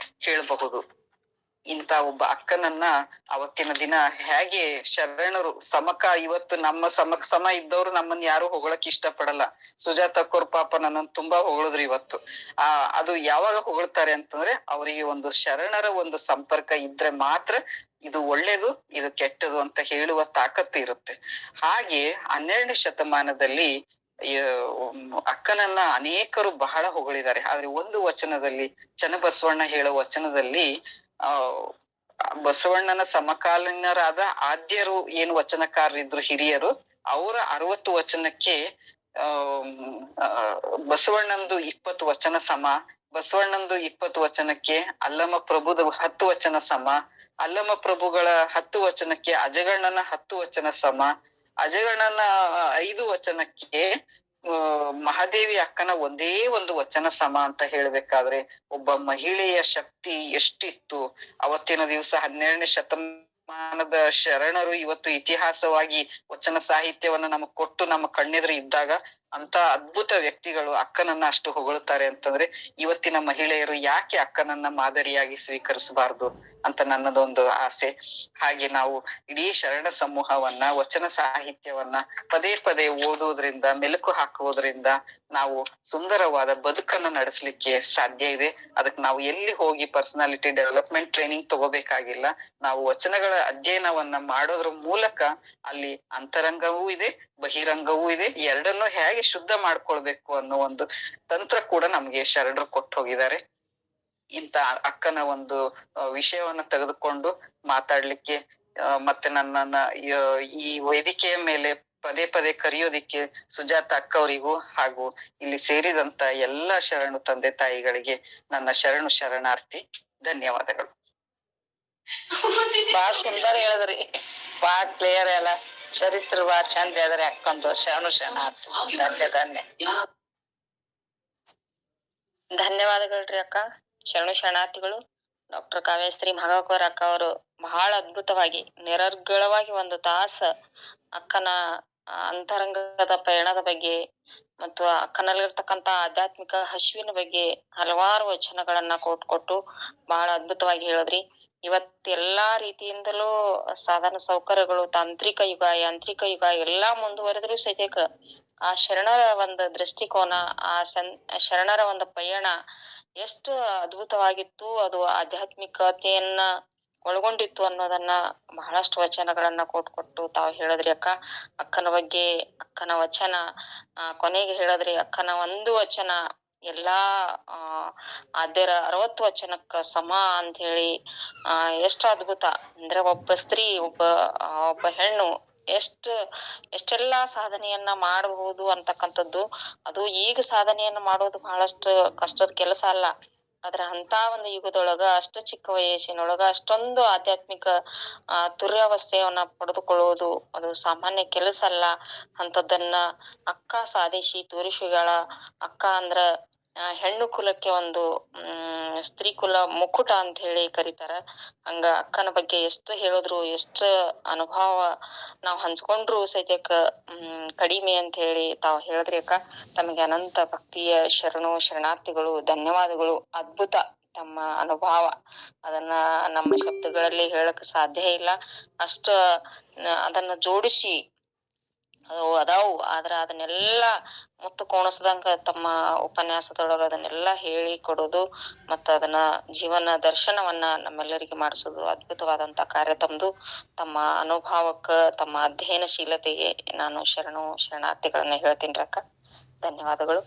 Speaker 2: ಹೇಳಬಹುದು. ಇಂತ ಒಬ್ಬ ಅಕ್ಕನನ್ನ ಅವತ್ತಿನ ದಿನ ಹೇಗೆ ಶರಣರು ಇವತ್ತು ನಮ್ಮ ಸಮ ಇದ್ದವ್ರು ನಮ್ಮನ್ನ ಯಾರು ಹೊಗಳಕ್ ಇಷ್ಟ ಪಡಲ್ಲ. ಸುಜಾತ ಅಕ್ಕೋರ್ ಪಾಪ ನನ್ನನ್ನು ತುಂಬಾ ಹೊಗಳಿದ್ರು ಇವತ್ತು. ಅದು ಯಾವಾಗ ಹೊಗಳ್ತಾರೆ ಅಂತಂದ್ರೆ, ಅವರಿಗೆ ಒಂದು ಶರಣರ ಒಂದು ಸಂಪರ್ಕ ಇದ್ರೆ ಮಾತ್ರ ಇದು ಒಳ್ಳೇದು, ಇದು ಕೆಟ್ಟದು ಅಂತ ಹೇಳುವ ತಾಕತ್ತು ಇರುತ್ತೆ. ಹಾಗೆ 12ನೇ ಶತಮಾನದಲ್ಲಿ ಅಕ್ಕನನ್ನ ಅನೇಕರು ಬಹಳ ಹೊಗಳಿದ್ದಾರೆ. ಆದ್ರೆ ಒಂದು ವಚನದಲ್ಲಿ, ಚನ್ನಬಸವಣ್ಣ ಹೇಳೋ ವಚನದಲ್ಲಿ, ಬಸವಣ್ಣನ ಸಮಕಾಲೀನರಾದ ಆದ್ಯರು ಏನು ವಚನಕಾರರಿದ್ರು ಹಿರಿಯರು, ಅವರ 60 ವಚನಕ್ಕೆ ಬಸವಣ್ಣಂದು 20 ವಚನ ಸಮ, ಬಸವಣ್ಣಂದು 20 ವಚನಕ್ಕೆ ಅಲ್ಲಮ ಪ್ರಭುದ 10 ವಚನ ಸಮ, ಅಲ್ಲಮ ಪ್ರಭುಗಳ 10 ವಚನಕ್ಕೆ ಅಜಗಣ್ಣನ 10 ವಚನ ಸಮ, ಅಜಗಣ್ಣನ 5 ವಚನಕ್ಕೆ ಮಹಾದೇವಿ ಅಕ್ಕನ ಒಂದೇ ಒಂದು ವಚನ ಸಮ ಅಂತ ಹೇಳ್ಬೇಕಾದ್ರೆ ಒಬ್ಬ ಮಹಿಳೆಯ ಶಕ್ತಿ ಎಷ್ಟಿತ್ತು. ಅವತ್ತಿನ ದಿವಸ 12ನೇ ಶತಮಾನದ ಶರಣರು ಇವತ್ತು ಇತಿಹಾಸವಾಗಿ ವಚನ ಸಾಹಿತ್ಯವನ್ನ ನಮಗ್ ಕೊಟ್ಟು ನಮ್ಮ ಕಣ್ಣೆದುರು ಇದ್ದಾಗ ಅಂತ ಅದ್ಭುತ ವ್ಯಕ್ತಿಗಳು ಅಕ್ಕನನ್ನ ಅಷ್ಟು ಹೊಗಳುತ್ತಾರೆ ಅಂತಂದ್ರೆ, ಇವತ್ತಿನ ಮಹಿಳೆಯರು ಯಾಕೆ ಅಕ್ಕನನ್ನ ಮಾದರಿಯಾಗಿ ಸ್ವೀಕರಿಸಬಾರ್ದು ಅಂತ ನನ್ನದೊಂದು ಆಸೆ. ಹಾಗೆ ನಾವು ಇಡೀ ಶರಣ ಸಮೂಹವನ್ನ, ವಚನ ಸಾಹಿತ್ಯವನ್ನ ಪದೇ ಪದೇ ಓದುವುದರಿಂದ, ಮೆಲುಕು ಹಾಕುವುದರಿಂದ ನಾವು ಸುಂದರವಾದ ಬದುಕನ್ನ ನಡೆಸಲಿಕ್ಕೆ ಸಾಧ್ಯ ಇದೆ. ಅದಕ್ಕೆ ನಾವು ಎಲ್ಲಿ ಹೋಗಿ ಪರ್ಸನಾಲಿಟಿ ಡೆವಲಪ್ಮೆಂಟ್ ಟ್ರೈನಿಂಗ್ ತಗೋಬೇಕಾಗಿಲ್ಲ. ನಾವು ವಚನಗಳ ಅಧ್ಯಯನವನ್ನ ಮಾಡೋದ್ರ ಮೂಲಕ ಅಲ್ಲಿ ಅಂತರಂಗವೂ ಇದೆ, ಬಹಿರಂಗವೂ ಇದೆ. ಎರಡನ್ನೂ ಹೇಗೆ ಶುದ್ಧ ಮಾಡ್ಕೊಳ್ಬೇಕು ಅನ್ನೋ ಒಂದು ತಂತ್ರ ಕೂಡ ನಮ್ಗೆ ಶರಣರು ಕೊಟ್ಟು ಹೋಗಿದ್ದಾರೆ. ಇಂತ ಅಕ್ಕನ ಒಂದು ವಿಷಯವನ್ನ ತೆಗೆದುಕೊಂಡು ಮಾತಾಡ್ಲಿಕ್ಕೆ ಮತ್ತೆ ನನ್ನನ್ನ ಈ ವೇದಿಕೆಯ ಮೇಲೆ ಪದೇ ಪದೇ ಕರೆಯೋದಿಕ್ಕೆ ಸುಜಾತ ಅಕ್ಕ ಅವರಿಗೂ ಹಾಗೂ ಇಲ್ಲಿ ಸೇರಿದಂತ ಎಲ್ಲಾ ಶರಣು ತಂದೆ ತಾಯಿಗಳಿಗೆ ನನ್ನ ಶರಣಾರ್ಥಿ. ಧನ್ಯವಾದಗಳು.
Speaker 3: ಬಾಳ ಸುಂದರ ಹೇಳಿದ್ರಿ, ಬಾಳ ಕ್ಲಿಯರ್ ಎಲ್ಲ ಚರಿತ್ರ ಬಾಳ ಚಂದ ಹೇಳಿದ್ರಿ ಅಕ್ಕಂದು. ಶರಣಾರ್ಥಿ. ಧನ್ಯ.
Speaker 1: ಧನ್ಯವಾದಗಳ್ರಿ ಅಕ್ಕ. ಶರಣಾರ್ಥಿಗಳು. ಡಾಕ್ಟರ್ ಕಾವ್ಯಶ್ರೀ ಮಾಘವಕ್ಕರ್ ಅಕ್ಕ ಅವರು ಬಹಳ ಅದ್ಭುತವಾಗಿ ನಿರರ್ಗಳವಾಗಿ ಒಂದು ತಾಸ ಅಕ್ಕನ ಅಂತರಂಗದ ಪಯಣದ ಬಗ್ಗೆ ಮತ್ತು ಅಕ್ಕನಲ್ಲಿರ್ತಕ್ಕಂತ ಆಧ್ಯಾತ್ಮಿಕ ಹಸಿವಿನ ಬಗ್ಗೆ ಹಲವಾರು ವಚನಗಳನ್ನ ಕೊಟ್ಟು ಬಹಳ ಅದ್ಭುತವಾಗಿ ಹೇಳಿದ್ರಿ. ಇವತ್ತೆಲ್ಲಾ ರೀತಿಯಿಂದಲೂ ಸಾಧನ ಸೌಕರ್ಯಗಳು, ತಾಂತ್ರಿಕ ಯುಗ, ಯಾಂತ್ರಿಕ ಯುಗ ಎಲ್ಲಾ ಮುಂದುವರೆದ್ರು ಸಹಿತ ಆ ಶರಣರ ಒಂದು ದೃಷ್ಟಿಕೋನ, ಶರಣರ ಒಂದು ಪಯಣ ಎಷ್ಟು ಅದ್ಭುತವಾಗಿತ್ತು, ಅದು ಆಧ್ಯಾತ್ಮಿಕತೆಯನ್ನ ಒಳಗೊಂಡಿತ್ತು ಅನ್ನೋದನ್ನ ಬಹಳಷ್ಟು ವಚನಗಳನ್ನ ಕೊಟ್ಟು ತಾವು ಹೇಳಿದ್ರಿ ಅಕ್ಕ. ಅಕ್ಕನ ಬಗ್ಗೆ, ಅಕ್ಕನ ವಚನ ಕೊನೆಗೆ ಹೇಳಿದ್ರಿ, ಅಕ್ಕನ ಒಂದು ವಚನ ಎಲ್ಲಾ ಆದ್ಯರ 60 ವಚನಕ್ಕ ಸಮ ಅಂತ ಹೇಳಿ ಎಷ್ಟು ಅದ್ಭುತ ಅಂದ್ರೆ, ಒಬ್ಬ ಸ್ತ್ರೀ, ಒಬ್ಬ ಹೆಣ್ಣು ಎಷ್ಟೆಲ್ಲಾ ಸಾಧನೆಯನ್ನ ಮಾಡಬಹುದು ಅಂತಕ್ಕಂಥದ್ದು. ಅದು ಈಗ ಸಾಧನೆಯನ್ನ ಮಾಡೋದು ಬಹಳಷ್ಟು ಕಷ್ಟದ ಕೆಲಸ ಅಲ್ಲ. ಆದ್ರ ಅಂತ ಒಂದು ಯುಗದೊಳಗ ಅಷ್ಟು ಚಿಕ್ಕ ವಯಸ್ಸಿನೊಳಗ ಅಷ್ಟೊಂದು ಆಧ್ಯಾತ್ಮಿಕ ತುರ್ಯಾವಸ್ಥೆಯನ್ನ ಪಡೆದುಕೊಳ್ಳುವುದು ಅದು ಸಾಮಾನ್ಯ ಕೆಲಸ ಅಲ್ಲ. ಅಂತದನ್ನ ಅಕ್ಕ ಸಾಧಿಸಿ ತೋರಿಸಿಗಳ. ಅಕ್ಕ ಅಂದ್ರ ಹೆಣ್ಣು ಕುಲಕ್ಕೆ ಒಂದು ಸ್ತ್ರೀ ಕುಲ ಮುಕುಟ ಅಂತ ಹೇಳಿ ಕರೀತಾರ. ಹಂಗ ಅಕ್ಕನ ಬಗ್ಗೆ ಎಷ್ಟು ಹೇಳಿದ್ರು, ಎಷ್ಟು ಅನುಭವ ನಾವ್ ಹಂಚ್ಕೊಂಡ್ರು ಸಹಿತ ಕಡಿಮೆ ಅಂತ ಹೇಳಿ ತಾವ್ ಹೇಳಿದ್ರಿ ಅಕ್ಕ. ತಮಗೆ ಅನಂತ ಭಕ್ತಿಯ ಶರಣಾರ್ಥಿಗಳು, ಧನ್ಯವಾದಗಳು. ಅದ್ಭುತ ತಮ್ಮ ಅನುಭವ, ಅದನ್ನ ನಮ್ಮ ಶಬ್ದಗಳಲ್ಲಿ ಹೇಳಕ್ ಸಾಧ್ಯ ಇಲ್ಲ. ಅಷ್ಟ ಅದನ್ನ ಜೋಡಿಸಿ ಅದಾವು. ಆದ್ರ ಅದನ್ನೆಲ್ಲಾ ಮುತ್ತು ಕೋಣಸ್ದಂಗ ತಮ್ಮ ಉಪನ್ಯಾಸದೊಳಗ ಅದನ್ನೆಲ್ಲಾ ಹೇಳಿ ಕೊಡೋದು ಮತ್ತ ಅದನ್ನ ಜೀವನ ದರ್ಶನವನ್ನ ನಮ್ಮೆಲ್ಲರಿಗೆ ಮಾಡಿಸೋದು ಅದ್ಭುತವಾದಂತ ಕಾರ್ಯ ತಮ್ದು. ತಮ್ಮ ಅನುಭವಕ್ಕ, ತಮ್ಮ ಅಧ್ಯಯನಶೀಲತೆಗೆ ನಾನು ಶರಣಾರ್ಥಿಗಳನ್ನ ಹೇಳ್ತೀನಿ ಅಕ್ಕ. ಧನ್ಯವಾದಗಳು.